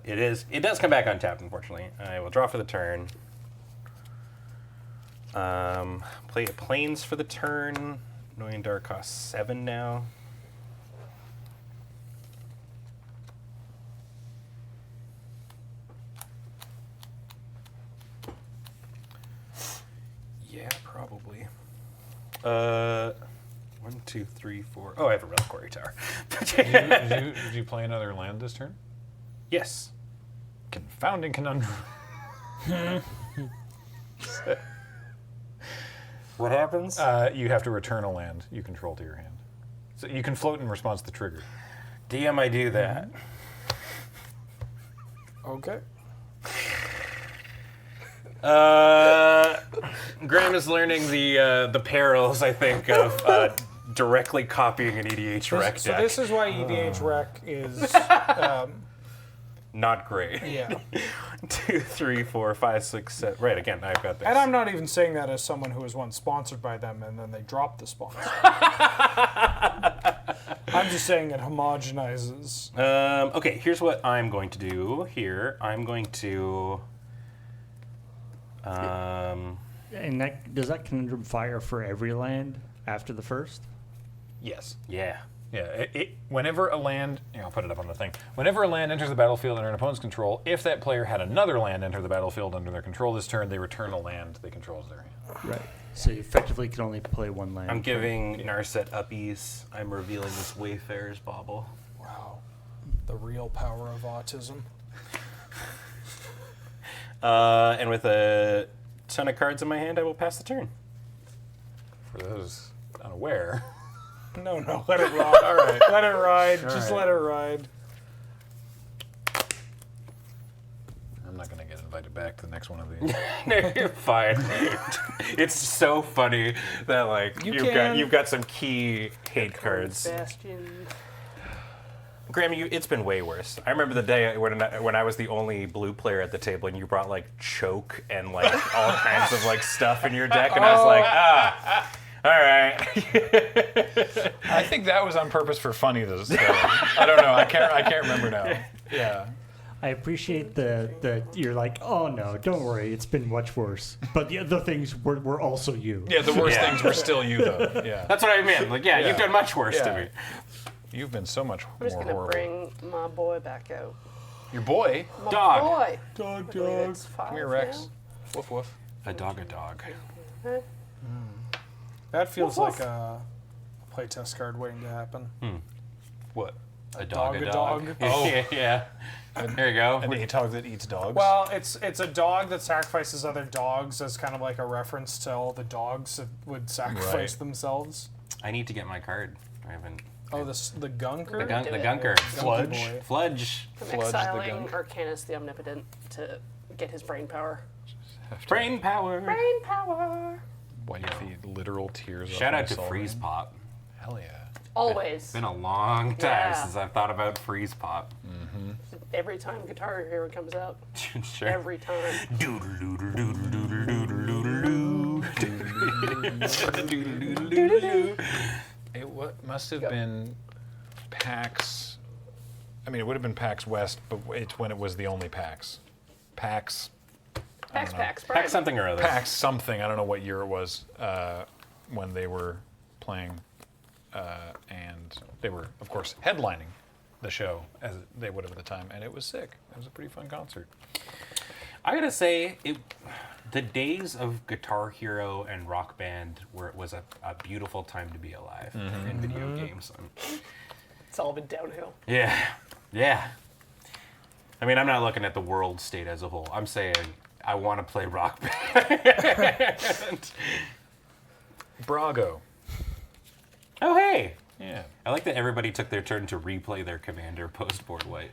It is. It does come back untapped, unfortunately. I will draw for the turn. Play a Plains for the turn. Annoying Dark costs 7 now. Yeah, probably. 1, 2, 3, 4. Oh, I have a Reliquary Tower. Did you play another land this turn? Yes. Confounding conundrum. What happens? You have to return a land you control to your hand. So you can float in response to the trigger. DM, I do that. Okay. Graham is learning the perils, I think, of directly copying an EDH rec So deck. this is why EDH rec is Not great. yeah. 2, 3, 4, 5, 6, 7. Right, again, I've got this. And I'm not even saying that as someone who was once sponsored by them and then they dropped the sponsor. I'm just saying it homogenizes. Okay, here's what I'm going to do here. I'm going to... And does that conundrum fire for every land after the first? Yes. Yeah. Yeah. Whenever a land, I'll put it up on the thing. Whenever a land enters the battlefield under an opponent's control, if that player had another land enter the battlefield under their control this turn, they return a land they control as their hand. Right. So you effectively can only play one land. I'm giving Narset uppies. I'm revealing this Wayfarer's Bauble. Wow. The real power of autism. And with a ton of cards in my hand, I will pass the turn. For those unaware. No, let it ride. All right. Let it ride. All Just right. let it ride. I'm not going to get invited back to the next one of these. No, you're fine. It's so funny that like you've got some key hate cards. Bastion. Graham, it's been way worse. I remember the day when I was the only blue player at the table, and you brought like choke and like all kinds of like stuff in your deck, and I was like, all right. I think that was on purpose for funny. This I don't know. I can't remember now. Yeah. I appreciate the you're like, oh no, don't worry, it's been much worse. But the other things were also you. Yeah, the worst things were still you, though. Yeah. That's what I meant. Like, yeah, you've done much worse to me. You've been so much I'm just more gonna horrible. bring my boy back out. Your boy? My Dog. boy. Dog, I believe dog. it's 5 Come here, Rex. now. Woof woof. A dog. That feels Woof, like a playtest card waiting to happen. What? A dog. dog. Oh. yeah. There you go. An ATOG that eats dogs? Well, it's a dog that sacrifices other dogs as kind of like a reference to all the dogs that would sacrifice Right. themselves. I need to get my card. I haven't. Oh, the gunker? The Do it. gunker. Gunky boy. Fludge. I'm Fludge the exiling gunk. Arcanus the Omnipotent to get his brain power. Brain power. Brain power. Wipe the literal tears off Shout my out to soul Freeze ring. Pop. Hell yeah. Always. It's been a long time Yeah. since I've thought about Freeze Pop. Every time Guitar Hero comes out. Sure. Every time. It must have been PAX. I mean, it would have been PAX West, but it's when it was the only PAX. PAX. Pax. Pack something or other. PAX something. I don't know what year it was when they were playing, and they were, of course, headlining the show as they would have at the time, and it was sick. It was a pretty fun concert. I gotta say, the days of Guitar Hero and Rock Band was a beautiful time to be alive in video games. It's all been downhill. Yeah. I mean, I'm not looking at the world state as a whole. I'm saying I want to play Rock Band. Brago. Oh, hey. Yeah. I like that everybody took their turn to replay their commander post-board white.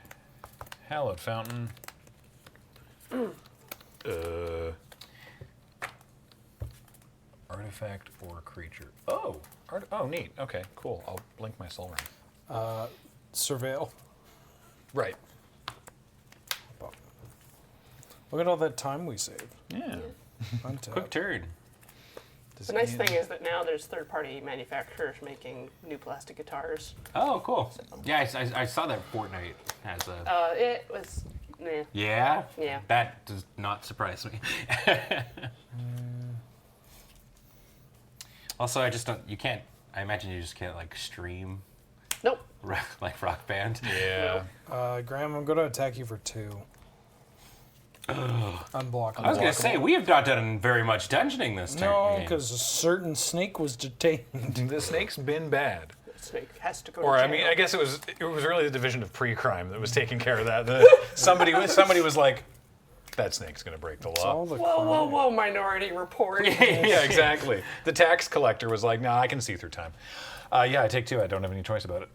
Hallowed Fountain. Artifact or creature. Oh, neat. Okay, cool. I'll blink my soul ring. surveil. Right. Look at all that time we saved. Yeah. Untap. Quick turn. The nice thing is that now there's third-party manufacturers making new plastic guitars. Oh, cool. Yeah, I saw that Fortnite has a. It was, Yeah? Yeah. That does not surprise me. Also, I just don't. You can't. I imagine you just can't like stream Nope. like Rock Band. Yeah. Graham, I'm going to attack you for 2. Unblock. I was gonna say we have not done very much dungeoning this time. No, because a certain snake was detained. The snake's been bad. Snake has to go Or to I jail. mean, I guess it was really the division of pre-crime that was taking care of that. Somebody was like, that snake's gonna break the All law. the Whoa, Minority Report. Yeah, exactly. The tax collector was like, nah, I can see through time. Yeah, I take 2. I don't have any choice about it.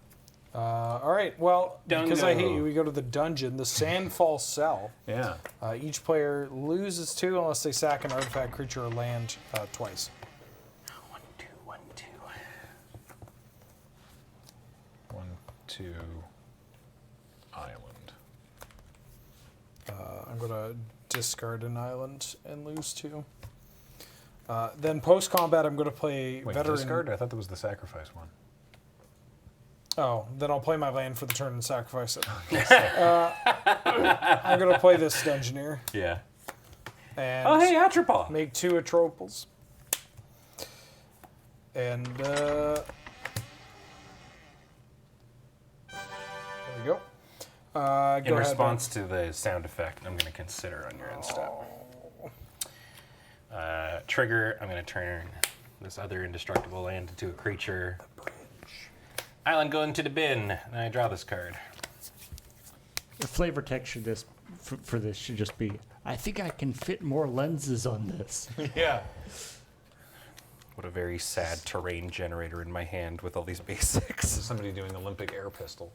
all right, well, because I hate Dungo. you, we go to the dungeon, the Sandfall Cell. Yeah. Each player loses 2 unless they sack an artifact, creature, or land twice. 1, 2, 1, 2. 1, 2. Island. I'm going to discard an island and lose 2. Then post-combat, I'm going to play Wait, veteran. discard? I thought that was the sacrifice one. Oh, then I'll play my land for the turn and sacrifice it. I'm going to play this Dungeoneer Yeah. and Oh, hey, Atropal. make 2 Atropals. And there we go. Go In ahead, response to the sound effect, I'm going to consider on your end step. Trigger, I'm going to turn this other indestructible land into a creature. Island going to the bin, and I draw this card. The flavor text for this should just be, I think I can fit more lenses on this. Yeah. What a very sad terrain generator in my hand with all these basics. Somebody doing Olympic air pistol.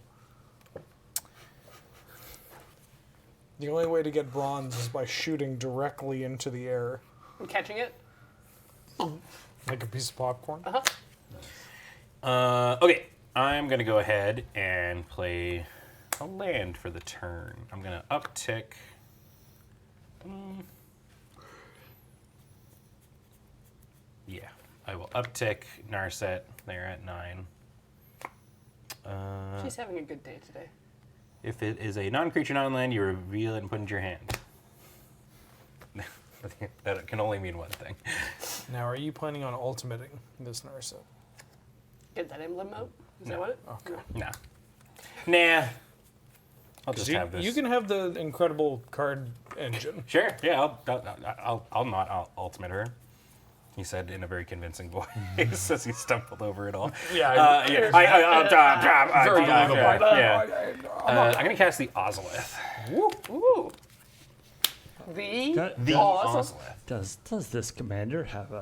The only way to get bronze is by shooting directly into the air, I'm catching it. like a piece of popcorn. Okay, I'm going to go ahead and play a land for the turn. I'm going to uptick. Yeah, I will uptick Narset. They're at 9. She's having a good day today. If it is a non-creature, non-land, you reveal it and put it into your hand. That can only mean one thing. Now, are you planning on ultimating this Narset? Get that emblem out. Is No. that what? Okay. Nah. I'll just have this. You can have the incredible card engine. Sure. Yeah, I'll not ultimate her. He said in a very convincing voice as he stumbled over it all. Yeah. Yeah. Very believable. Yeah. I'm gonna cast the Ozolith. Ooh. The The awesome. Ozolith. Does this commander have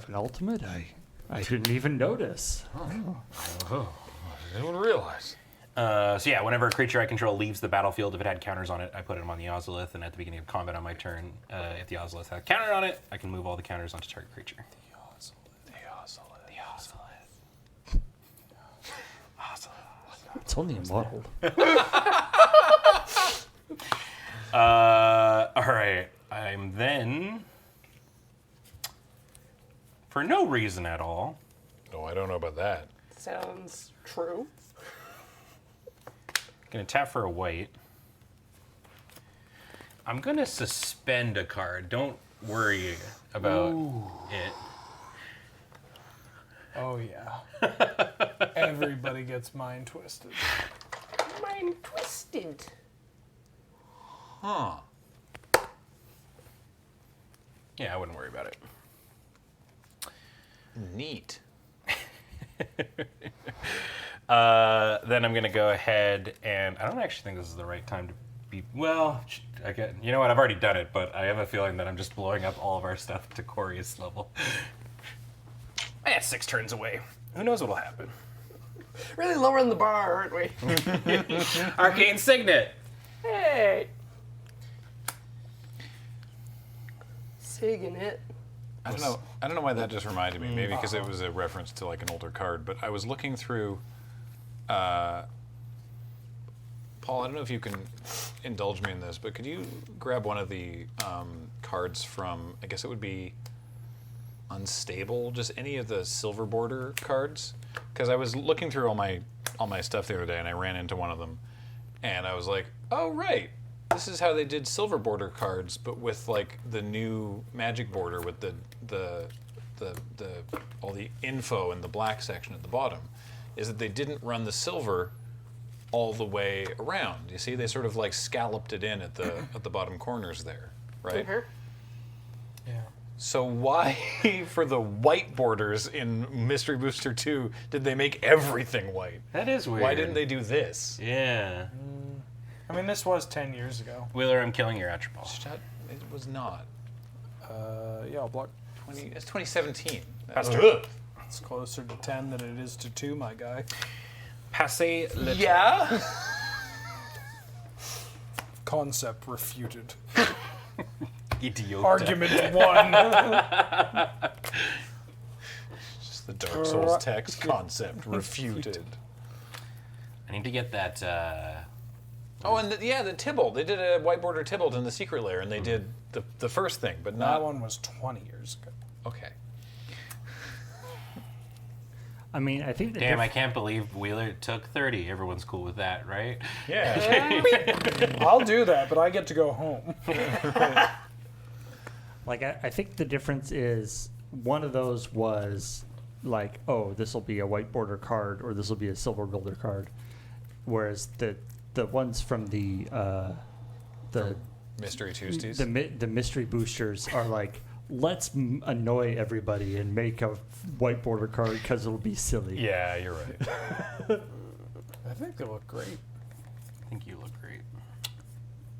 an ultimate? I didn't even notice. I didn't realize. So yeah, whenever a creature I control leaves the battlefield, if it had counters on it, I put it on the Ozolith, and at the beginning of combat on my turn, if the Ozolith had a counter on it, I can move all the counters onto target creature. It's only a model. All right, I'm then, for no reason at all, No, I don't know about that. Sounds true. gonna tap for a white. I'm gonna suspend a card. Don't worry about it. Oh, yeah. Everybody gets mind twisted. Mind twisted. Huh. Yeah, I wouldn't worry about it. Neat. Then I'm gonna go ahead and I don't actually think this is the right time to be. Well, you know what? I've already done it, but I have a feeling that I'm just blowing up all of our stuff to Corey's level. 6 turns away. Who knows what'll happen? Really lowering the bar, aren't we? Arcane Signet. Hey. Sigging it. I don't know why that just reminded me. Maybe because it was a reference to like an older card. But I was looking through Paul, I don't know if you can indulge me in this, but could you grab one of the cards from, I guess it would be Unstable, just any of the silver border cards? Because I was looking through all my stuff the other day, and I ran into one of them, and I was like, oh, right. This is how they did silver border cards, but with like the new Magic border with the all the info in the black section at the bottom, is that they didn't run the silver all the way around. You see, they sort of like scalloped it in at the bottom corners there, right? Mhm. Yeah. So why, for the white borders in Mystery Booster 2, did they make everything white? That is weird. Why didn't they do this? Yeah. I mean, this was 10 years ago. Wheeler, I'm killing your Atropal. Shut. It was not. Yeah, I'll block. It's 2017. Pastor. It's closer to 10 than it is to 2, my guy. Passe le Yeah. Concept refuted. Idiota. Argument 1. Just the Dark Souls text concept refuted. I need to get that. Oh, and the Tybalt. They did a white border Tybalt in the secret lair, and they did the first thing, but not. That one was 20 years ago. Okay. I mean, I think the Damn, I can't believe Wheeler took 30. Everyone's cool with that, right? Yeah. I'll do that, but I get to go home. Like, I think the difference is one of those was like, oh, this will be a white border card or this will be a silver border card, whereas the ones from the Mystery Tuesdays. the mystery boosters are like, let's annoy everybody and make a white border card because it'll be silly. Yeah, you're right. I think they look great. I think you look great.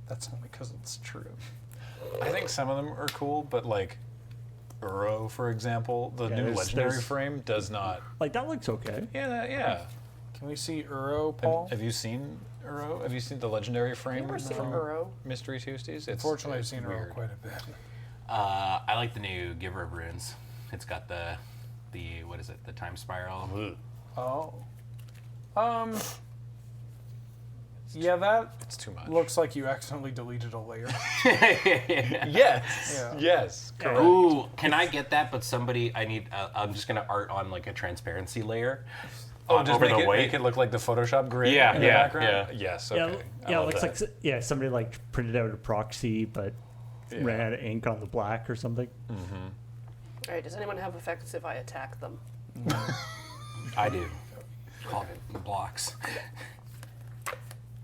That's only because it's true. I think some of them are cool, but like Uro, for example, the new legendary frame does not. Like, that looks okay. Yeah. Can we see Uro, Paul? Have you seen Uro? Have you seen the legendary frame Never seen from Uro. Mystery Tuesdays? Unfortunately, I've it's seen weird. Uro quite a bit. I like the new Giver of Runes. It's got the what is it? The time spiral. Oh. Yeah, that It's too much. looks like you accidentally deleted a layer. Yes. Yeah. Yes. Correct. Ooh, can I get that? But somebody, I need. I'm just gonna art on like a transparency layer. Oh, just over make the it, white. make it look like the Photoshop grid Yeah, in the yeah, background? Yes, okay. I Yeah, love it looks that. like somebody like printed out a proxy but ran out of ink on the black or something. All right, does anyone have effects if I attack them? I do. Call it blocks.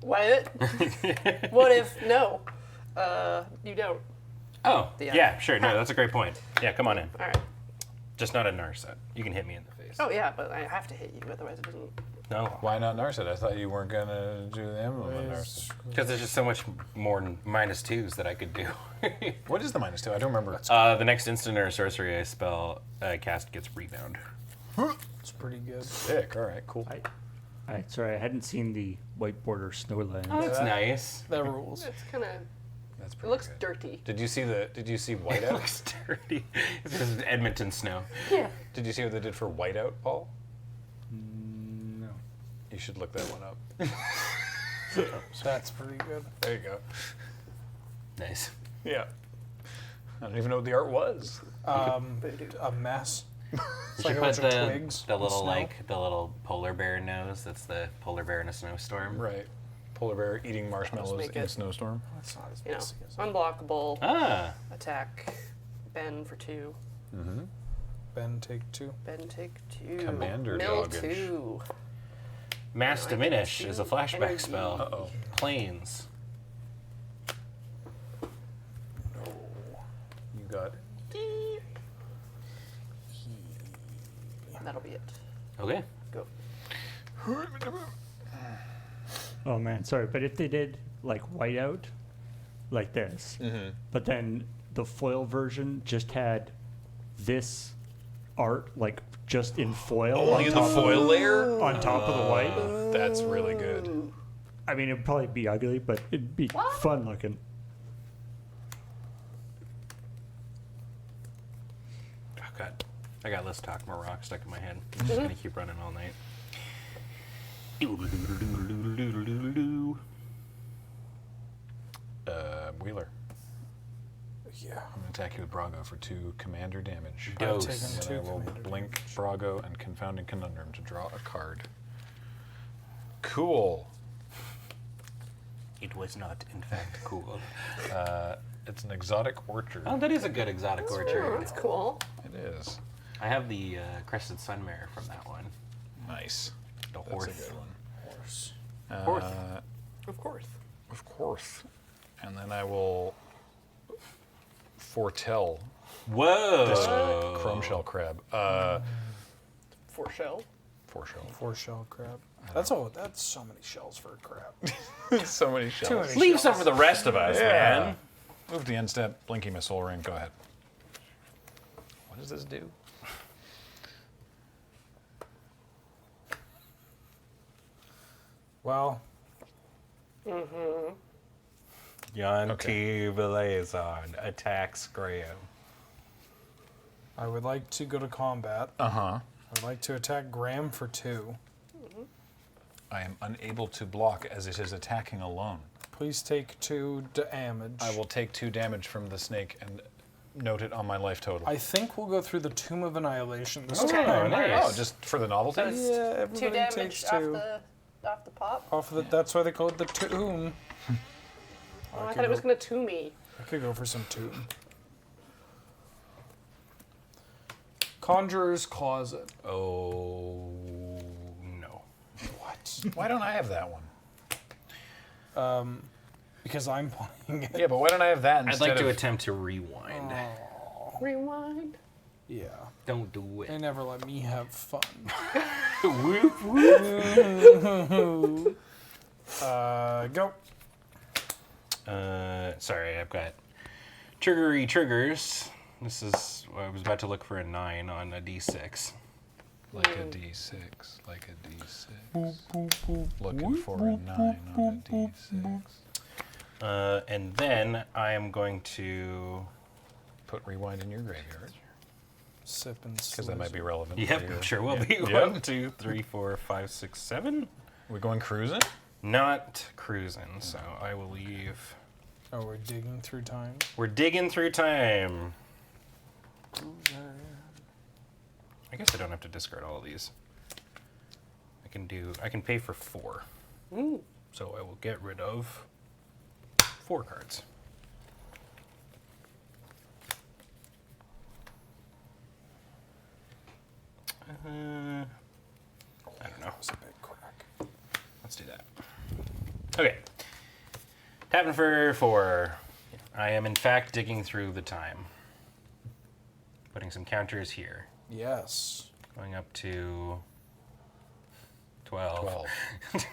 What? What if no? You don't. Oh, Yeah. yeah, sure. No, that's a great point. Yeah, come on in. All right. Just not a Narset. You can hit me in the face. Oh yeah, but I have to hit you, otherwise it doesn't. No, Why not Narset? I thought you weren't going to do the emblem on Narset. because there's just so much more -2s that I could do. What is the -2? I don't remember. The next instant or sorcery I spell cast gets rebound. It's pretty good. Sick. All right, cool. All right, sorry, I hadn't seen the white border Snowlands. Oh, that's nice. That rules. It's kind of. That's It pretty looks good. dirty. Did you see It Whiteout? looks dirty. This is Edmonton snow. Yeah. Did you see what they did for Whiteout, Paul? No. You should look that one up. That's pretty good. There you go. Nice. Yeah. I don't even know what the art was. A mess. You It's like should a put bunch of twigs. the and little snow. the little polar bear nose. That's the polar bear in a snowstorm. Right. Polar bear eating marshmallows make in a it- snowstorm. That's not as You know, messy as unblockable. Ah, Attack. Ben for 2. Ben take 2. Ben take 2. Commander Mill doggage. 2. Mass I can Diminish see is a flashback energy. spell. Uh-oh. Planes. You got That'll be it. Okay. Go. Oh man, sorry, but if they did like whiteout, like this, but then the foil version just had this art like just in foil only in the foil layer. on top of the white. That's really good. I mean, it'd probably be ugly, but it'd be fun looking. Oh god, I got Let's Talk More Rock stuck in my head. I'm just gonna keep running all night. Wheeler. Yeah. I'm going to attack you with Brago for 2 commander damage. Dose. Taking And 2 I will commander blink damage. Brago and Confounding Conundrum to draw a card. Cool. It was not, in fact, cool. It's an exotic orchard. Oh, that is a good exotic Oh, orchard. that's cool. It is. I have the Crested Sunmare from that one. Nice. The That's horse. a good one. Horse. Horse. Of course. Of course. And then I will foretell Whoa! this chrome shell crab. For shell. Foreshell. 4 shell crab. That's so many shells for a crab. So many shells. Too many Leave some for the rest of us, man. Move the end step, Blinky Missile Ring. Go ahead. What does this do? Well, Yon Okay. T. Velazon attacks Graham. I would like to go to combat. Uh-huh. I would like to attack Graham for 2. I am unable to block as it is attacking alone. Please take 2 damage. I will take 2 damage from the snake and note it on my life total. I think we'll go through the Tomb of Annihilation this Okay. time. nice. Oh, just for the novelty? Yeah, 2 everybody damage takes off 2. the pop. Off of the, that's why they call it the tomb. Oh, I thought it was gonna tomb me. I could go for some tomb. Conjurer's Closet. Oh, no. What? Why don't I have that one? Because I'm playing it. Yeah, but why don't I have that I'd instead like to of... attempt to rewind. Rewind. Yeah. Don't do They it. never let me have fun. Whoop, whoop. Go. Sorry, I've got triggery triggers. This is, I was about to look for a 9 on a d6. Like a D6, like a D6. Looking for a 9 on a D6. And then I am going to. Put rewind in your graveyard, Sip and because that might be relevant. Yep, for your- sure will be. Yep. 1, 2, 3, 4, 5, 6, 7. We're going cruising? Not cruising, so I will leave. Oh, we're digging through time. We're digging through time. I guess I don't have to discard all of these. I can pay for 4. So I will get rid of 4 cards. I don't know. It's a big crack. Let's do that. Okay. Tapping for 4. I am in fact digging through the time. Putting some counters here. Yes. Going up to 12. 12.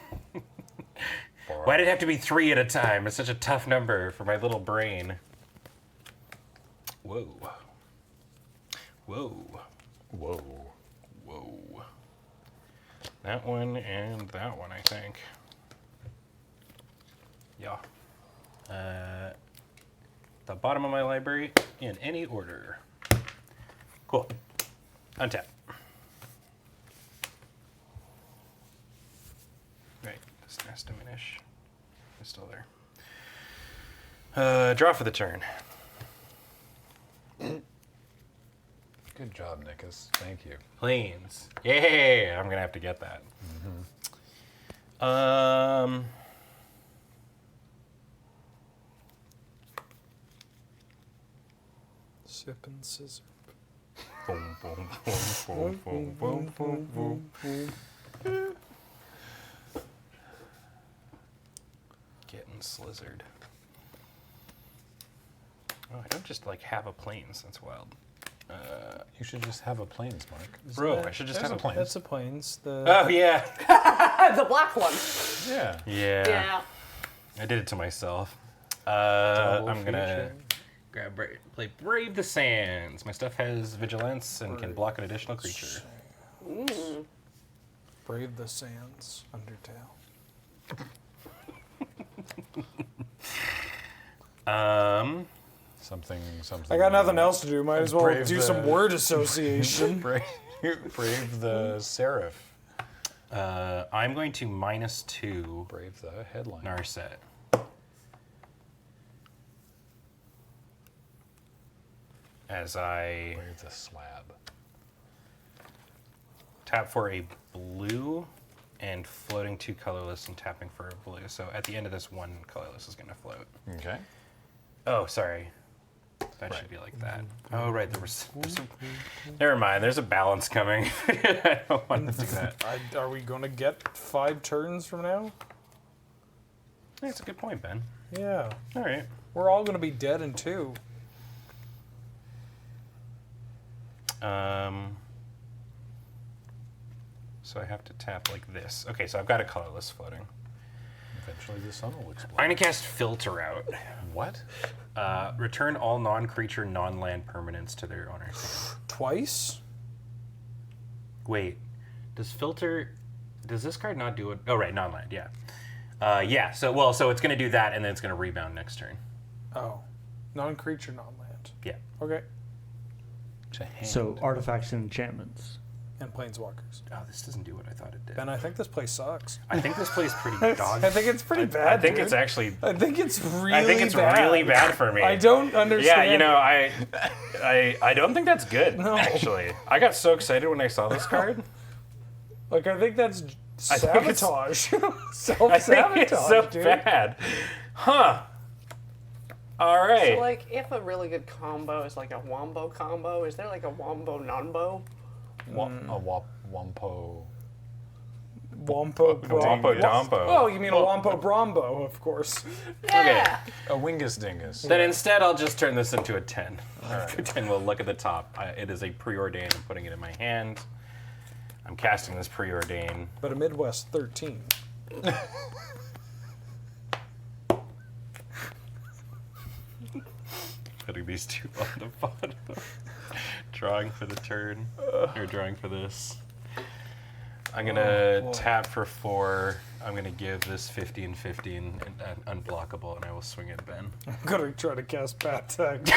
Why did it have to be 3 at a time? It's such a tough number for my little brain. Whoa. Whoa. Whoa. Whoa. That one and that one, I think. Yeah. The bottom of my library in any order. Cool. Untap. Right, this has to diminish. It's still there. Draw for the turn. Good job, Nikus. Thank you. Planes. Yay! I'm gonna have to get that. Sip and scissor. Boom, boom, boom, boom, boom, boom, boom, boom. Getting slizzard. Oh, I don't just like have a planes. That's wild. You should just have a planes, Mark. Bro, I should just have a planes. That's the planes. The Oh yeah. The black one. Yeah. Yeah. I did it to myself. Double I'm gonna feature. play Brave the Sands. My stuff has vigilance and can block an additional creature. Brave the Sands. Undertale. Something. I got nothing else to do. Might as well Brave do the- some word association. Brave the Seraph. I'm going to -2 Brave the headline. Narset. As I Brave the slab. tap for a blue and floating 2 colorless and tapping for a blue. So at the end of this, 1 colorless is going to float. Okay. Oh, sorry. That Right. should be like that. Oh, right. There's never mind. There's a balance coming. I don't want to do that. Are we going to get 5 turns from now? That's a good point, Ben. Yeah. All right. We're all going to be dead in 2. So I have to tap like this. Okay, so I've got a colorless floating. Eventually the sun will explode. I'm gonna cast Filter out. What? Return all non-creature, non-land permanents to their owner's hand. Twice? Wait, does this card not do it? Oh, right, non-land, yeah. Yeah, so it's gonna do that, and then it's gonna rebound next turn. Oh. Non-creature, non-land. Yeah. Okay. To hand. So artifacts and enchantments. And planeswalkers. Oh, this doesn't do what I thought it did. Ben, I think this place sucks. I think this plays pretty dog. I think it's pretty bad. I think dude. it's actually. I think it's really I think it's bad. really bad for me. I don't understand. Yeah, you know, I don't think that's good. No. Actually, I got so excited when I saw this card. Like, I think that's I think it's- sabotage. I Self-sabotage, think it's so dude. bad. Huh. All right. So, like, if a really good combo is like a wombo combo, is there like a wombo nonbo? Wampo. Wompo Wompo Dompo. Oh, you mean a Wompo Brombo, of course. Yeah. A Wingus Dingus. Then instead, I'll just turn this into a 10. And we'll look at the top. It is a preordain. I'm putting it in my hand. I'm casting this preordain. But a Midwest 13. Putting these 2 on the bottom. Drawing for the turn. Or drawing for this. I'm gonna tap for 4. I'm gonna give this 50 and 15 and unblockable, and I will swing at Ben. I'm gonna try to cast Bat Tag.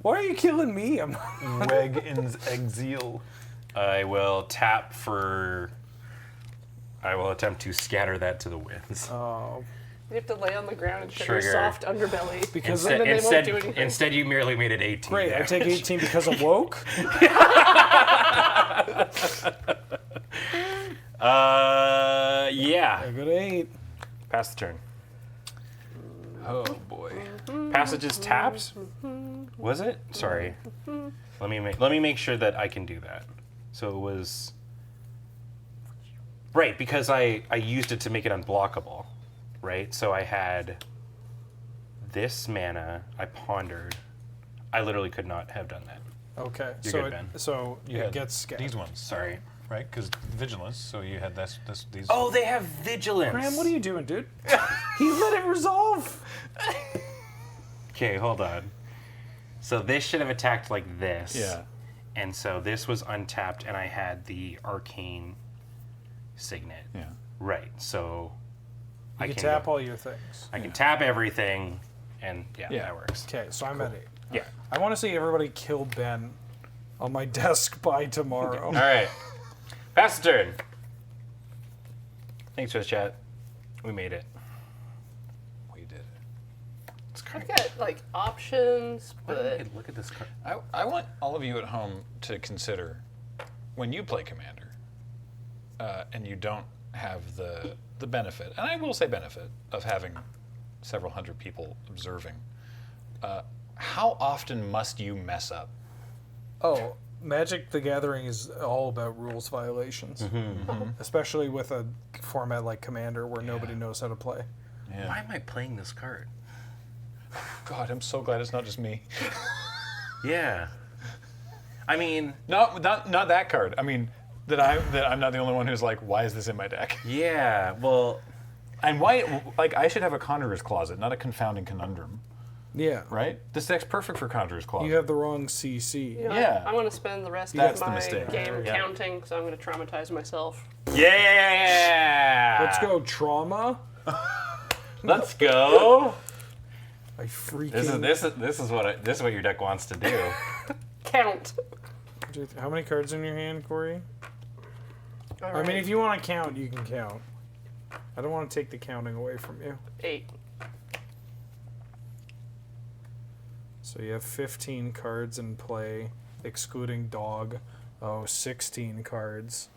Why are you killing me? I'm not... Weg ins exil. I will tap for. I will attempt to scatter that to the winds. Oh. You have to lay on the ground and Trigger. trigger soft underbelly. Because then they won't do anything. Instead, you merely made it 18. Great, I damage. take 18 because of woke. Yeah. I got 8. Pass the turn. Oh boy. Passages tapped. Was it? Sorry. Let me make sure that I can do that. So it was. Right, because I used it to make it unblockable. Right? So I had this mana, I pondered. I literally could not have done that. Okay, You're so good, it, Ben. so You it had gets scattered. these ones, Sorry. right? Because vigilance. So you had these. Oh, they have vigilance. Graham, what are you doing, dude? He let it resolve. Okay, hold on. So this should have attacked like this. Yeah. And so this was untapped, and I had the arcane signet. Yeah. Right. So You can tap all your things. I can tap everything, and yeah, Yeah. that works. Okay, so I'm at 8. Yeah. I want to see everybody kill Ben on my desk by tomorrow. All right. Pass the turn. Thanks for the chat. We made it. We did it. It's I've great. got like options, but Look at this card. I want all of you at home to consider when you play Commander, and you don't have the benefit, and I will say benefit, of having several hundred people observing. How often must you mess up? Oh, Magic the Gathering is all about rules violations. Especially with a format like Commander where nobody knows how to play. Yeah. Why am I playing this card? God, I'm so glad it's not just me. Yeah. I mean, not that card. I mean that I'm not the only one who's like, why is this in my deck? yeah. Well, And why? Like, I should have a Conjurer's Closet, not a Confounding Conundrum, Yeah. right? This deck's perfect for Conjurer's Closet. You have the wrong CC. you know, Yeah. I'm going to spend the rest That's of the my mistake. game Yeah. counting, so I'm going to traumatize myself. yeah. Let's go trauma. Let's go. I freaking... This is what your deck wants to do. Count. How many cards in your hand, Corey? All I mean, right. if you want to count, you can count. I don't want to take the counting away from you. 8. So you have 15 cards in play, excluding dog. 16 cards.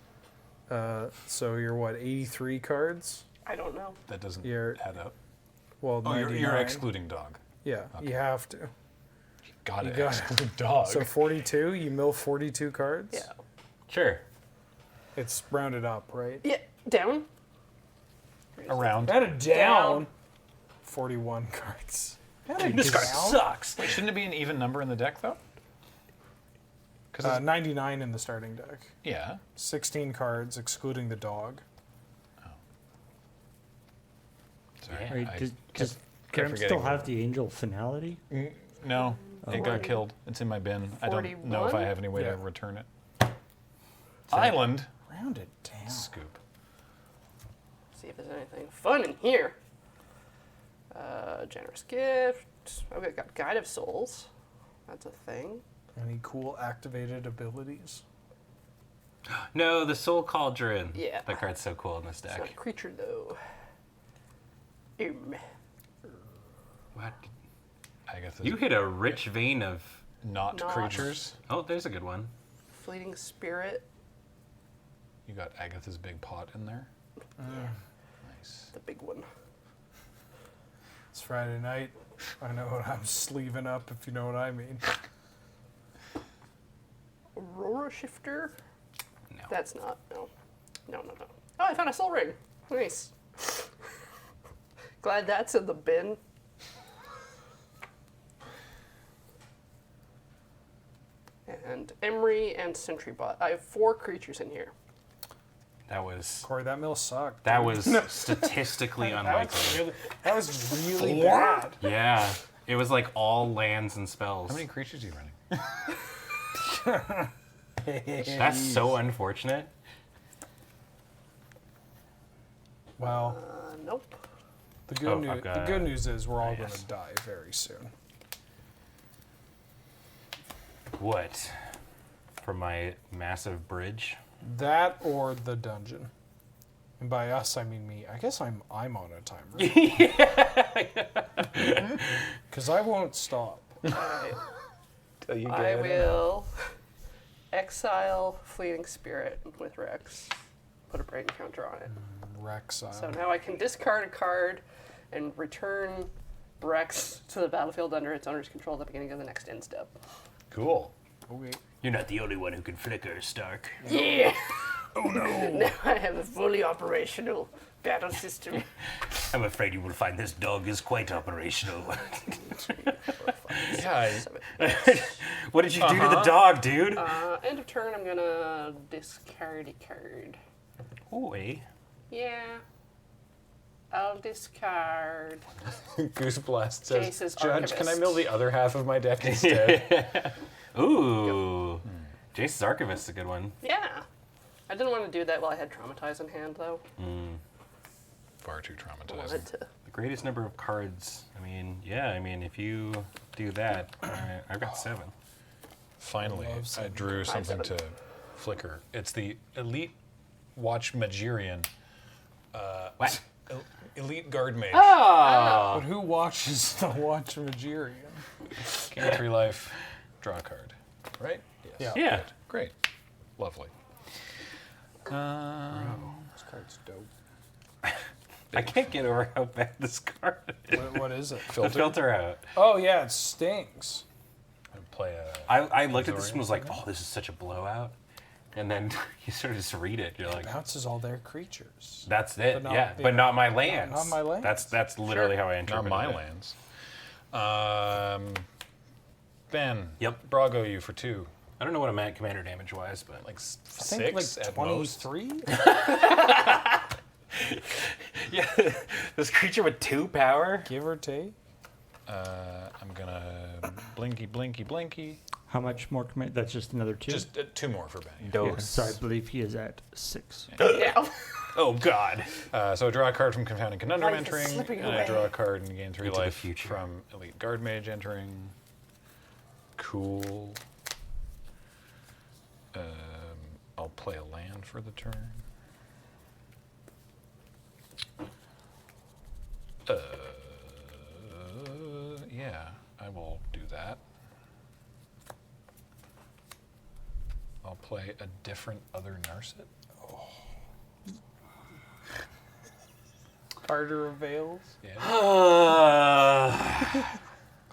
So you're what, 83 cards? I don't know. That doesn't You're- add up. Well, Oh, you're 99. excluding dog. Yeah, you have to. Got You it. got it. Exclude dog. So 42, you mill 42 cards? Yeah. Sure. It's rounded up, right? Yeah. Down. Around. Add it down. Down. 41 cards. This card sucks. Wait, shouldn't it be an even number in the deck though? Because 99 in the starting deck. yeah. 16 cards, excluding the dog. Sorry. Yeah. Right, I does kept Graham forgetting still what- have the angel finality? No, it got 40. killed. It's in my bin. I don't know if I 41? have any way Yeah. to return it. Island. Round it down. Scoop. See if there's anything fun in here. Generous gift. Okay, got Guide of Souls. That's a thing. Any cool activated abilities? No, the Soul Cauldron. Yeah. That card's so cool in this It's not a deck. creature though. What? Agatha's You hit a rich vein of. not Not. creatures. Oh, there's a good one. Fleeting Spirit. You got Agatha's big pot in there. Nice. The big one. It's Friday night. I know what I'm sleeving up, if you know what I mean. Aurora Shifter. No. That's not. No. No. Oh, I found a soul ring. Nice. Glad that's in the bin. And Emery and Sentry Bot. I have 4 creatures in here. That was. Corey, that mill sucked. That was statistically unlikely. That was really bad. Yeah. It was like all lands and spells. How many creatures are you running? That's so unfortunate. Well, Nope. the good, Oh, news, I've the got- good news is we're all yes. going to die very soon. What? From my massive bridge? That or the dungeon. And by us, I mean me. I guess I'm on a timer. Because I won't stop. Till you I will exile Fleeting Spirit with Rex. Put a brain counter on it. Rexile. So now I can discard a card and return Rex to the battlefield under its owner's control at the beginning of the next end step. Cool. Okay. You're not the only one who can flicker, Stark. Yeah! Oh no! Now I have a fully operational battle system. I'm afraid you will find this dog is quite operational. Yeah. What did you do to the dog, dude? End of turn, I'm gonna discard a card. Ooh, eh? Yeah. I'll discard. Goose Blast says, Jace's Judge, can I Archivist. mill the other half of my deck instead? Ooh. Jace's Archivist is a good one. Yeah. I didn't want to do that while I had Traumatize in hand, though. Far too I traumatizing. wanted to. The greatest number of cards. I mean, yeah, if you do that, I've got 7. Finally, love I seven. drew something seven. to flicker. It's the Elite Watch Magirian. What? Elite Guard Mage. Oh! But who watches the Watch Magirian? Gain 3 life, draw a card. Right? Yes. Yeah. Yeah. Good. Great. Lovely. This card's dope. I can't get over how bad this card is. What is it? The filter out. Oh, yeah, it stings. Play a. I looked at this and was like, oh, this is such a blowout. And then you sort of just read it. You're like, Bounces all their creatures. that's it. But not- yeah, yeah. but not my lands. Not my lands. That's literally how I Not interpret my it. lands. Ben. Yep. Brago you for 2. I don't know what I'm at commander damage wise, but Like I think 6 like at most. 23? yeah, this creature with 2 power. Give or take. I'm gonna blinky, blinky, blinky. How much more command? That's just another 2. Just 2 more for Ben. Yeah, so I believe he is at 6. Yeah. Oh God. So I draw a card from Confounding Conundrum Life is entering, slipping and I away. draw a card and gain 3 Into the life future. from Elite Guard Mage entering. Cool. I'll play a land for the turn. Yeah, I will do that. I'll play a different other Narset. Carter of Veils. Yeah.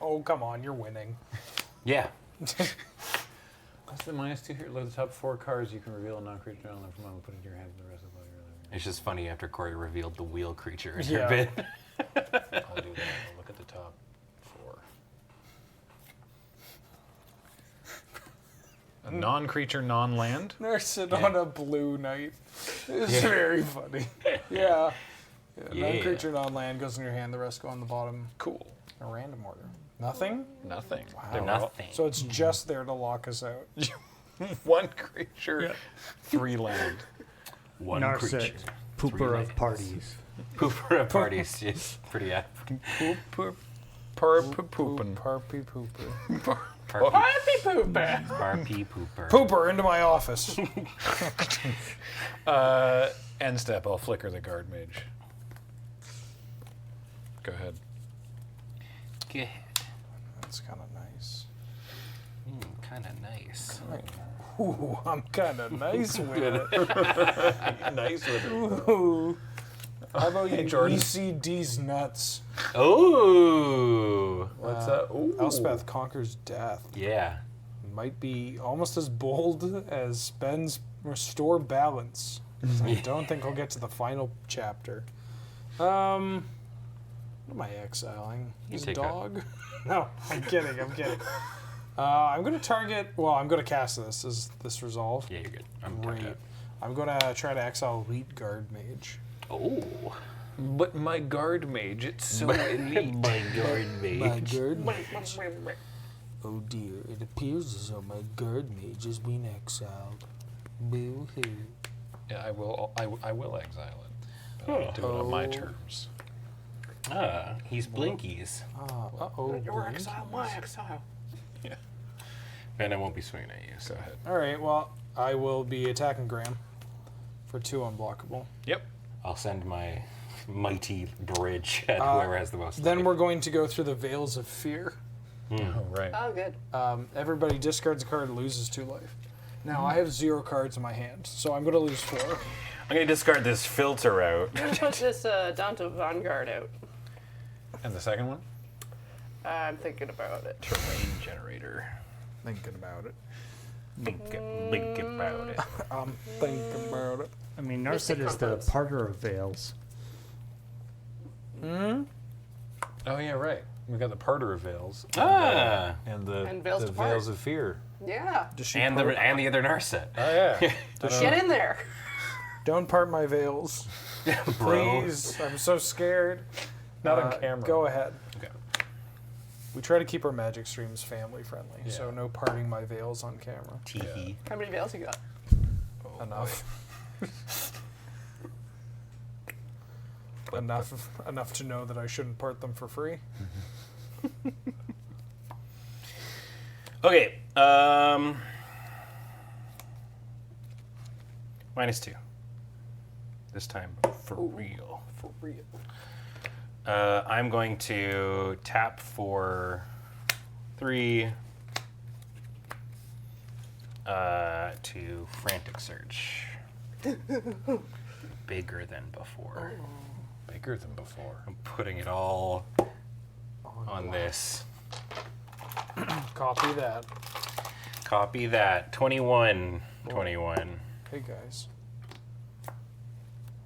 Oh, come on, you're winning. Yeah. What's the -2 here? Load the top 4 cards you can reveal a non-creature element from them and put it in your hand for the rest of the your living. It's just funny after Corey revealed the wheel creature in Yeah. her bid. I'll do that. I'll look at the top 4. A non-creature, non-land? They're sitting on a blue knight. It's very funny. Yeah. Non-creature, non-land goes in your hand. The rest go on the bottom. Cool. In a random order. Nothing? Nothing. Wow. They're Nothing. So it's just there to lock us out. 1 creature, 3 land. One Narset, creature. pooper of lands. parties. Pooper at parties. Yes. Pretty apt. Poopin'. Parpy pooper. RP pooper. Pooper into my office. End step, I'll flicker the guard mage. Go ahead. Good. That's kind of nice. Kind of nice. Ooh, I'm kind of nice with it. Nice with it. Ooh. How about you Jordan. ECD's nuts? Oh. What's that? Ooh. Elspeth conquers death. Yeah. Might be almost as bold as Ben's restore balance. I don't think I'll get to the final chapter. What am I exiling? His take dog? No, I'm kidding. I'm going to target. Well, I'm going to cast this. Is this resolve? Yeah, you're good. I'm Great. tapped out. I'm going to try to exile Elite Guard Mage. Oh. But my guard mage, it's so elite. My guard mage. Guard Mage. Oh dear, it appears as though my Guard Mage has been exiled. Boo-hoo. Yeah, I will exile it. But I'll do it on my terms. Ah, he's Blinkies. Uh-oh. Your exile, my exile. Yeah. And I won't be swinging at you, so. Go ahead. All right, well, I will be attacking Graham for 2 unblockable. Yep. I'll send my mighty bridge at whoever has the most. Then life. we're going to go through the Veils of Fear. Oh, right. Oh, good. Everybody discards a card, loses 2 life. Now, I have 0 cards in my hand, so I'm going to lose 4. I'm gonna discard this filter out. I'm going to put this Danto Vanguard out. And the second one? I'm thinking about it. Terrain generator. Thinking about it. Think about it. I'm thinking about it. I mean, Mystic Narset is the Compounds. parter of veils. Oh, yeah, right. We got the Parter of Veils. Ah. And the, And Veils the to Part. Veils of Fear. Yeah. Does she And part? the other Narset. Oh, yeah. Get in there. Don't part my veils. Bro. Please. I'm so scared. Not on camera. Go ahead. Okay. We try to keep our magic streams family friendly, so Yeah. no parting my veils on camera. Teehee. How many veils you got? Enough. Enough to know that I shouldn't part them for free. Okay. -2. This time for real. For real. I'm going to tap for 3 to Frantic Search. Bigger than before. Bigger than before. I'm putting it all on this. Copy that. Copy that. 21. 21. Hey guys.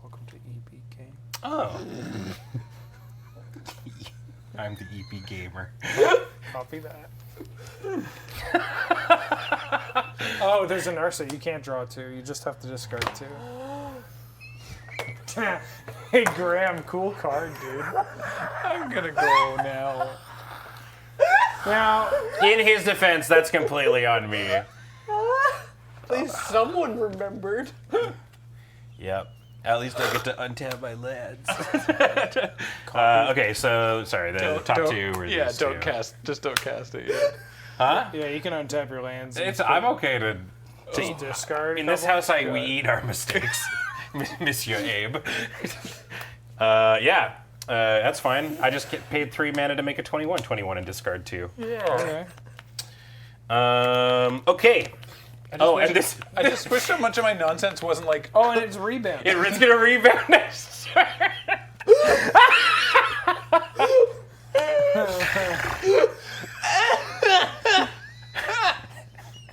Welcome to EB Game. Oh. I'm the EP gamer. Copy that. Oh, there's an Ursa. You can't draw 2. You just have to discard 2. Hey Graham, cool card, dude. I'm gonna go now. Now, In his defense, that's completely on me. At least someone remembered. Yep. At least I get to untap my lands. Okay, so sorry. The top 2 were these two. Just don't cast it. Yeah. Huh? yeah, you can untap your lands. I'm okay to Discard. In this house, we eat our mistakes, Monsieur Abe. That's fine. I just get paid 3 mana to make a 21 and discard 2. Okay. Okay. I just wish so much of my nonsense wasn't like. Oh, and it's rebound. It's gonna rebound next turn.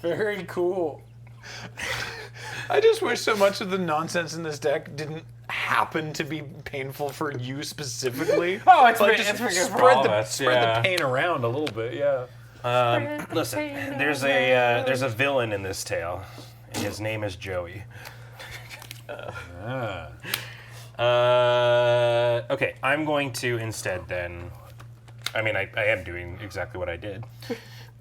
Very cool. I just wish so much of the nonsense in this deck didn't happen to be painful for you specifically. Oh, it's like been- just it's been good for spread all the of us, spread yeah. the pain around a little bit. Yeah. Listen, there's a villain in this tale, and his name is Joey. Okay, I'm going to instead then. I mean, I am doing exactly what I did.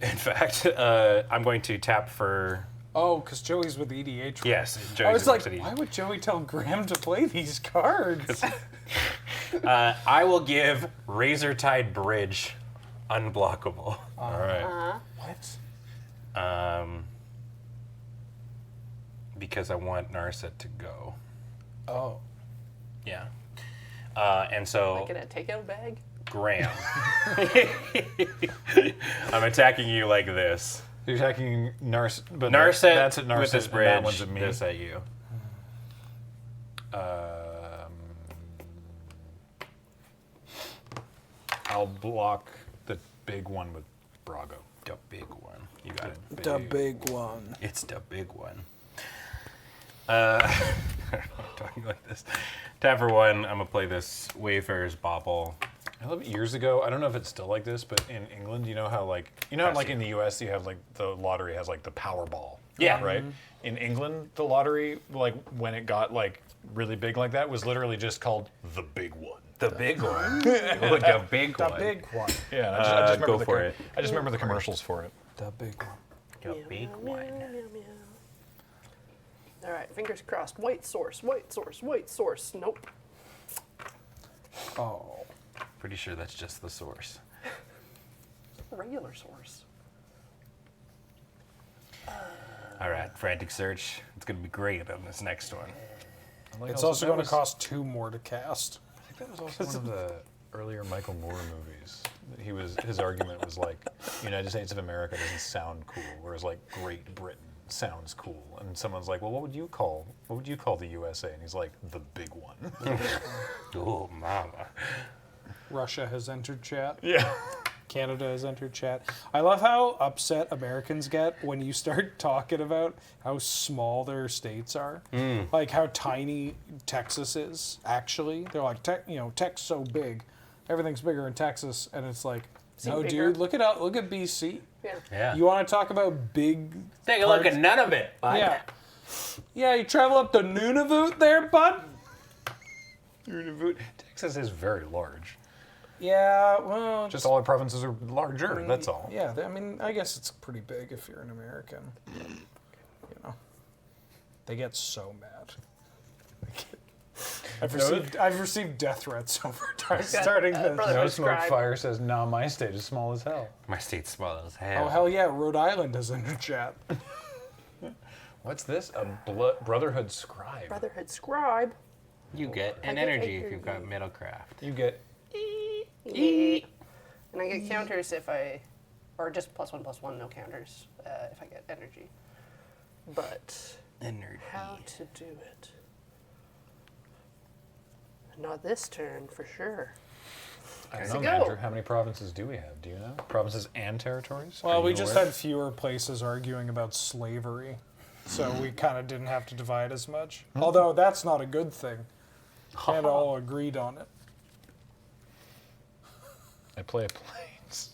In fact, I'm going to tap for. Oh, because Joey's with EDH. Yes, Joey's I was like, City. why would Joey tell Graham to play these cards? I will give Razortide Bridge unblockable. All right. What? Because I want Narset to go. Oh. Yeah. And so Like in a takeout bag? Graham. I'm attacking you like this. You're attacking Narset, but Narset that's at Narset, with this and bridge. that one's at me. This at you. I'll block the big one with Brago. The big one. You got it. The big one. It's the big one. I'm talking like this. Tap for 1. I'm gonna play this Wayfarer's Bauble. I love it. Years ago, I don't know if it's still like this, but in England, you know how like in the U.S. you have like the lottery has like the Powerball. Yeah. Right. In England, the lottery, like when it got like really big like that, was literally just called the big one. The big one. The big The one. big one. Yeah. I just remember go the for it. I just remember the commercials for it. The big one. The big one. All right, fingers crossed. White source, white source, white source. Nope. Oh. Pretty sure that's just the source. Regular source. All right, frantic search. It's gonna be great on this next one. It's also going to cost 2 more to cast. I think that was also one of the earlier Michael Moore movies. His argument was like, United States of America doesn't sound cool, whereas like Great Britain sounds cool. And someone's like, well, what would you call the USA? And he's like, the big one. Oh, mama. Russia has entered chat. Yeah. Canada has entered chat. I love how upset Americans get when you start talking about how small their states are. Like how tiny Texas is, actually. They're like, Texas so big. Everything's bigger in Texas. And it's like, no, bigger? dude, look at BC. Yeah. Yeah. You want to talk about big... Take a look at none of it, bud. Yeah. Yeah, you travel up to Nunavut there, bud? Texas is very large. Yeah, well... Just all our provinces are larger, that's all. Yeah, I mean, I guess it's pretty big if you're an American. You know, they get so mad. I've received death threats over starting this. brother- No Subscribe. Smoke Fire says, nah, my state is small as hell. My state's small as hell. Oh hell yeah, Rhode Island is in the chat. What's this? A Brotherhood Scribe. Brotherhood scribe. You get an I get energy if energy. you've got Middlecraft. You get And I get counters if or just +1/+1, no counters if I get energy. But Energy. how to do it? Not this turn for sure. I don't So know, go. Andrew. How many provinces do we have? Do you know? Provinces and territories? Well, Are we you just aware? had fewer places arguing about slavery, so we kind of didn't have to divide as much. Although that's not a good thing. Canada all agreed on it. I play a planes.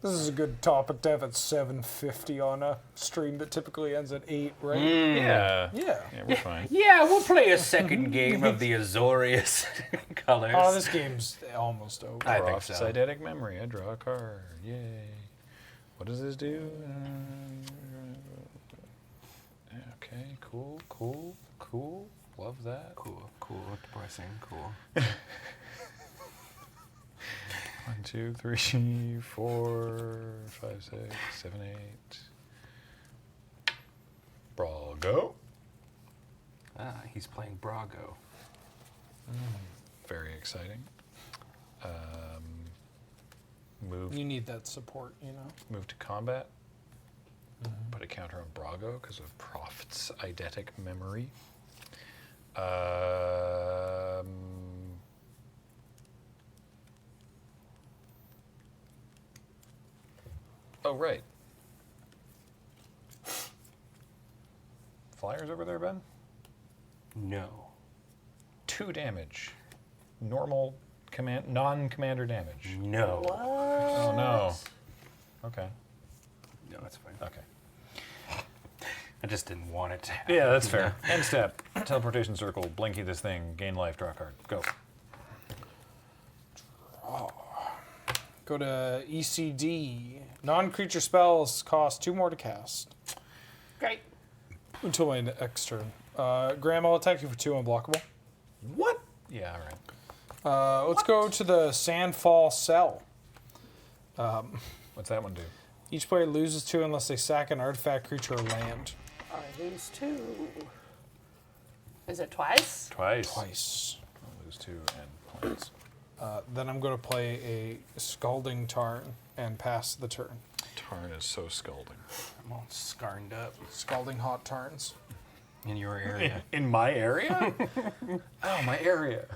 This is a good topic to have at 7:50 on a stream that typically ends at 8, right? Yeah. Yeah. Yeah, we're fine. Yeah, we'll play a second game of the Azorius colors. Oh, this game's almost over. I think so. Eidetic memory. I draw a card. Yay. What does this do? Okay, cool. Love that. Cool, depressing, cool. 1, 2, 3, 4, 5, 6, 7, 8. Brago. He's playing Brago. Very exciting. Move You need that support, you know. move to combat. Put a counter on Brago because of Proft's eidetic memory. Oh, right. Flyers over there, Ben? No. 2 damage. Normal non-commander damage. No. Oh, no. Okay. No, that's fine. Okay. I just didn't want it to happen. Yeah, that's fair. End step. Teleportation circle. Blinky this thing. Gain life. Draw a card. Go. Go to ECD. Non-creature spells cost 2 more to cast Great. until my next turn. Graham, I'll attack you for 2 unblockable. What? Yeah, all right. Let's go to the Sandfall Cell. What's that one do? Each player loses 2 unless they sack an artifact, creature, or land. I lose 2. Is it twice? Twice. Twice. I'll lose 2 and points. Then I'm going to play a Scalding Tarn and pass the turn. Tarn is so scalding. I'm all scarred up. Scalding Hot Tarns. In your area. In my area? Oh, my area.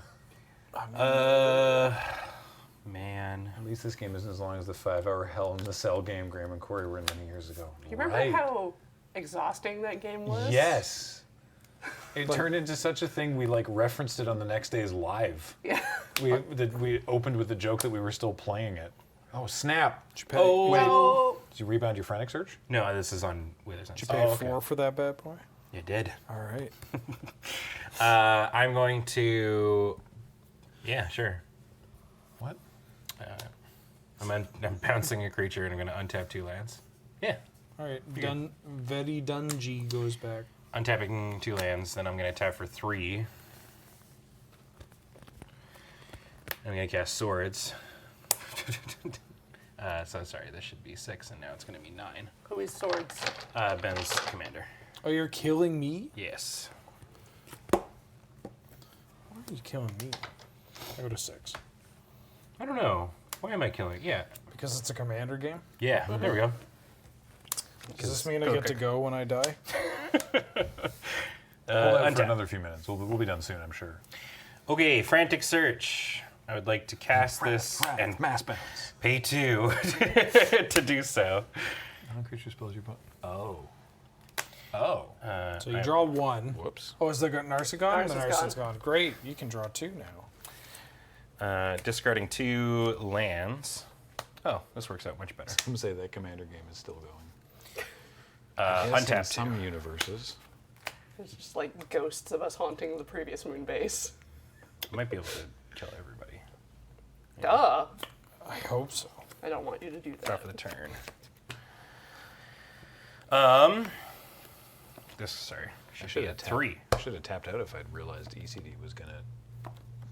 Man. At least this game isn't as long as the 5-hour Hell in the Cell game Graham and Corey were in many years ago. You remember how exhausting that game was? Yes. It turned into such a thing we like referenced it on the next day's live. Yeah. We opened with the joke that we were still playing it. Oh snap! Did you pay, Oh. Did you rebound your frantic search? No, this is on Withers. did you pay 4 for that bad boy? You did. All right. I'm going to. Yeah, sure. What? I'm bouncing a creature and I'm going to untap 2 lands. Yeah. All right. Vedi Dungy goes back. Untapping 2 lands, then I'm going to tap for 3. I'm going to cast Swords. So sorry, this should be 6, and now it's going to be 9. Who is swords? Ben's commander. Oh, you're killing me? Yes. Why are you killing me? I go to 6. I don't know. Why am I killing? Yeah. Because it's a commander game? Yeah, there we go. Does this mean I get to go when I die? Hold out for untap. another few minutes. We'll be done soon, I'm sure. Okay, Frantic Search. I would like to cast this and mass bounce. pay 2 to do so. Non-creature spells you put. Oh. So you draw 1. Whoops. Oh, is the Narset gone? The Narset's Narset's gone. Great. You can draw 2 now. Discarding 2 lands. Oh, this works out much better. Some say that commander game is still going. Untap In 2. some universes. It's just like ghosts of us haunting the previous moon base. I might be able to kill everybody. Duh. I hope so. I don't want you to do Draw that. for the turn. Sorry. Should be at 3. I should have tapped out if I'd realized ECD was going to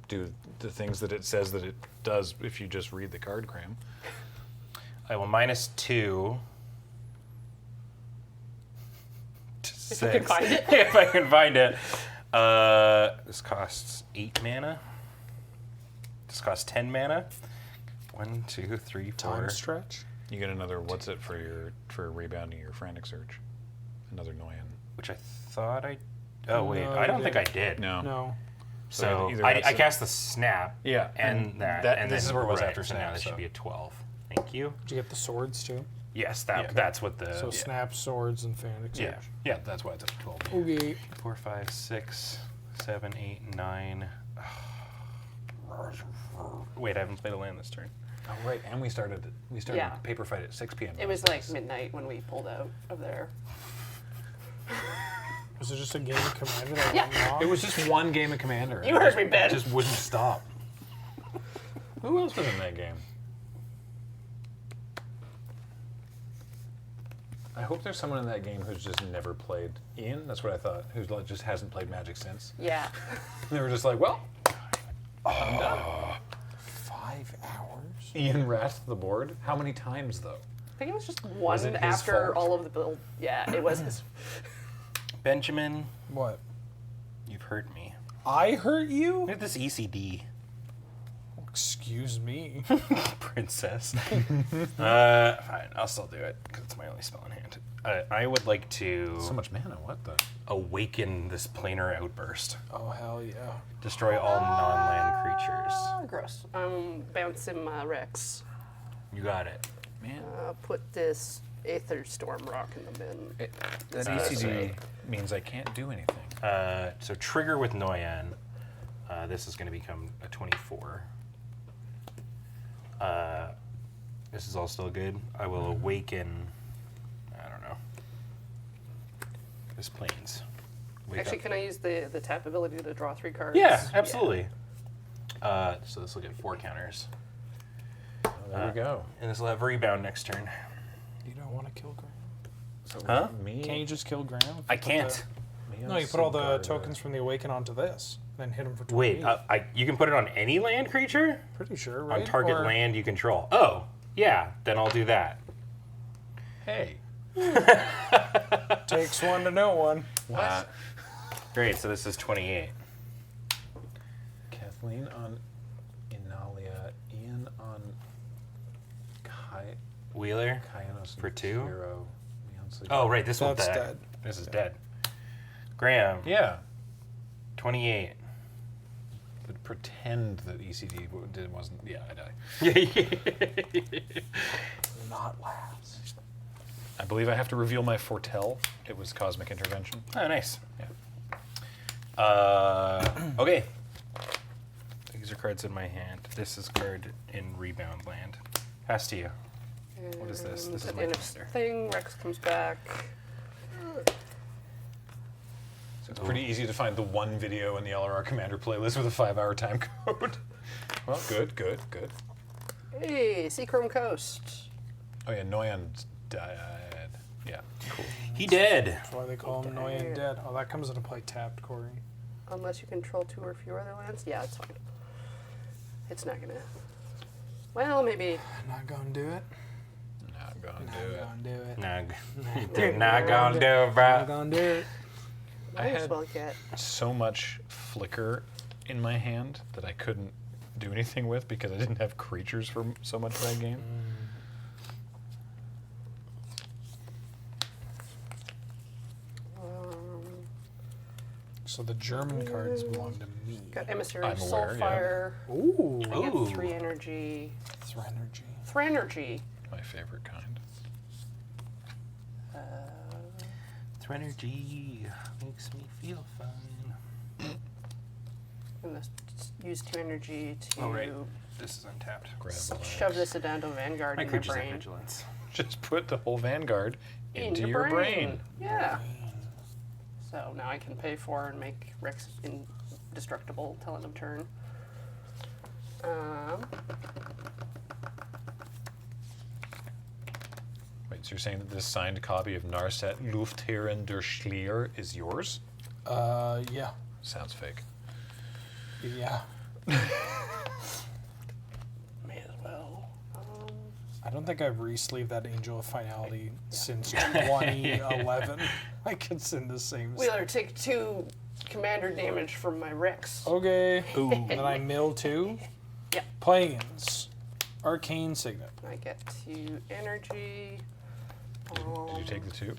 do the things that it says that it does if you just read the card, Graham. I will -2 to If you can 6. find it. If I can find it. This costs 8 mana. This costs 10 mana. 1, 2, 3, 4. Time stretch? You get another what's it for rebounding your frantic search? Another Noyan. Which I thought I. Oh wait, No, I don't you think I did. No. No. So either I that's a- cast the snap. Yeah, And that. And this then- is where it was right, after so now snap. this So. should be a 12. Thank you. Did you get the swords too? Yes, Yeah. that's what the. So snap, swords, and Phoenix Yeah. Surge. Yeah, that's why it's up to 12. Okay. 4, 5, 6, 7, 8, 9. Wait, I haven't played a land this turn. Oh right, and we started Yeah. paper fight at 6 p.m. It was like midnight when we pulled out of there. Was it just a game of Commander that Yeah. went long? It was just one game of Commander. You heard me, Ben. It just wouldn't stop. Who else was in that game? I hope there's someone in that game who's just never played. Ian, that's what I thought. Who's like, just hasn't played Magic since. Yeah. They were just like, well, I'm done. 5 hours? Ian wrapped the board. How many times though? I think it was just it one his after fault? all of the build. Yeah, it was his. Benjamin, What? you've hurt me. I hurt you? Look at this ECD. Excuse me. Princess. Fine, I'll still do it, because it's my only spell in hand. I would like to So much mana. What the? awaken this planar outburst. Oh, hell yeah. Destroy all non-land creatures. Gross. I'm bouncing my Rex. You got it. Man. Put this Aether Storm Rock in the bin. That ECG means I can't do anything. So trigger with Noyan. This is going to become a 24. This is all still good. I will awaken. I don't know. This plains. Wake Actually, up. can I use the tap ability to draw 3 cards? Yeah, absolutely. So this will get 4 counters, Oh, there we go. and this will have rebound next turn. You don't want to kill Graham? So Huh? Me. Can't you just kill Graham? I can't. No, you put all the tokens from the Awaken onto this, then hit him for 20. Wait, you can put it on any land creature? Pretty sure, right? On target Or- land you control. Oh, yeah, then I'll do that. Hey. Takes one to know one. What? Great, so this is 28. Kathleen on Inalia. Ian on Wheeler? Kaianos For 2? Hero. Oh, right, this one's That's dead. dead. This is dead. Graham, Yeah. 28. But pretend that ECD wasn't. Yeah, I die. Not last. I believe I have to reveal my foretell. It was Cosmic Intervention. Oh, nice. Yeah. Okay. These are cards in my hand. This is card in rebound land. Pass to you. What is this? This is At the my end of commander. thing, Rex comes back. So it's pretty easy to find the one video in the LRR Commander playlist with a 5-hour time code. Well, good. Hey, Seachrome Coast. Oh yeah, Noyan's died. Yeah, cool. He dead. That's why they call him Noyan Dead. Oh, that comes into play tapped, Corey. Unless you control 2 or fewer other lands. Yeah, it's fine. It's not gonna. Well, maybe. Not gonna do it. Not gonna Not do it. gonna do it. No, they're not gonna do it, Not bro. gonna do it. I Might as had well get. so much flicker in my hand that I couldn't do anything with because I didn't have creatures for so much of that game. So the German cards belong to me. Got Emissary I'm aware, Soulfire. Ooh. I get Ooh. 3 energy. Threnergy. Threnergy. My favorite kind. Threnergy makes me feel fine. I'm gonna use 2 energy to Oh, right. This is untapped. Grab the legs. shove this Addendum Vanguard My in my creatures have brain. vigilance. Just put the whole Vanguard into your brain. Yeah. So now I can pay 4 and make Rex indestructible till end of turn. Wait, so you're saying that this signed copy of Narset Luftherren der Schlier is yours? Yeah. Sounds fake. Yeah. May as well. I don't think I've re-sleeved that Angel of Finality since 2011. I could send the same. Wheeler, take 2 commander damage from my Rex. Okay. Ooh. And then I mill 2. Yeah. Plains. Arcane Signet. I get 2 energy. Did you take the 2?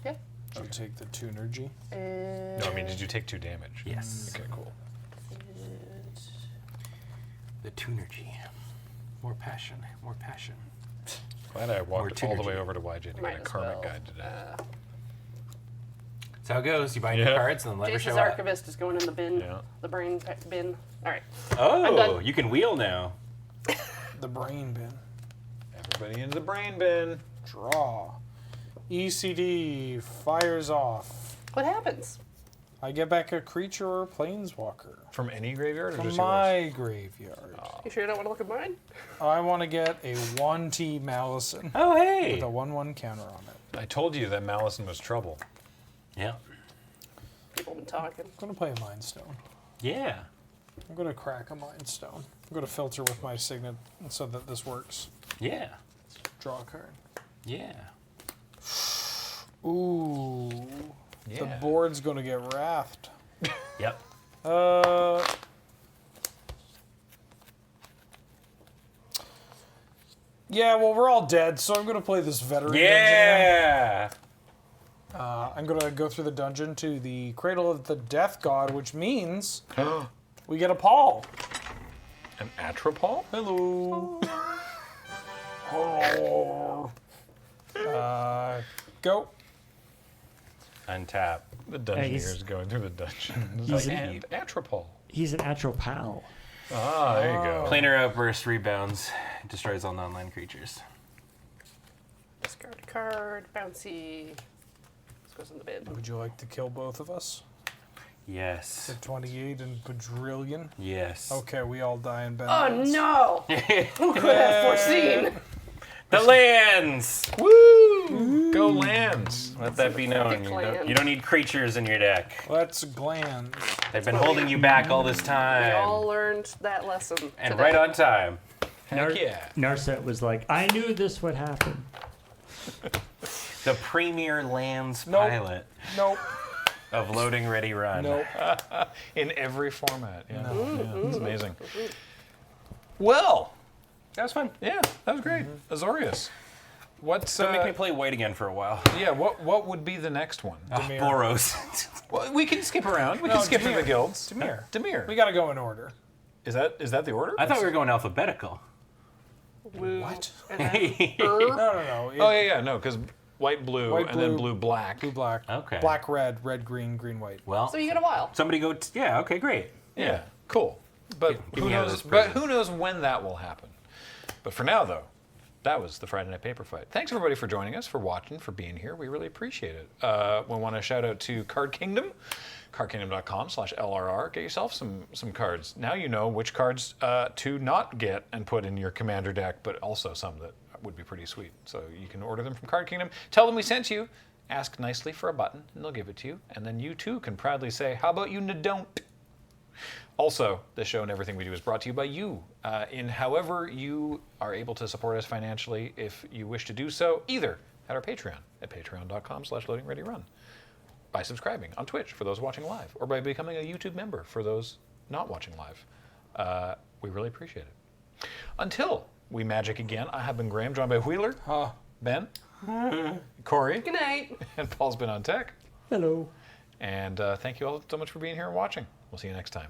Yeah. I'll take the 2 energy. And No, I mean, did you take 2 damage? Yes. Okay, cool. The Tunergy. More passion. More passion. Glad I walked More all the way Tunergy. over to YJ to get Might a as Karmic well. Guide today. That's how it goes. You buy new Yeah. cards and then never Jace's show up. Archivist is going in the bin. Yeah. The brain bin. All right. I'm Oh, done. you can wheel now. The Brain Bin. Everybody in the brain bin. Draw. ECD fires off. What happens? I get back a creature or planeswalker From any graveyard or from just my graveyard. You sure you don't want to look at mine? I want to get a 1T Malison Oh, hey. with a 1/1 counter on it. yours? I told you that Malison was trouble. Yeah. People have been talking. I'm going to play a Mind Stone. Yeah. I'm going to crack a Mind Stone. I'm going to filter with my Signet so that this works. Yeah. Draw a card. Yeah. Ooh. Yeah. The board's going to get wrathed. Yep. Yeah, well, we're all dead, so I'm going to play this veteran dungeon. Yeah. I'm going to go through the dungeon to the Cradle of the Death God, which means we get a Paul. An Atropol? Hello. Go. Untap. The Dungeoneer he's- is going through the dungeon. It's He's like, an- and Atropol. He's an Atropal. Ah, there you go. Planar outburst rebounds. Destroys all non-land creatures. Discard a card. Bouncy. This goes in the bin. Would you like to kill both of us? Yes. At 28 and quadrillion? Yes. Okay, we all die in bed. Oh no! Who could have foreseen? The lands! Woo! Go lands. Let that be known. land. You don't need creatures in your deck. Let's gland. They've been holding you back all this We all time. learned that lesson. And today. right on time. Heck yeah. Narset was like, I knew this would happen. The premier lands Nope. pilot Nope. of Loading Ready Run. Nope. In every format. Yeah, it's amazing. Well, That was fun. yeah, that was great. Azorius. What's So make me play white again for a while. yeah? What would be the next one? Demir. Boros. Well, we can skip around. We can No, skip through the Demir. guilds. Demir. Demir. We got to go in order. Is that the order? I thought we were going alphabetical. Woo. What? And then No, no, no. Oh yeah, no, because white, blue, White, and then blue, blue, black. Blue, black. Okay. Black, red, red, green, green, white. Well, so you get a while. somebody go. Yeah. Okay. Great. Yeah, cool. But Give who me out of knows? this But prison. who knows when that will happen? But for now, though, that was the Friday Night Paper Fight. Thanks everybody for joining us, for watching, for being here. We really appreciate it. We want to shout out to Card Kingdom, cardkingdom.com/LRR. Get yourself some cards. Now you know which cards to not get and put in your commander deck, but also some that would be pretty sweet. So you can order them from Card Kingdom. Tell them we sent you. Ask nicely for a button, and they'll give it to you. And then you too can proudly say, "How about you don't?" Also, this show and everything we do is brought to you by you, in however you are able to support us financially if you wish to do so, either at our Patreon at patreon.com/loadingreadyrun, by subscribing on Twitch for those watching live, or by becoming a YouTube member for those not watching live. We really appreciate it. Until we magic again, I have been Graham, joined by Wheeler, Ben, Corey, Good night. and Paul's been on tech. Hello. And thank you all so much for being here and watching. We'll see you next time.